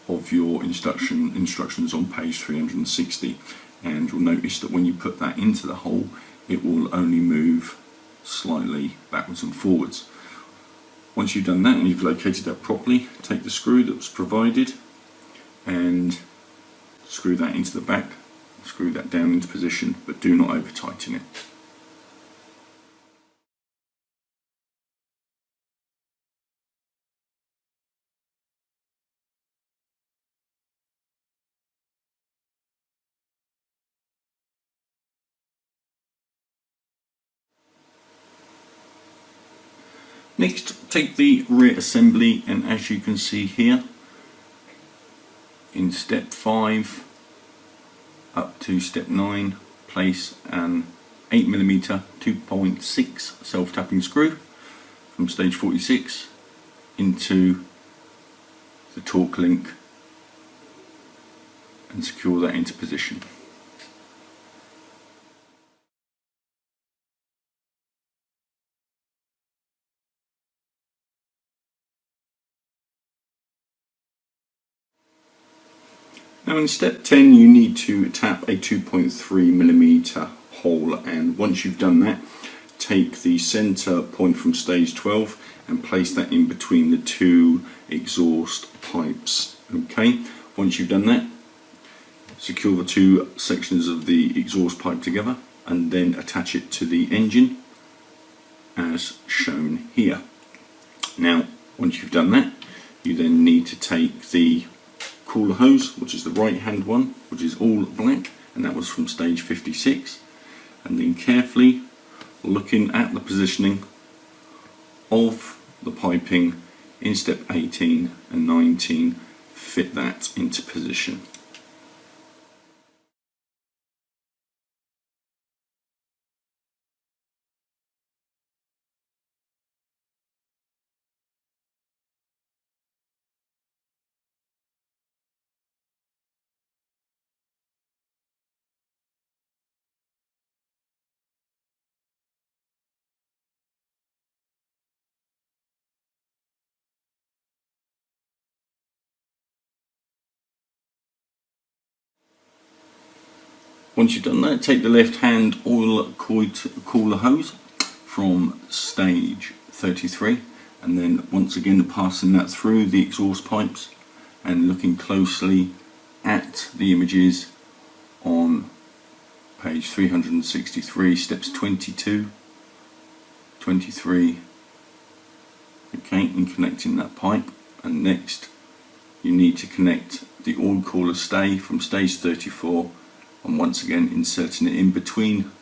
of your instructions on page 360. And you'll notice that when you put that into the hole, it will only move slightly backwards and forwards. Once you've done that and you've located that properly, take the screw that was provided and screw that into the back, screw that down into position, but do not over tighten it. Next, take the rear assembly, and as you can see here, in step 5 up to step 9, place an 8mm 2.6 self-tapping screw from stage 46 into the torque link and secure that into position. Now in step 10 you need to tap a 2.3mm hole, and once you've done that, take the centre point from stage 12 and place that in between the 2 exhaust pipes. Okay, once you've done that, secure the 2 sections of the exhaust pipe together and then attach it to the engine as shown here. Now once you've done that, you then need to take the cooler hose, which is the right hand one, which is all black, and that was from stage 56, and then carefully looking at the positioning of the piping in step 18 and 19, fit that into position. Once you've done that, take the left hand oil cooler hose from stage 33, and then once again passing that through the exhaust pipes and looking closely at the images on page 363, steps 22, 23, okay, and connecting that pipe. And next you need to connect the oil cooler stay from stage 34, and once again inserting it in between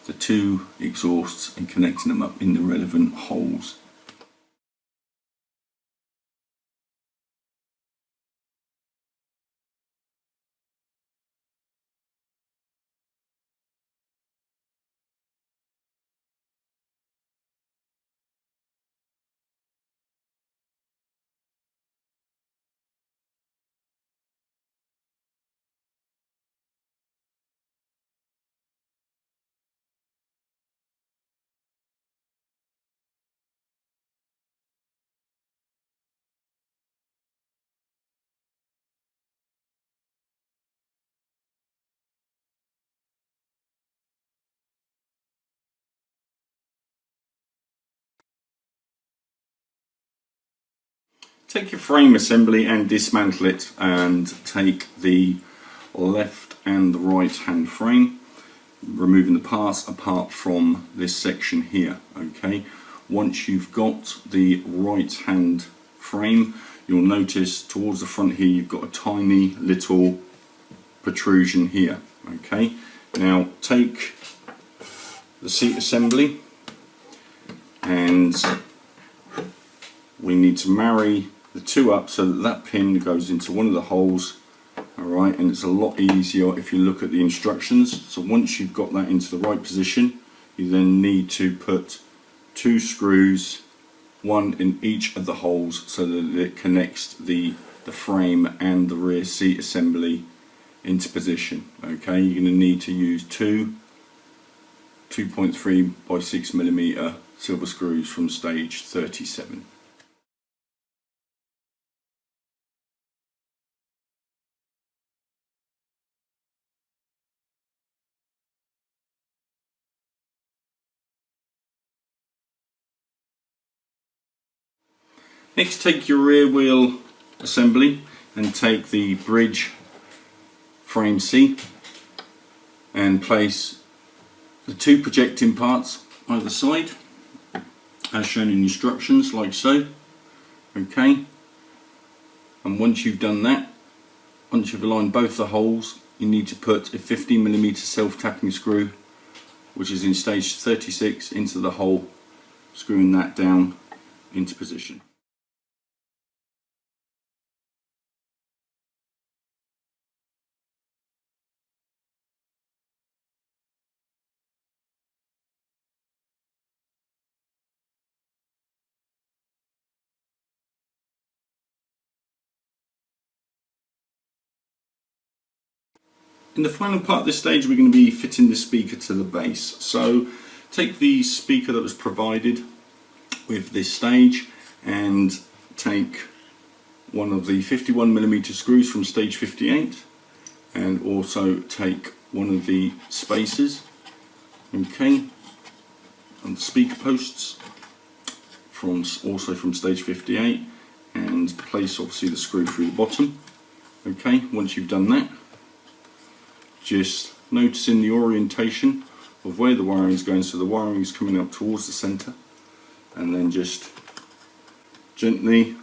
the two exhausts and connecting them up in the relevant holes. Take your frame assembly and dismantle it, and take the left and the right hand frame, removing the parts apart from this section here. Okay, once you've got the right hand frame, you'll notice towards the front here you've got a tiny little protrusion here. Okay, now take the seat assembly and we need to marry the two up so that that pin goes into one of the holes. Alright, and it's a lot easier if you look at the instructions. So once you've got that into the right position, you then need to put two screws, one in each of the holes, so that it connects the frame and the rear seat assembly into position. Okay, you're going to need to use two 2.3 by 6mm silver screws from stage 37. Next, take your rear wheel assembly and take the bridge frame seat and place the two projecting parts either side as shown in instructions, like so. Okay, and once you've done that, once you've aligned both the holes, you need to put a 15mm self-tapping screw, which is in stage 36, into the hole, screwing that down into position. In the final part of this stage, we're going to be fitting the speaker to the base. So take the speaker that was provided with this stage and take one of the 51mm screws from stage 58, and also take one of the spacers, okay, and the speaker posts also from stage 58, and place obviously the screw through the bottom. Okay, once you've done that, just noticing the orientation of where the wiring is going, so the wiring is coming up towards the centre, and then just gently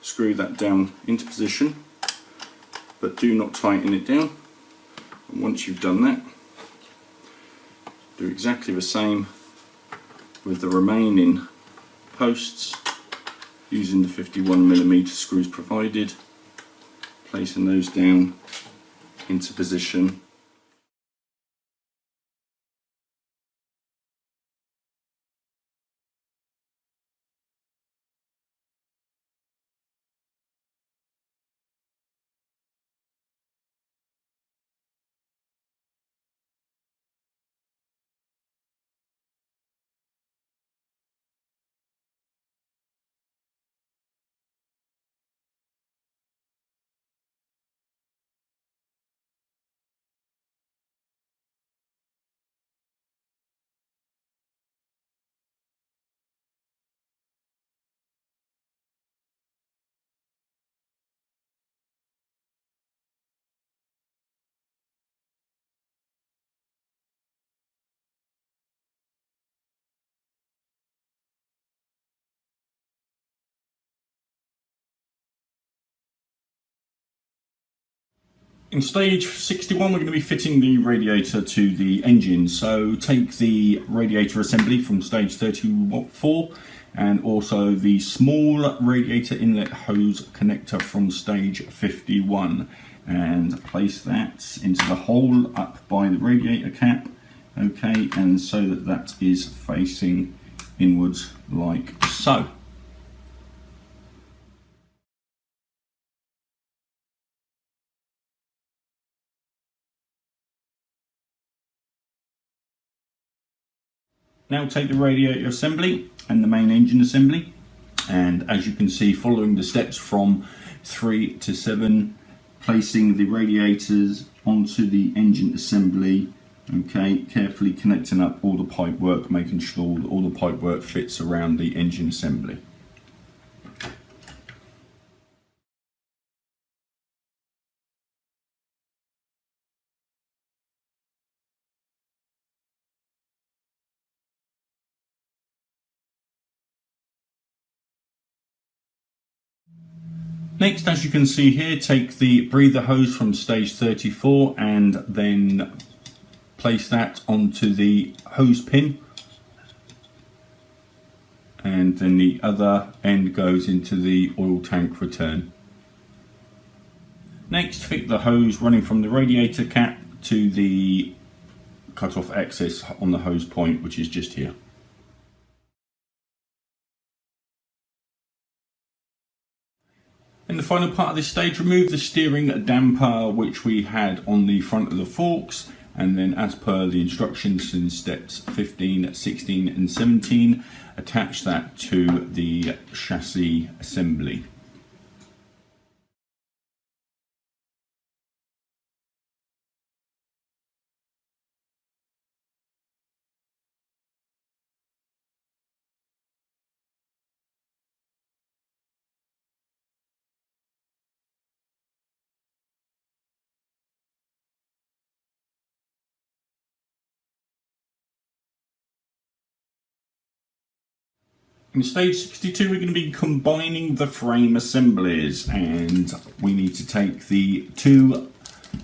screw that down into position, but do not tighten it down. And once you've done that, do exactly the same with the remaining posts, using the 51mm screws provided, placing those down into position. In stage 61 we're going to be fitting the radiator to the engine, so take the radiator assembly from stage 34 and also the small radiator inlet hose connector from stage 51 and place that into the hole up by the radiator cap, okay, and so that that is facing inwards like so. Now take the radiator assembly and the main engine assembly, and as you can see, following the steps from 3 to 7, placing the radiators onto the engine assembly, okay, carefully connecting up all the pipe work, making sure that all the pipe work fits around the engine assembly. Next, as you can see here, take the breather hose from stage 34 and then place that onto the hose pin, and then the other end goes into the oil tank return. Next, fit the hose running from the radiator cap to the cut-off axis on the hose point, which is just here. In the final part of this stage, remove the steering damper which we had on the front of the forks, and then as per the instructions in steps 15, 16 and 17, attach that to the chassis assembly. In stage 62 we're going to be combining the frame assemblies, and we need to take the two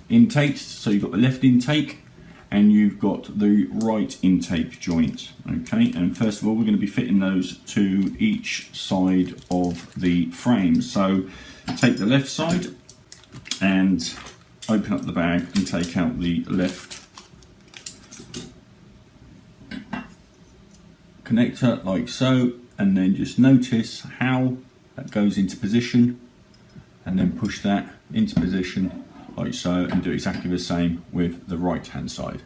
intakes, so you've got the left intake and you've got the right intake joint, okay, and first of all we're going to be fitting those to each side of the frame. So take the left side and open up the bag and take out the left connector like so, and then just notice how that goes into position, and then push that into position like so, and do exactly the same with the right hand side.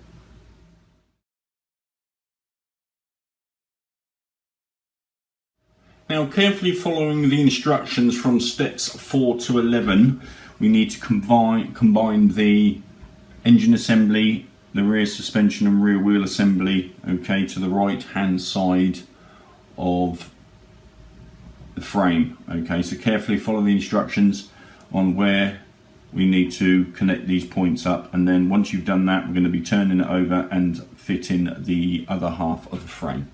Now, carefully following the instructions from steps 4 to 11, we need to combine the engine assembly, the rear suspension and rear wheel assembly, okay, to the right hand side of the frame, okay. So carefully follow the instructions on where we need to connect these points up, and then once you've done that, we're going to be turning it over and fitting the other half of the frame.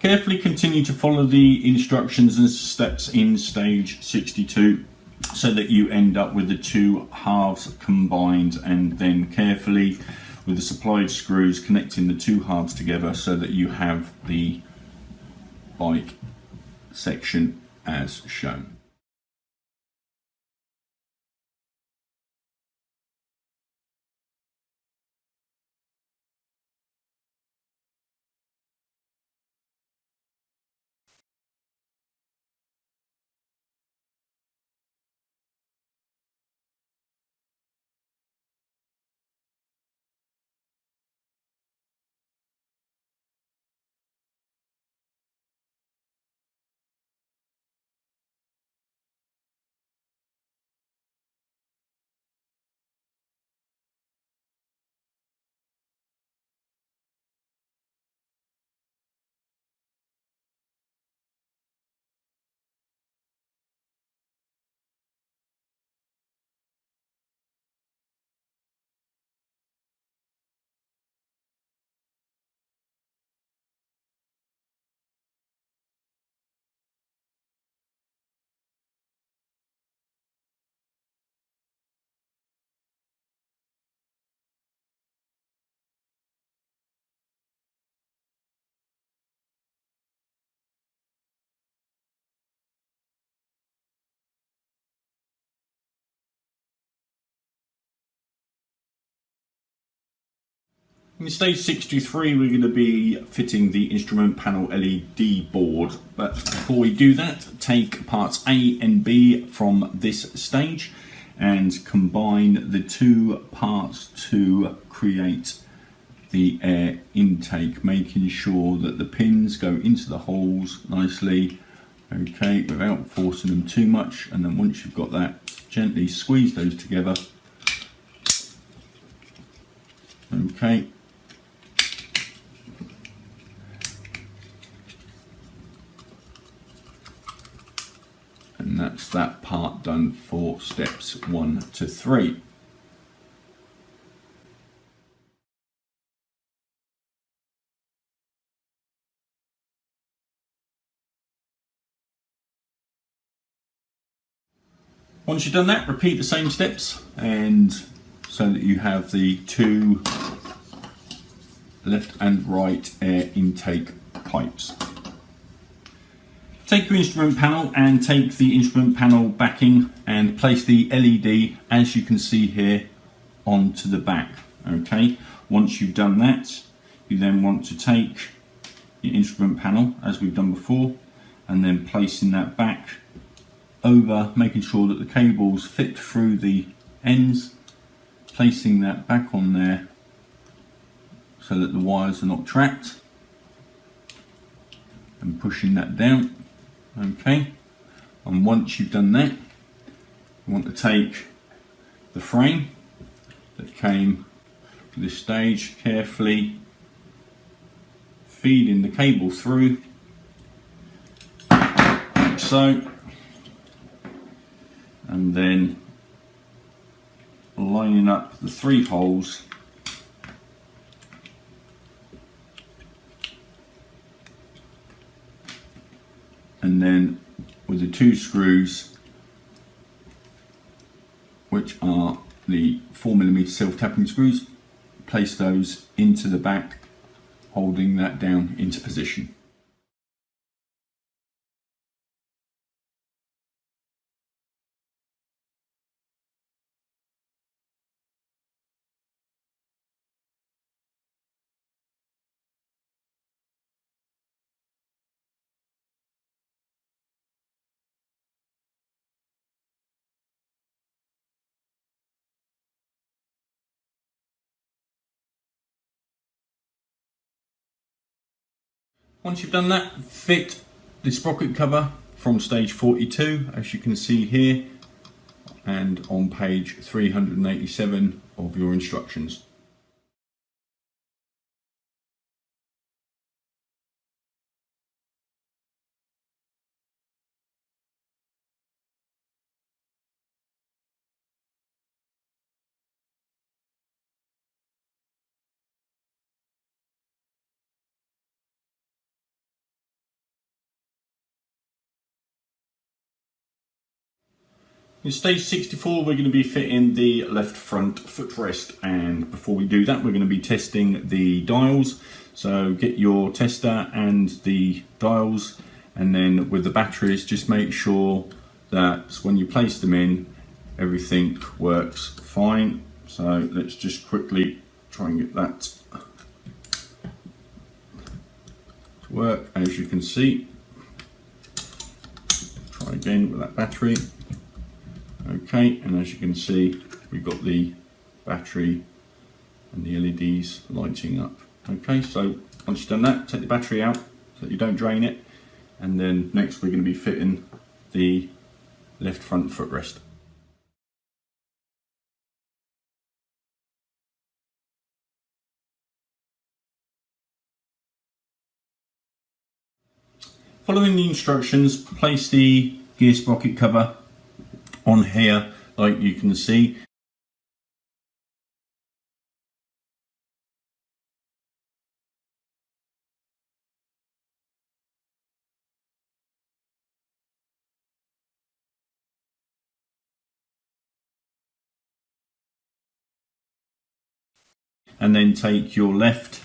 Carefully continue to follow the instructions and steps in stage 62 so that you end up with the two halves combined, and then carefully with the supplied screws connecting the two halves together so that you have the bike section as shown. In stage 63 we're going to be fitting the instrument panel LED board, but before we do that, take parts A and B from this stage and combine the two parts to create the air intake, making sure that the pins go into the holes nicely, okay, without forcing them too much. And then once you've got that, gently squeeze those together, okay. And that's that part done for steps 1 to 3. Once you've done that, repeat the same steps, and so that you have the two left and right air intake pipes. Take your instrument panel and take the instrument panel backing and place the LED, as you can see here, onto the back. Okay. Once you've done that, you then want to take your instrument panel, as we've done before, and then placing that back over, making sure that the cables fit through the ends, placing that back on there so that the wires are not trapped, and pushing that down. Okay, and once you've done that, you want to take the frame that came to this stage, carefully feeding the cable through, like so, and then lining up the 3 holes and then with the 2 screws, which are the 4mm self-tapping screws, place those into the back, holding that down into position. Once you've done that, fit the sprocket cover from stage 42, as you can see here, and on page 387 of your instructions. In stage 64 we're going to be fitting the left front footrest, and before we do that we're going to be testing the dials. So get your tester and the dials, and then with the batteries just make sure that when you place them in everything works fine. So let's just quickly try and get that to work. As you can see, try again with that battery. Okay, and as you can see, we've got the battery and the LEDs lighting up. Okay, so once you've done that, take the battery out so that you don't drain it, and then next we're going to be fitting the left front footrest. Following the instructions, place the gear sprocket cover on here like you can see. And then take your left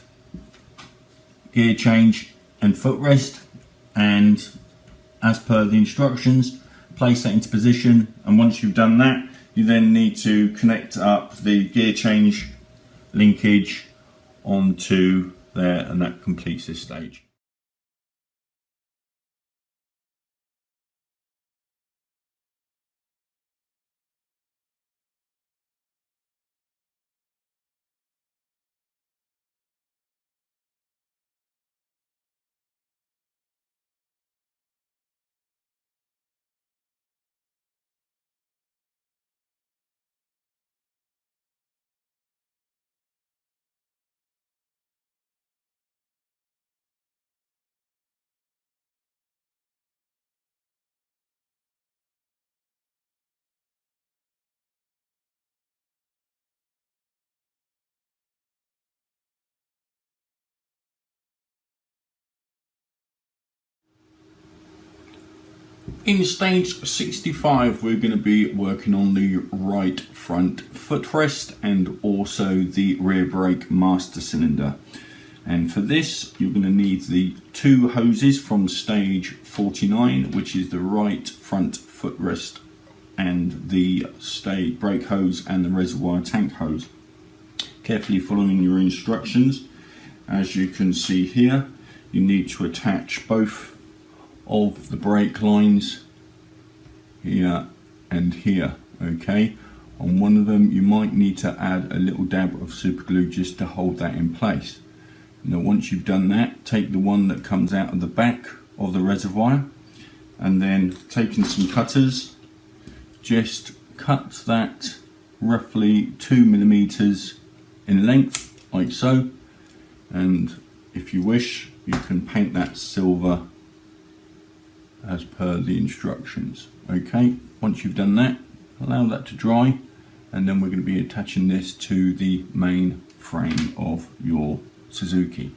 gear change and footrest, and as per the instructions, place that into position. And once you've done that, you then need to connect up the gear change linkage onto there, and that completes this stage. In stage 65, we're going to be working on the right front footrest and also the rear brake master cylinder. And for this, you're going to need the two hoses from stage 49, which is the right front footrest and the brake hose and the reservoir tank hose. Carefully following your instructions, as you can see here, you need to attach both of the brake lines here and here. Okay, on one of them you might need to add a little dab of super glue just to hold that in place. Now once you've done that, take the one that comes out of the back of the reservoir and then taking some cutters, just cut that roughly 2 millimeters in length like so, and if you wish you can paint that silver as per the instructions. Okay, once you've done that, allow that to dry, and then we're going to be attaching this to the main frame of your Suzuki.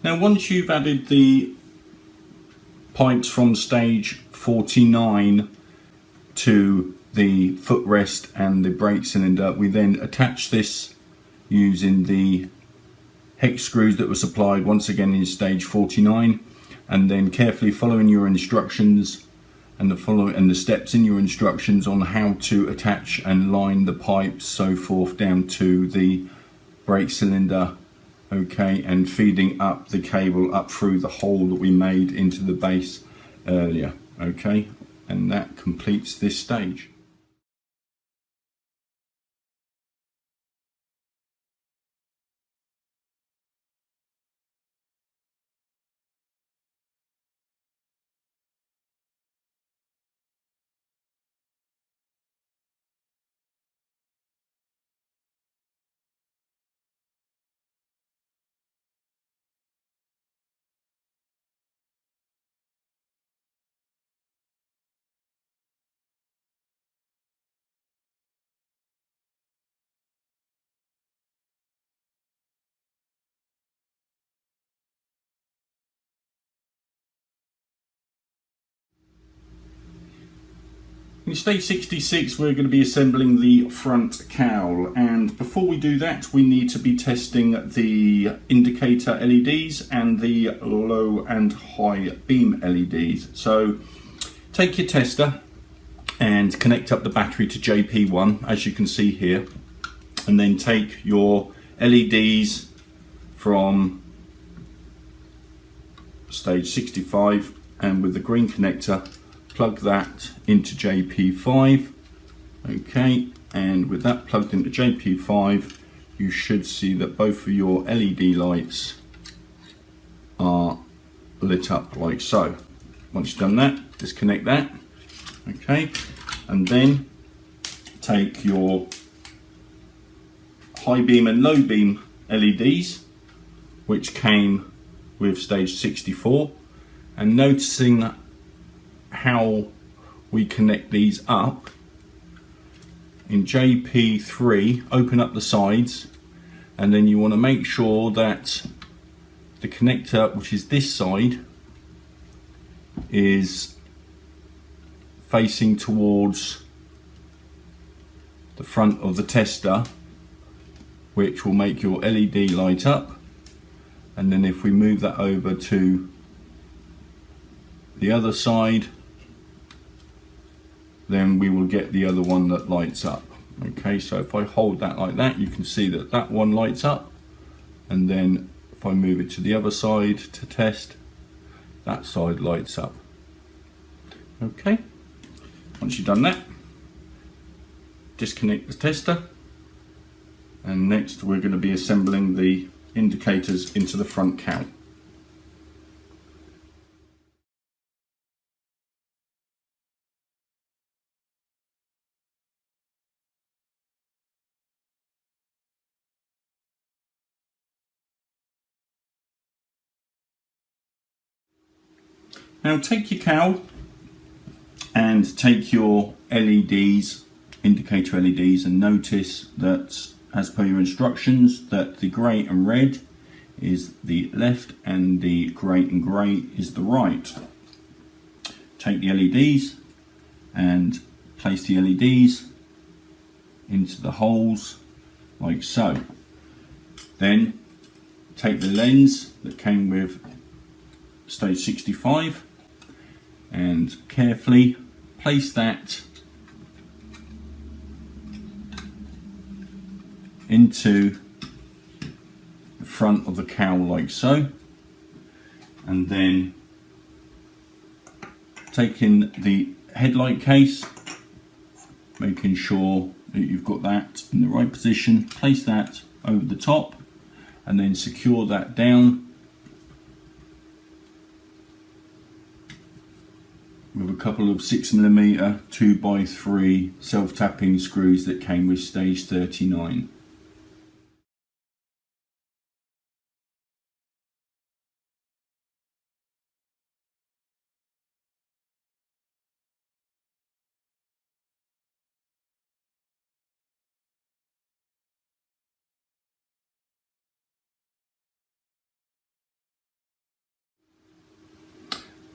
Now once you've added the pipes from stage 49 to the footrest and the brake cylinder, we then attach this using the hex screws that were supplied once again in stage 49, and then carefully following your instructions and the steps in your instructions on how to attach and line the pipes, so forth, down to the brake cylinder. Okay, and feeding up the cable up through the hole that we made into the base earlier. Okay, and that completes this stage. In stage 66 we're going to be assembling the front cowl, and before we do that we need to be testing the indicator LEDs and the low and high beam LEDs. So take your tester and connect up the battery to JP1 as you can see here, and then take your LEDs from stage 65 and with the green connector plug that into JP5. Okay, and with that plugged into JP5 you should see that both of your LED lights are lit up like so. Once you've done that, disconnect that. Okay, and then take your high beam and low beam LEDs which came with stage 64, and noticing how we connect these up, in JP3 open up the sides, and then you want to make sure that the connector, which is this side, is facing towards the front of the tester, which will make your LED light up. And then if we move that over to the other side, then we will get the other one that lights up. Okay, so if I hold that like that, you can see that that one lights up, and then if I move it to the other side to test, that side lights up. Okay, once you've done that, disconnect the tester, and next we're going to be assembling the indicators into the front cowl. Now take your cowl and take your LEDs, indicator LEDs, and notice that as per your instructions that the grey and red is the left and the grey and grey is the right. Take the LEDs and place the LEDs into the holes like so. Then take the lens that came with stage 65 and carefully place that into the front of the cowl like so, and then taking the headlight case, making sure that you've got that in the right position, place that over the top and then secure that down with a couple of 6mm 2x3 self-tapping screws that came with stage 39.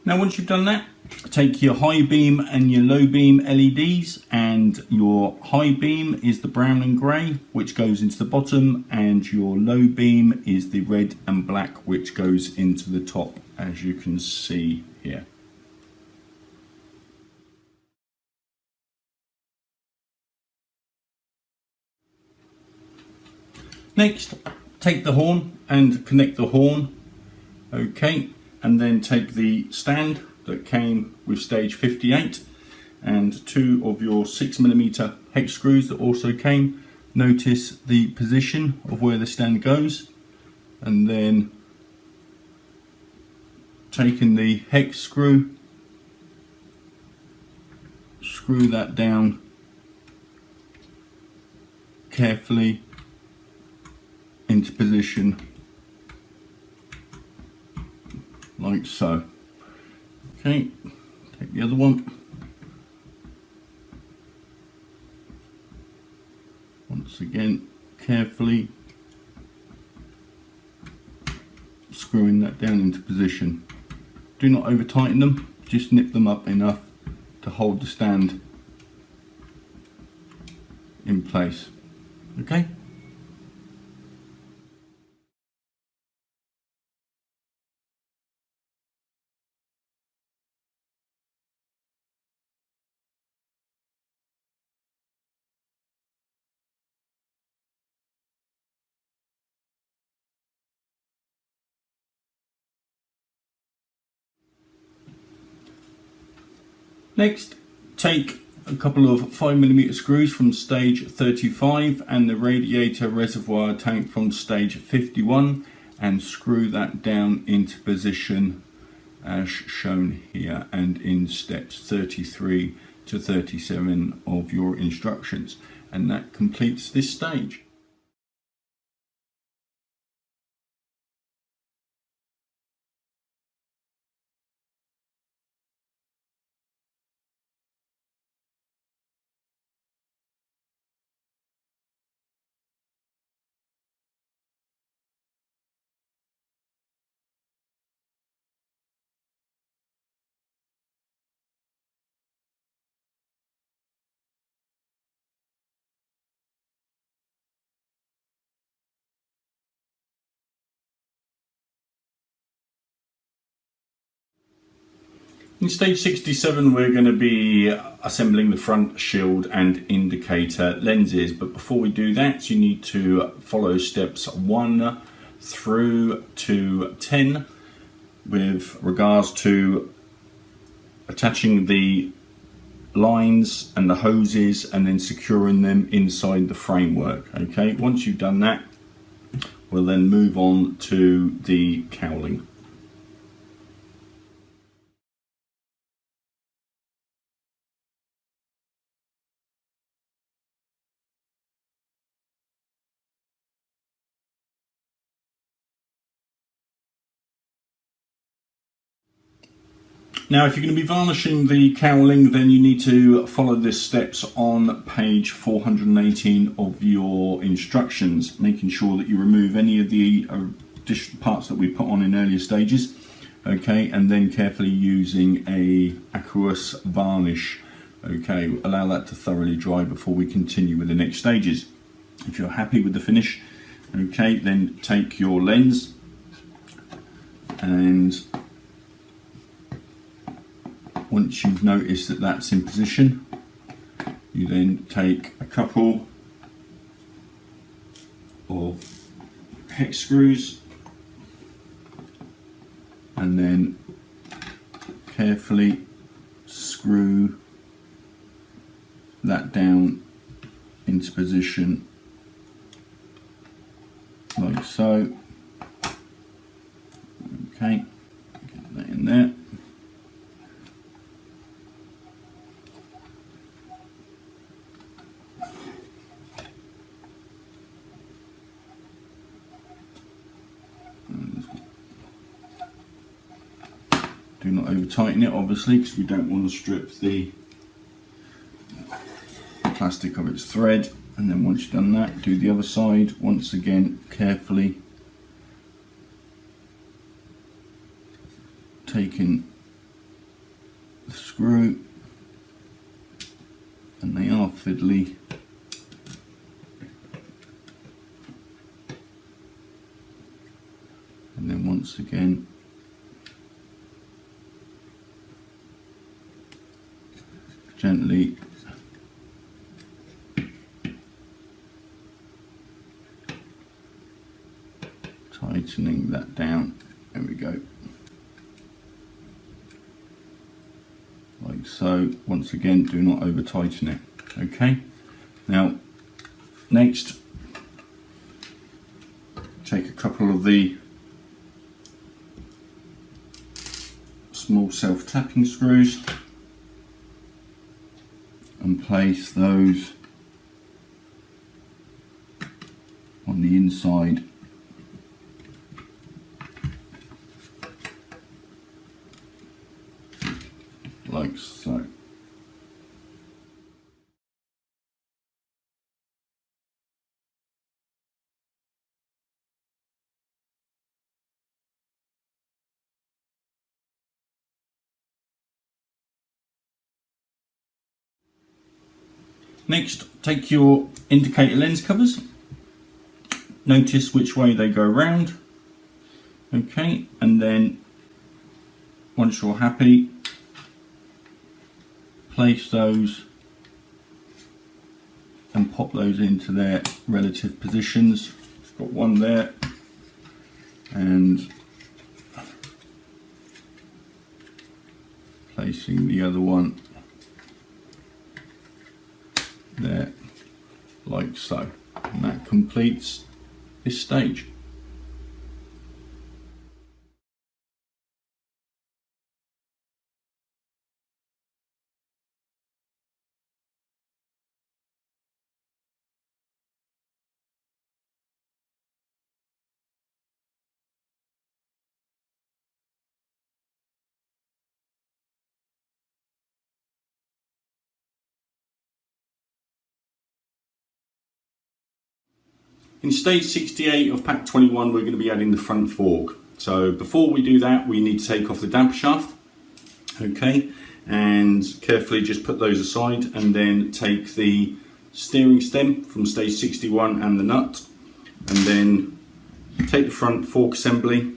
Now once you've done that, take your high beam and your low beam LEDs, and your high beam is the brown and grey which goes into the bottom, and your low beam is the red and black which goes into the top, as you can see here. Next, take the horn and connect the horn, okay, and then take the stand that came with stage 58 and two of your 6mm hex screws that also came. Notice the position of where the stand goes, and then taking the hex screw, screw that down carefully into position like so. Okay, take the other one. Once again, carefully screwing that down into position. Do not over tighten them, just nip them up enough to hold the stand in place. Okay. Next, take a couple of 5mm screws from stage 35 and the radiator reservoir tank from stage 51 and screw that down into position as shown here and in steps 33 to 37 of your instructions, and that completes this stage. In stage 67 we're going to be assembling the front shield and indicator lenses, but before we do that you need to follow steps 1 through to 10 with regards to attaching the lines and the hoses and then securing them inside the framework. Okay, once you've done that, we'll then move on to the cowling. Now, if you're going to be varnishing the cowling, then you need to follow the steps on page 418 of your instructions, making sure that you remove any of the additional parts that we put on in earlier stages, okay, and then carefully using a aqueous varnish, okay, allow that to thoroughly dry before we continue with the next stages. If you're happy with the finish, okay, then take your lens and once you've noticed that that's in position, you then take a couple of hex screws and then carefully screw that down into position like so. Okay, get that in there. Do not over tighten it, obviously, because we don't want to strip the plastic of its thread. And then once you've done that, do the other side. Once again, carefully taking the screw, and they are fiddly. And then once again, gently tightening that down. There we go. Like so. Once again, do not over tighten it. Okay. Now, next, take a couple of the small self-tapping screws and place those on the inside like so. Next, take your indicator lens covers, notice which way they go round, okay, and then once you're happy, place those and pop those into their relative positions. I've got one there and placing the other one there like so, and that completes this stage. In stage 68 of pack 21, we're going to be adding the front fork. So before we do that, we need to take off the damper shaft, okay, and carefully just put those aside, and then take the steering stem from stage 61 and the nut, and then take the front fork assembly,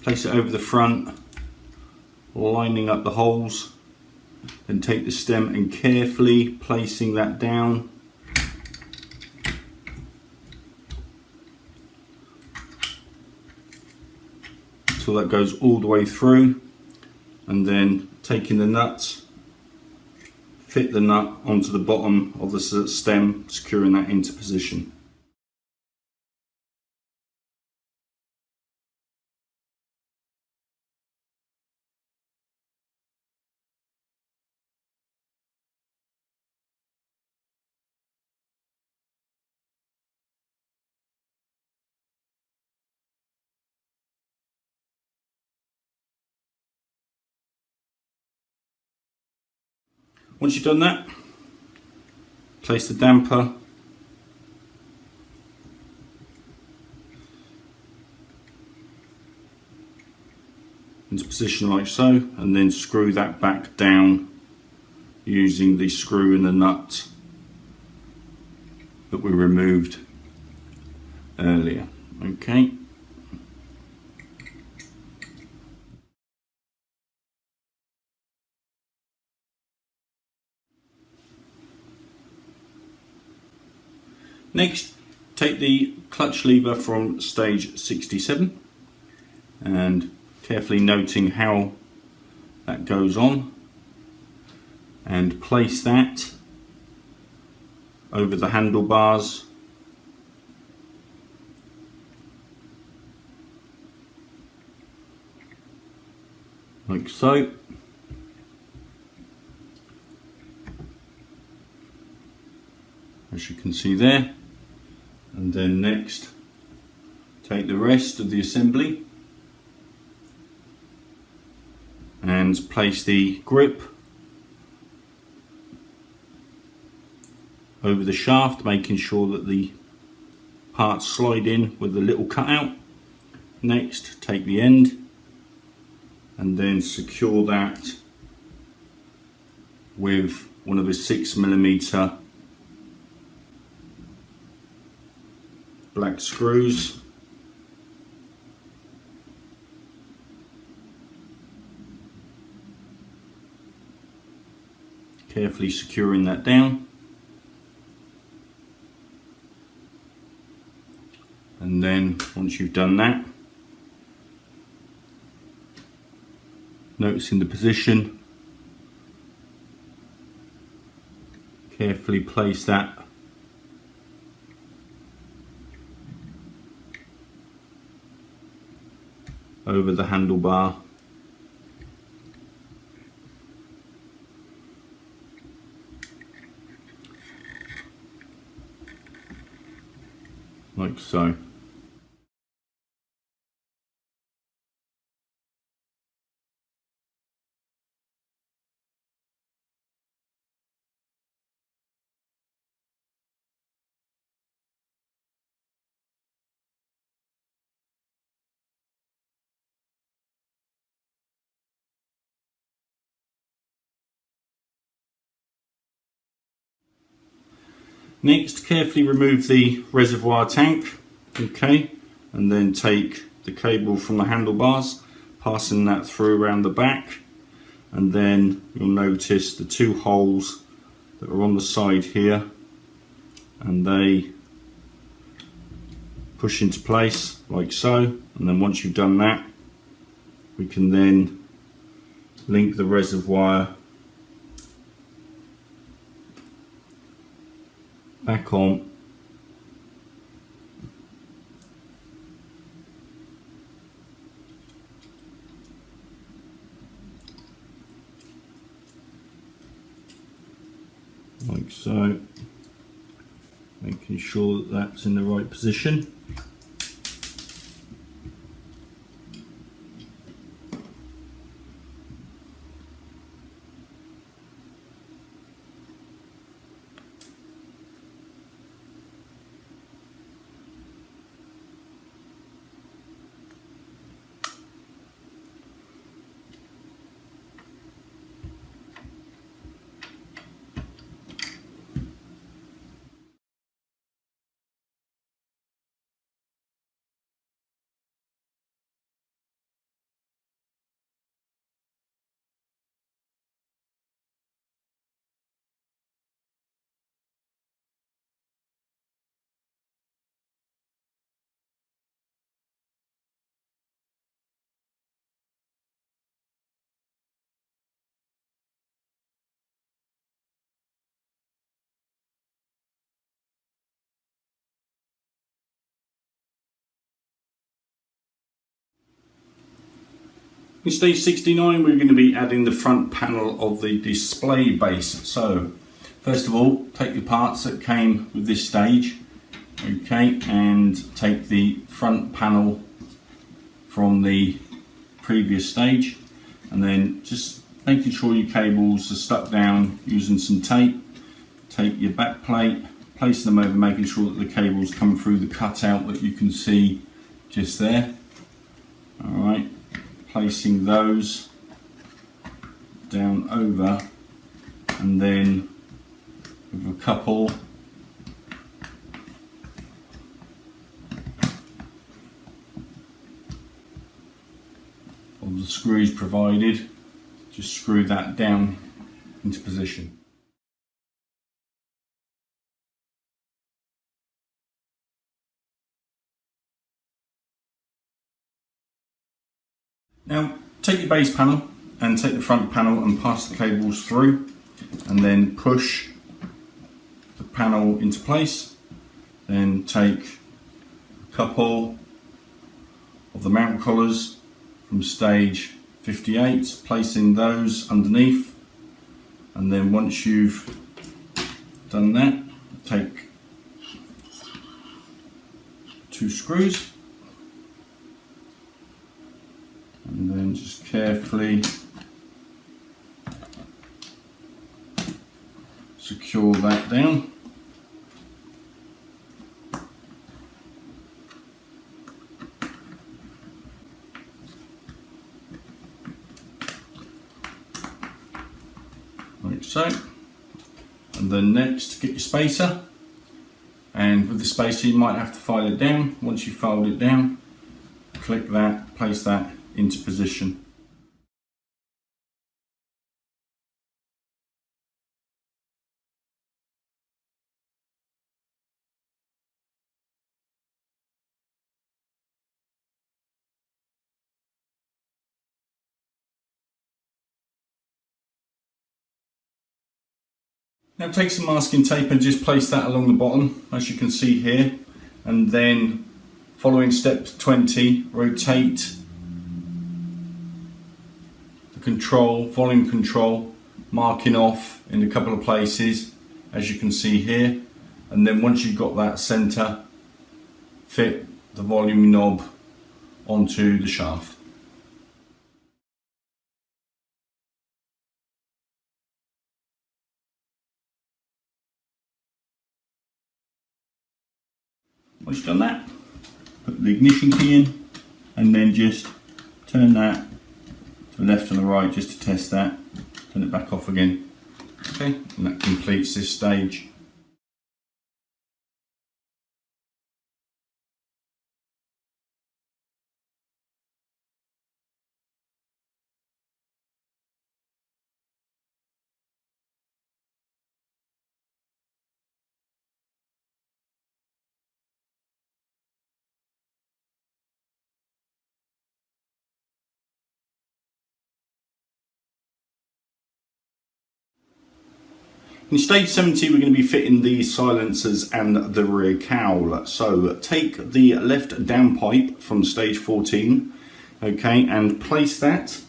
place it over the front, lining up the holes. Then take the stem and carefully placing that down. Until that goes all the way through. And then taking the nut, fit the nut onto the bottom of the stem, securing that into position. Once you've done that, place the damper into position like so, and then screw that back down using the screw and the nut that we removed earlier. Okay. Next, take the clutch lever from stage 67 and carefully noting how that goes on, and place that over the handlebars like so. As you can see there. And then next, take the rest of the assembly and place the grip over the shaft, making sure that the parts slide in with a little cutout. Next, take the end and then secure that with one of the 6mm black screws. Carefully securing that down. And then once you've done that, noticing the position, carefully place that over the handlebar like so. Next, carefully remove the reservoir tank, okay, and then take the cable from the handlebars, passing that through around the back, and then you'll notice the two holes that are on the side here, and they push into place like so. And then once you've done that, we can then link the reservoir back on like so, making sure that that's in the right position. In stage 69 we're going to be adding the front panel of the display base. So first of all, take the parts that came with this stage, okay, and take the front panel from the previous stage, and then just making sure your cables are stuck down using some tape. Take your back plate, place them over, making sure that the cables come through the cutout that you can see just there. Alright, placing those down over, and then with a couple of the screws provided, just screw that down into position. Now take your base panel and take the front panel and pass the cables through, and then push the panel into place. Then take a couple of the mount collars from stage 58, placing those underneath, and then once you've done that, take 2 screws and then just carefully secure that down. Like so. And then next, get your spacer, and with the spacer you might have to file it down. Once you fold it down, click that, place that into position. Now take some masking tape and just place that along the bottom, as you can see here, and then following step 20, rotate the control, volume control, marking off in a couple of places, as you can see here, and then once you've got that centre, fit the volume knob onto the shaft. Once you've done that, put the ignition key in, and then just turn that to the left and the right just to test that. Turn it back off again. Okay, and that completes this stage. In stage 70 we're going to be fitting the silencers and the rear cowl. So take the left downpipe from stage 14, okay, and place that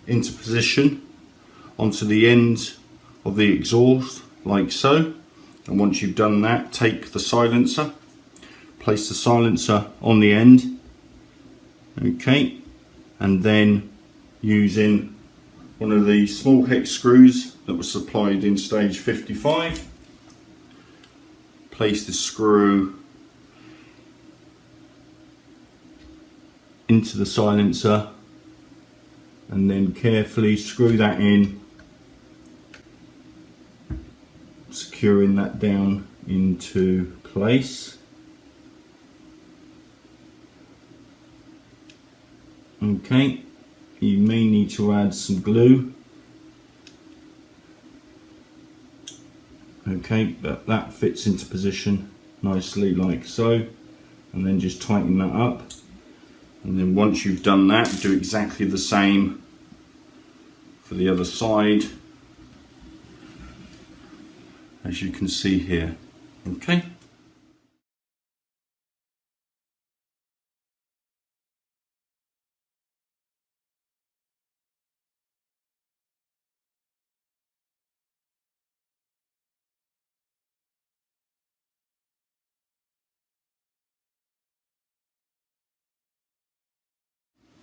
into position onto the end of the exhaust like so. And once you've done that, take the silencer, place the silencer on the end, okay, and then using one of the small hex screws that was supplied in stage 55, place the screw into the silencer and then carefully screw that in, securing that down into place. Okay, you may need to add some glue. Okay, but that fits into position nicely like so, and then just tighten that up, and then once you've done that, do exactly the same for the other side, as you can see here. Okay.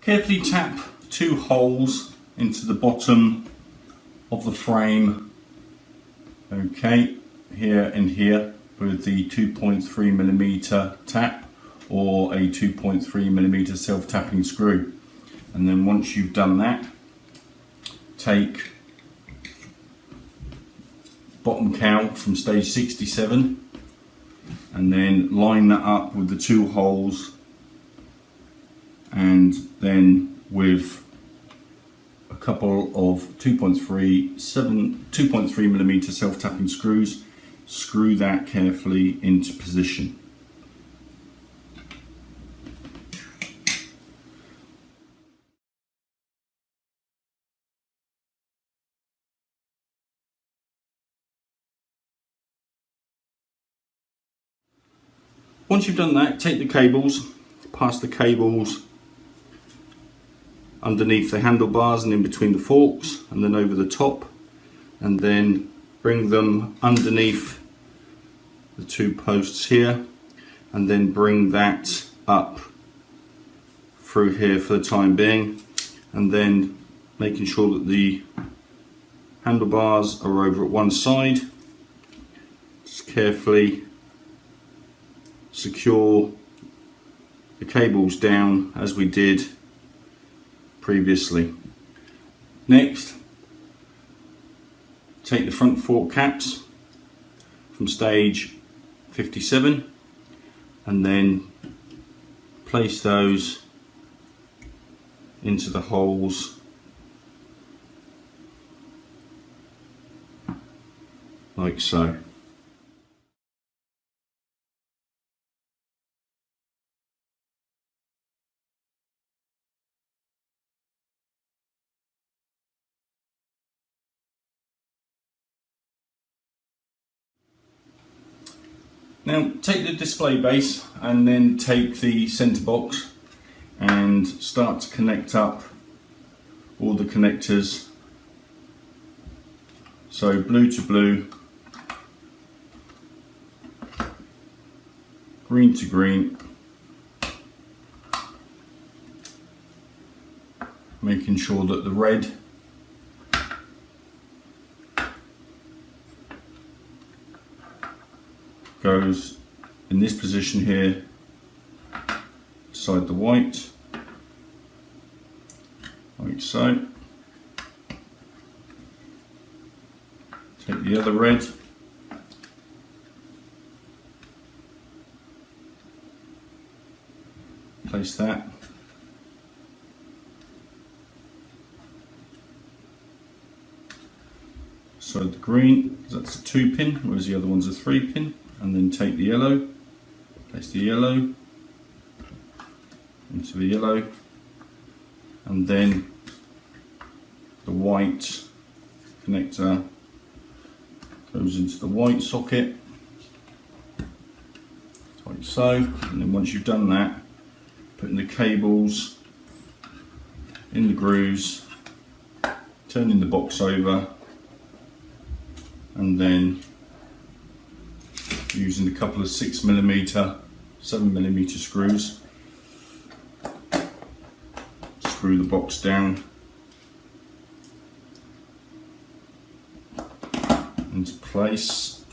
Carefully tap 2 holes into the bottom of the frame, okay, here and here, with the 2.3mm tap or a 2.3mm self-tapping screw. And then once you've done that, take bottom cowl from stage 67 and then line that up with the 2 holes, and then with a couple of 2.3mm self-tapping screws, screw that carefully into position. Once you've done that, take the cables, pass the cables underneath the handlebars and in between the forks, and then over the top, and then bring them underneath the 2 posts here, and then bring that up through here for the time being, and then making sure that the handlebars are over at one side. Just carefully secure the cables down as we did previously. Next, take the front fork caps from stage 57 and then place those into the holes like so. Now take the display base and then take the centre box and start to connect up all the connectors. So blue to blue, green to green, making sure that the red goes in this position here beside the white, like so. Take the other red, place that, so the green, that's a 2-pin, whereas the other one's a 3-pin. And then take the yellow, place the yellow into the yellow, and then the white connector goes into the white socket, like so. And then once you've done that, putting the cables in the grooves, turning the box over, and then using a couple of 6mm, 7mm screws, screw the box down into place.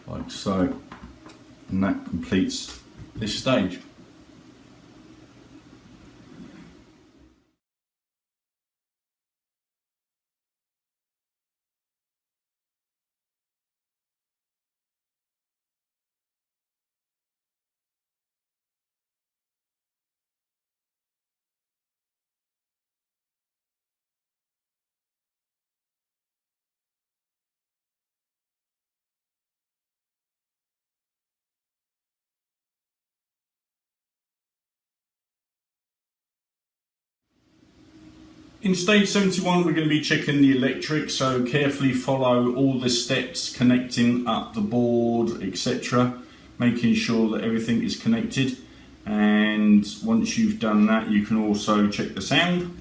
Like so, and that completes this stage. In stage 71 we're going to be checking the electric, so carefully follow all the steps connecting up the board, etc, making sure that everything is connected, and once you've done that you can also check the sound.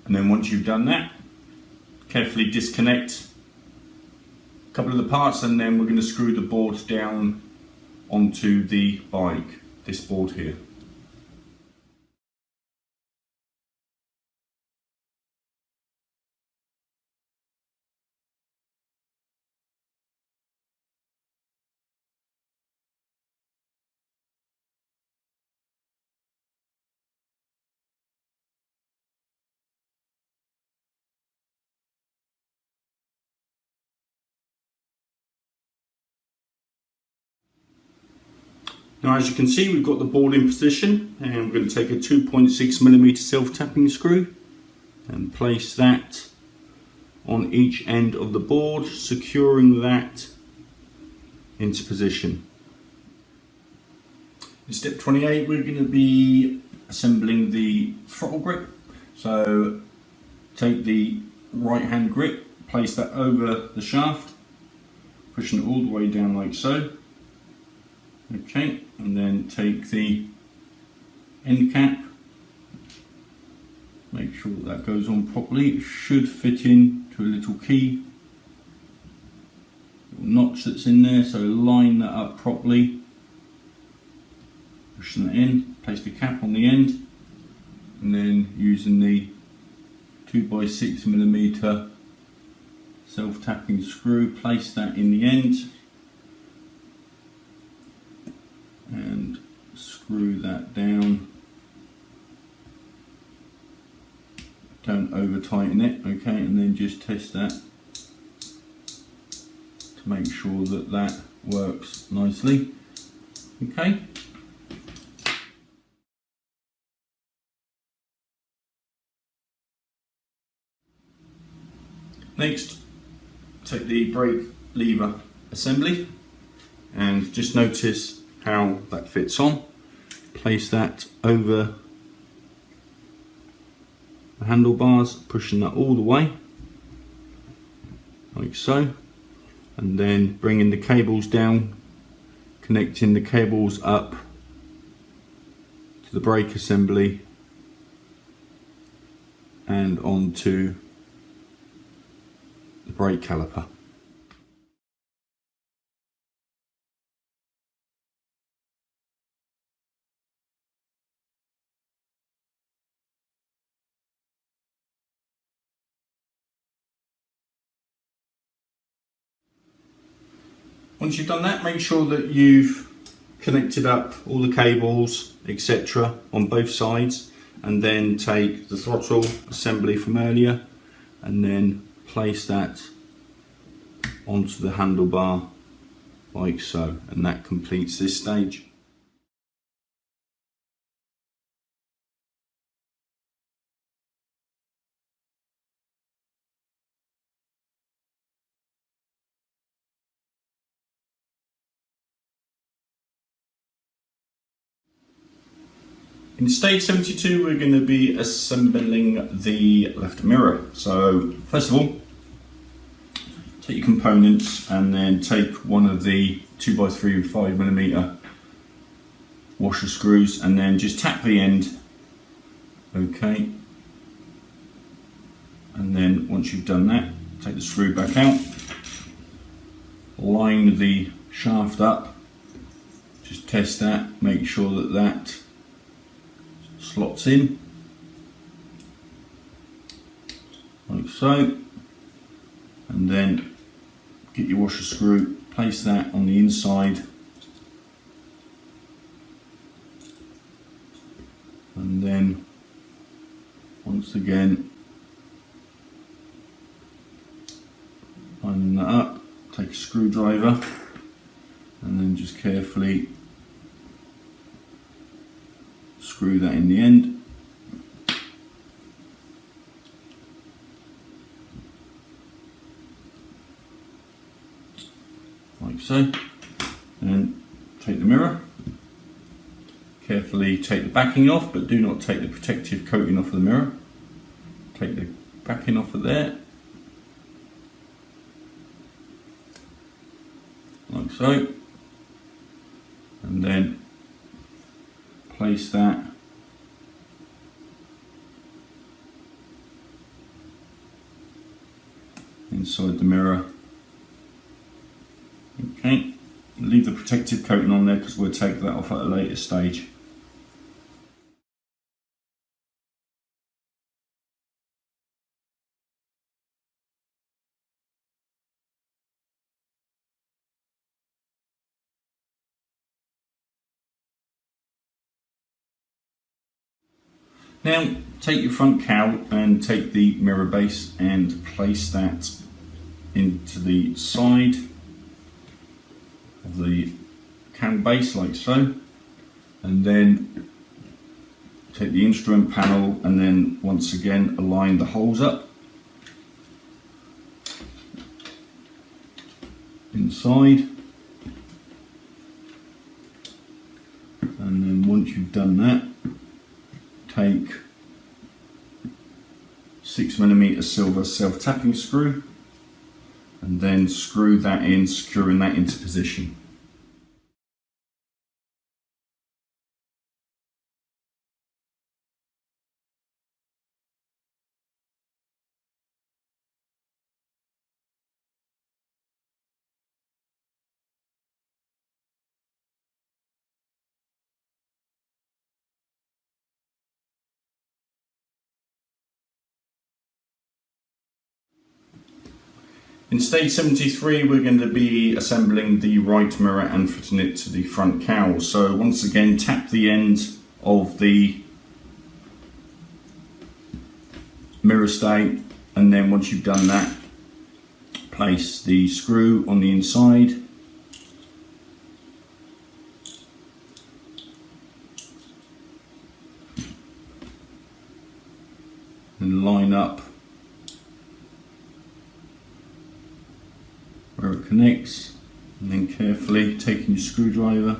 And then once you've done that, carefully disconnect a couple of the parts, and then we're going to screw the board down onto the bike, this board here. Now, as you can see, we've got the board in position, and we're going to take a 2.6mm self-tapping screw and place that on each end of the board, securing that into position. In step 28, we're going to be assembling the throttle grip. So take the right hand grip, place that over the shaft, pushing it all the way down like so. Okay, and then take the end cap, make sure that goes on properly. It should fit in to a little key, little notch that's in there, so line that up properly, pushing that in, place the cap on the end, and then using the 2x6mm self-tapping screw, place that in the end and screw that down. Don't over tighten it, okay, and then just test that to make sure that that works nicely. Okay. Next, take the brake lever assembly and just notice how that fits on. Place that over the handlebars, pushing that all the way like so, and then bringing the cables down, connecting the cables up to the brake assembly and onto the brake caliper. Once you've done that, make sure that you've connected up all the cables, etc. on both sides, and then take the throttle assembly from earlier and then place that onto the handlebar like so, and that completes this stage. In stage 72, we're going to be assembling the left mirror. So first of all, take your components and then take one of the 2x3 5mm washer screws and then just tap the end. Okay. And then once you've done that, take the screw back out, line the shaft up, just test that, make sure that that slots in like so, and then get your washer screw, place that on the inside, and then once again line that up, take a screwdriver and then just carefully screw that in the end. Like so. And take the mirror. Carefully take the backing off, but do not take the protective coating off of the mirror. Take the backing off of there. Like so. And then place that inside the mirror. Okay, leave the protective coating on there because we'll take that off at a later stage. Now take your front cowl and take the mirror base and place that into the side of the cowl base like so, and then take the instrument panel and then once again align the holes up inside, and then once you've done that, take 6mm silver self-tapping screw and then screw that in, securing that into position. In stage 73 we're going to be assembling the right mirror and fitting it to the front cowl. So once again tap the end of the mirror stay, and then once you've done that, place the screw on the inside and line up where it connects, and then carefully taking your screwdriver,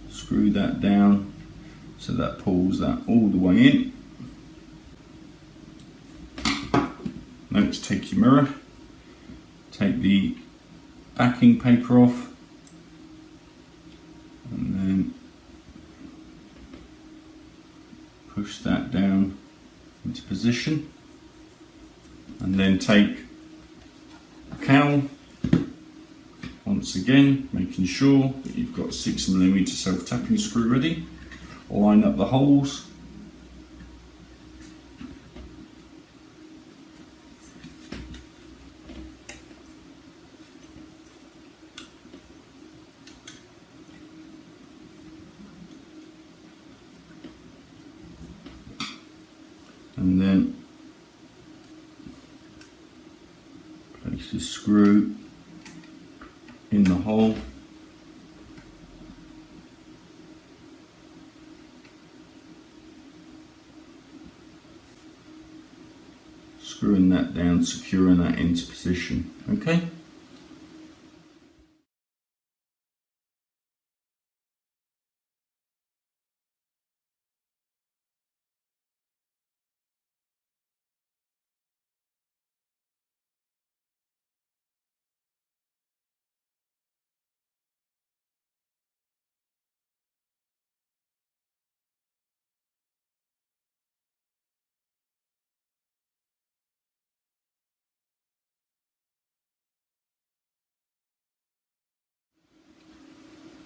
screw that down so that pulls that all the way in. Next, take your mirror, take the backing paper off, and then push that down into position, and then take cowl, once again making sure that you've got 6mm self-tapping screw ready, line up the holes, and then place the screw in the hole, screwing that down, securing that into position. Okay.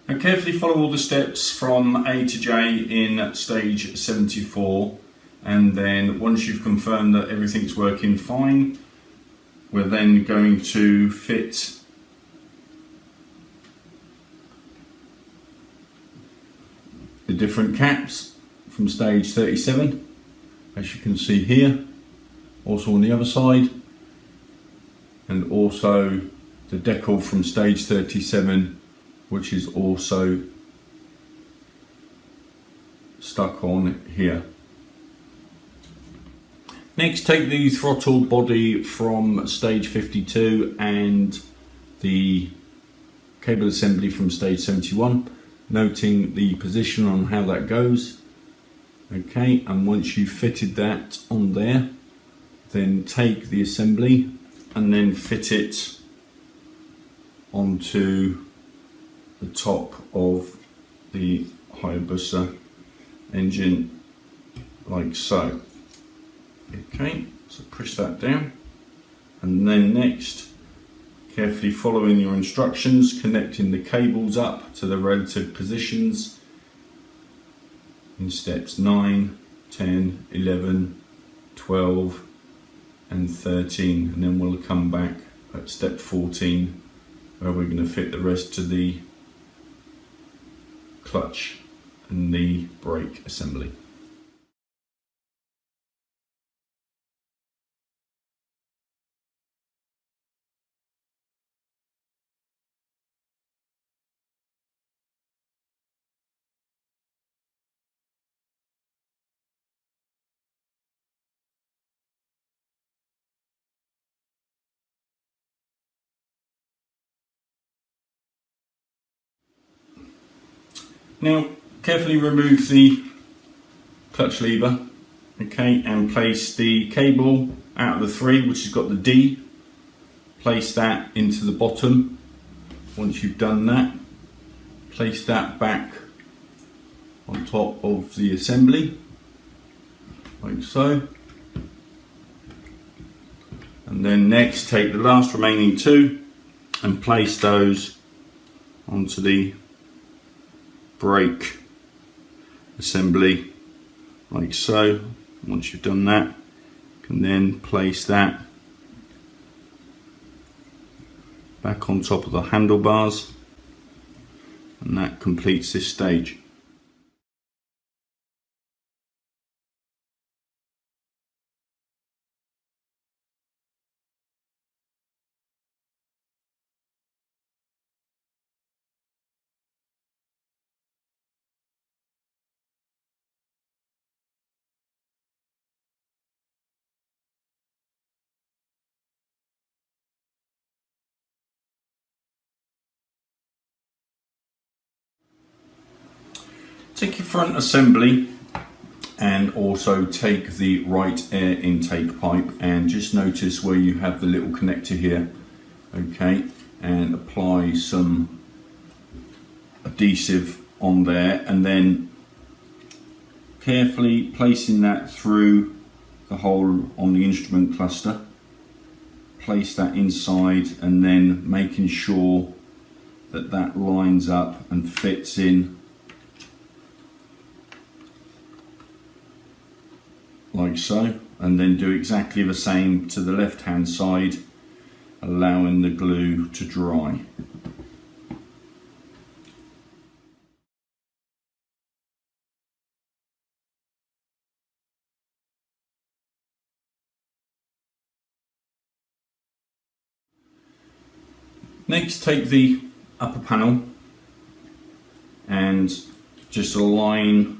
And carefully follow all the steps from A to J in stage 74, and then once you've confirmed that everything's working fine, we're then going to fit the different caps from stage 37, as you can see here, also on the other side, and also the decal from stage 37, which is also stuck on here. Next, take the throttle body from stage 52 and the cable assembly from stage 71, noting the position on how that goes. Okay, and once you've fitted that on there, then take the assembly and then fit it onto the top of the Hayabusa engine, like so. Okay, so push that down, and then next, carefully following your instructions, connecting the cables up to the relative positions in steps 9, 10, 11, 12 and 13, and then we'll come back at step 14 where we're going to fit the rest to the clutch and the brake assembly. Now carefully remove the clutch lever, okay, and place the cable out of the 3, which has got the D, place that into the bottom. Once you've done that, place that back on top of the assembly, like so. And then next, take the last remaining 2 and place those onto the brake assembly, like so. Once you've done that, you can then place that back on top of the handlebars, and that completes this stage. Take your front assembly and also take the right air intake pipe, and just notice where you have the little connector here, okay, and apply some adhesive on there, and then carefully placing that through the hole on the instrument cluster, place that inside, and then making sure that that lines up and fits in like so, and then do exactly the same to the left hand side, allowing the glue to dry. Next, take the upper panel and just align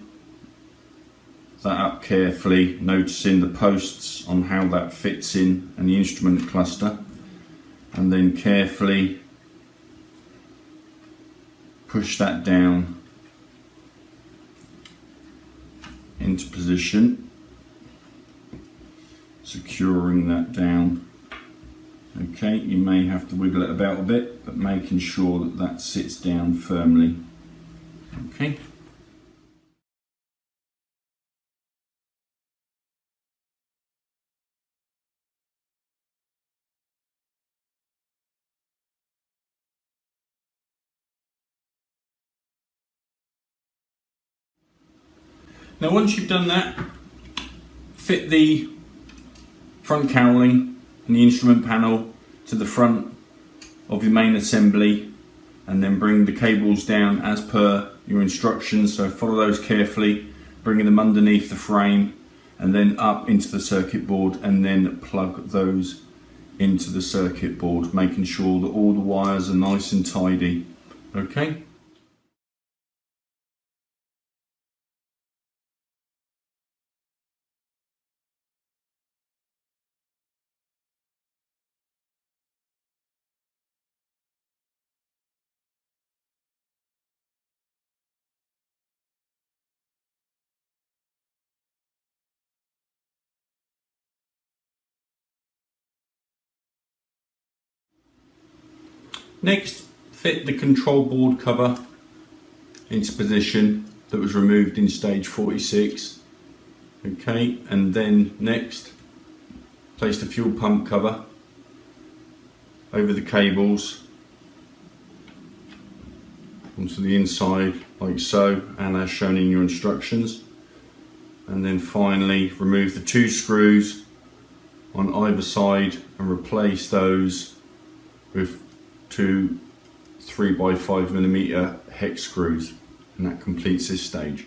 that up carefully, noticing the posts on how that fits in and the instrument cluster, and then carefully push that down into position, securing that down. Okay, you may have to wiggle it about a bit, but making sure that that sits down firmly. Okay. Now once you've done that, fit the front cowling and the instrument panel to the front of your main assembly, and then bring the cables down as per your instructions. So follow those carefully, bringing them underneath the frame and then up into the circuit board, and then plug those into the circuit board, making sure that all the wires are nice and tidy. Okay. Next, fit the control board cover into position that was removed in stage 46. Okay, and then next, place the fuel pump cover over the cables onto the inside like so, and as shown in your instructions. And then finally remove the 2 screws on either side and replace those with 2 3x5mm hex screws, and that completes this stage.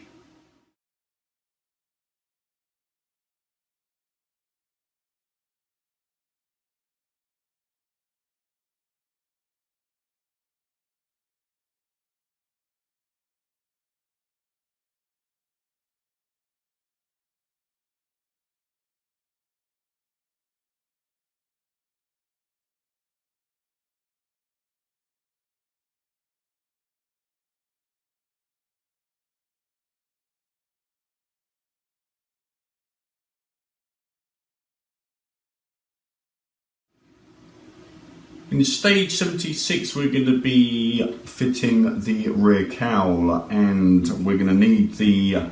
In stage 76 we're going to be fitting the rear cowl, and we're going to need the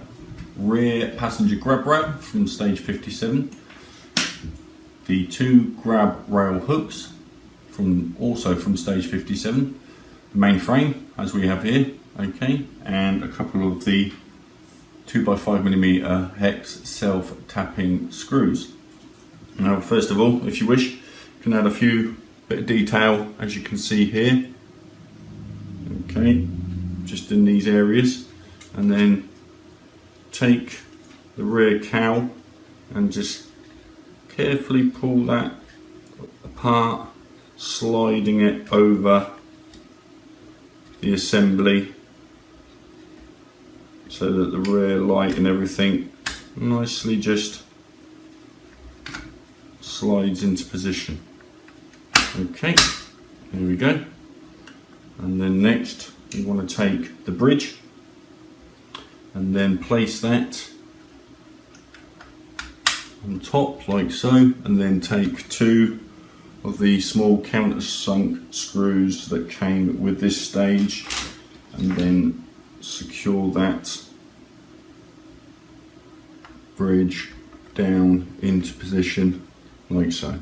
rear passenger grab rail from stage 57, the 2 grab rail hooks also from stage 57, the main frame as we have here, okay, and a couple of the 2x5mm hex self-tapping screws. Now first of all, if you wish, you can add a few bit of detail, as you can see here, okay, just in these areas, and then take the rear cowl and just carefully pull that apart, sliding it over the assembly so that the rear light and everything nicely just slides into position. Okay, here we go. And then next we want to take the bridge and then place that on top like so, and then take 2 of the small countersunk screws that came with this stage and then secure that bridge down into position like so.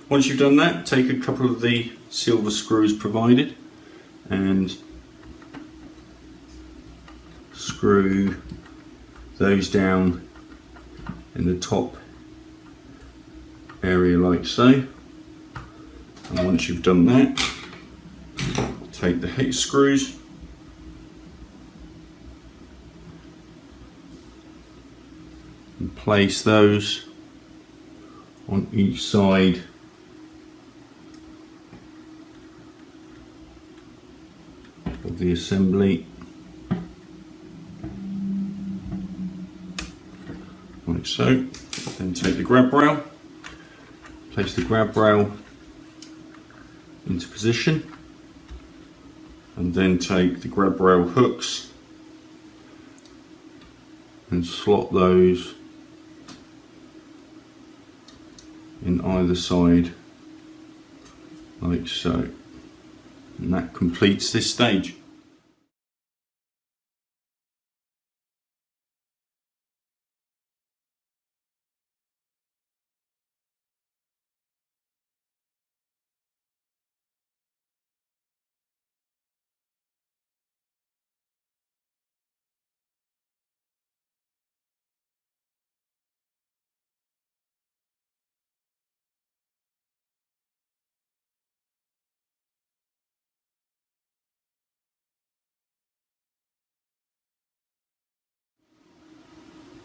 Once you've done that, take a couple of the silver screws provided and screw those down in the top area like so. And once you've done that, take the hex screws and place those on each side of the assembly like so. Then take the grab rail, place the grab rail into position, and then take the grab rail hooks and slot those in either side like so, and that completes this stage.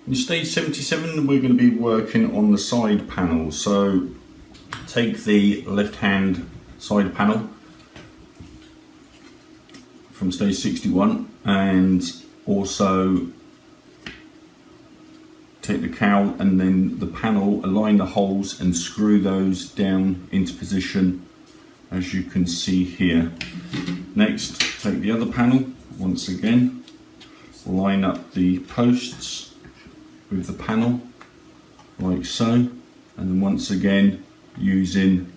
In stage 77 we're going to be working on the side panels, so take the left hand side panel from stage 61 and also take the cowl and then the panel, align the holes and screw those down into position as you can see here. Next, take the other panel once again, line up the posts with the panel like so, and then once again using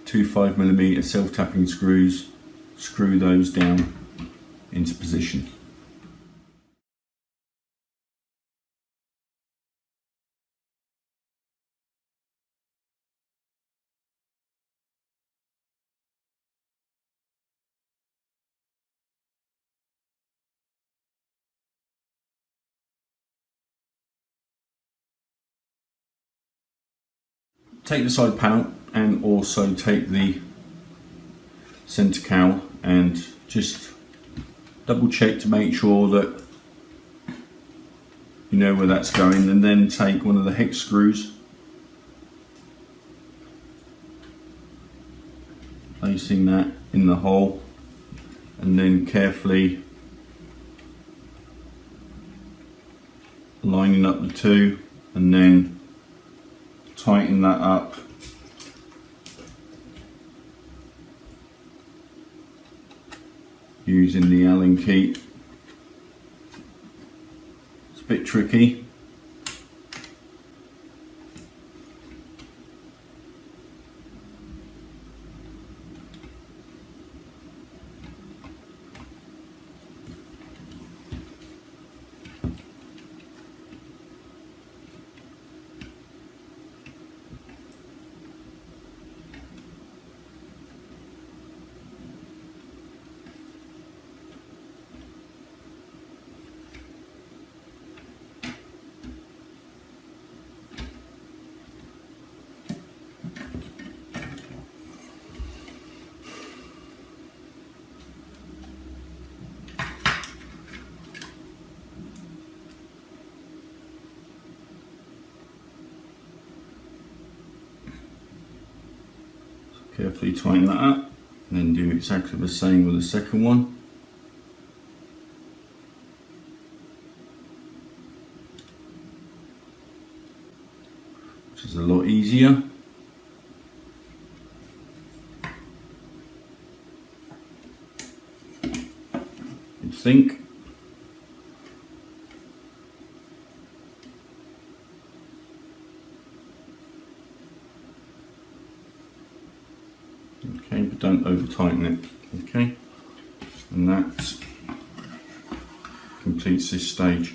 two 5mm self-tapping screws, screw those down into position. Take the side panel and also take the centre cowl and just double check to make sure that you know where that's going, and then take one of the hex screws, placing that in the hole and then carefully lining up the two and then tighten that up using the Allen key. It's a bit tricky. Carefully tighten that up and then do exactly the same with the second one. Which is a lot easier. You'd think. Okay, but don't over tighten it. Okay, and that completes this stage.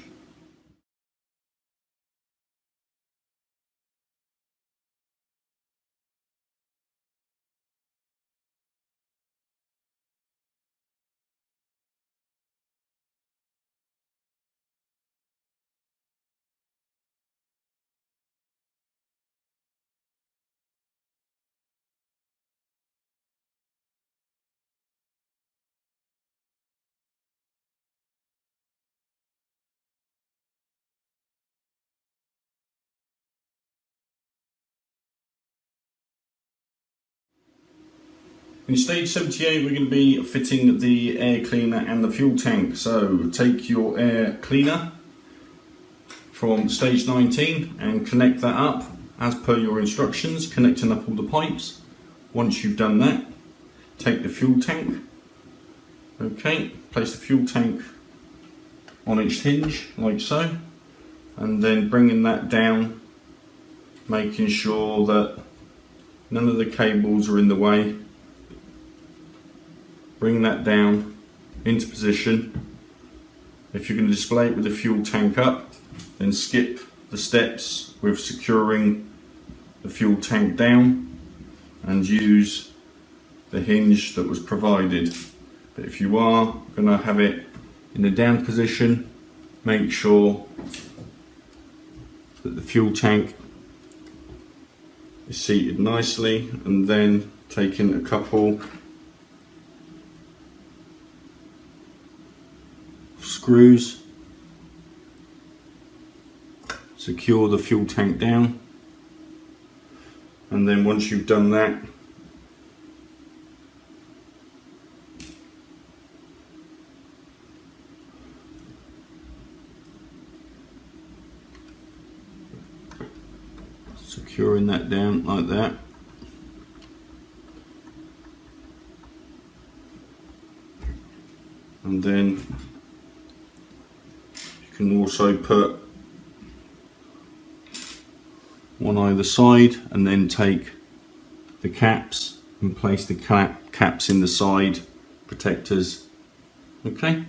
In stage 78 we're going to be fitting the air cleaner and the fuel tank. So take your air cleaner from stage 19 and connect that up as per your instructions, connecting up all the pipes. Once you've done that, take the fuel tank. Okay, place the fuel tank on its hinge like so, and then bringing that down, making sure that none of the cables are in the way. Bring that down into position. If you're going to display it with the fuel tank up, then skip the steps with securing the fuel tank down and use the hinge that was provided. But if you are going to have it in the down position, make sure that the fuel tank is seated nicely, and then taking a couple screws, secure the fuel tank down, And then once you've done that, securing that down like that. And then you can also put one either side, and then take the caps and place the caps in the side protectors. Okay.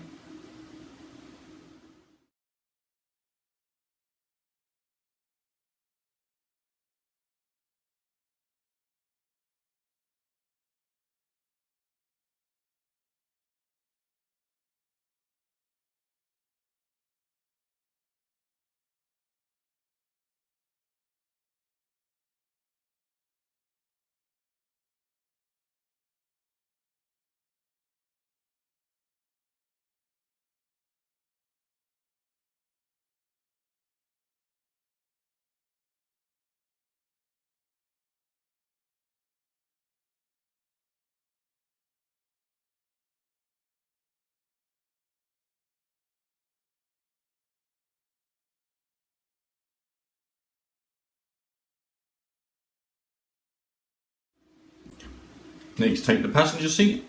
Next, take the passenger seat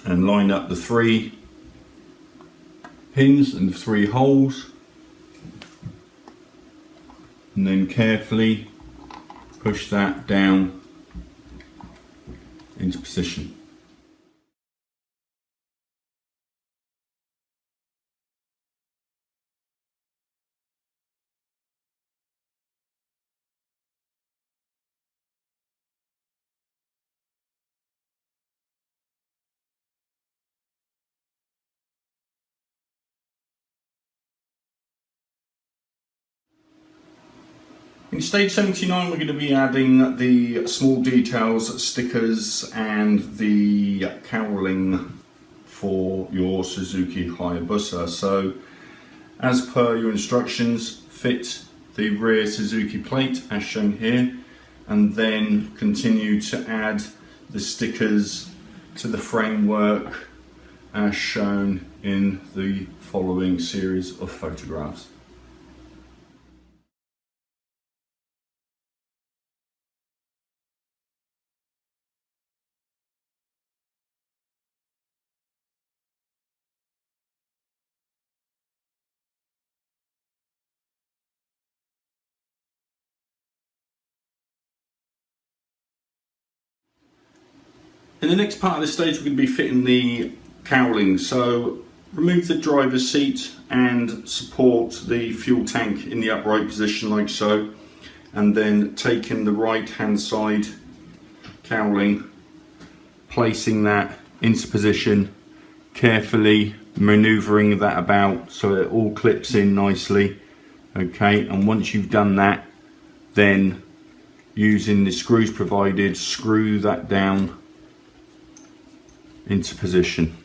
and line up the 3 pins and the 3 holes, and then carefully push that down into position. In stage 79 we're going to be adding the small details, stickers and the cowling for your Suzuki Hayabusa. So as per your instructions, fit the rear Suzuki plate as shown here, and then continue to add the stickers to the framework as shown in the following series of photographs. In the next part of this stage we're going to be fitting the cowling, so remove the driver's seat and support the fuel tank in the upright position like so, and then taking the right hand side cowling, placing that into position, carefully manoeuvring that about so it all clips in nicely. Okay, and once you've done that, then using the screws provided, screw that down into position.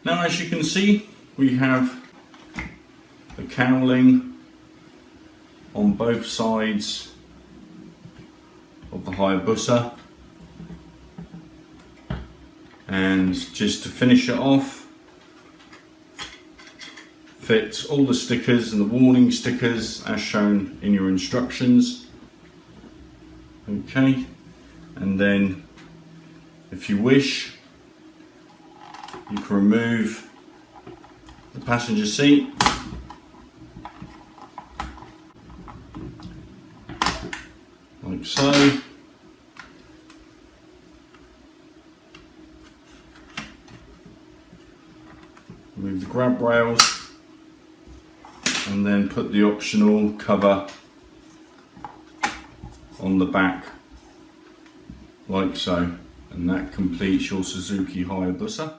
Now, as you can see, we have the cowling on both sides of the Hayabusa, and just to finish it off, fit all the stickers and the warning stickers as shown in your instructions. Okay, and then if you wish, you can remove the passenger seat like so. Remove the grab rails and then put the optional cover on the back like so, and that completes your Suzuki Hayabusa.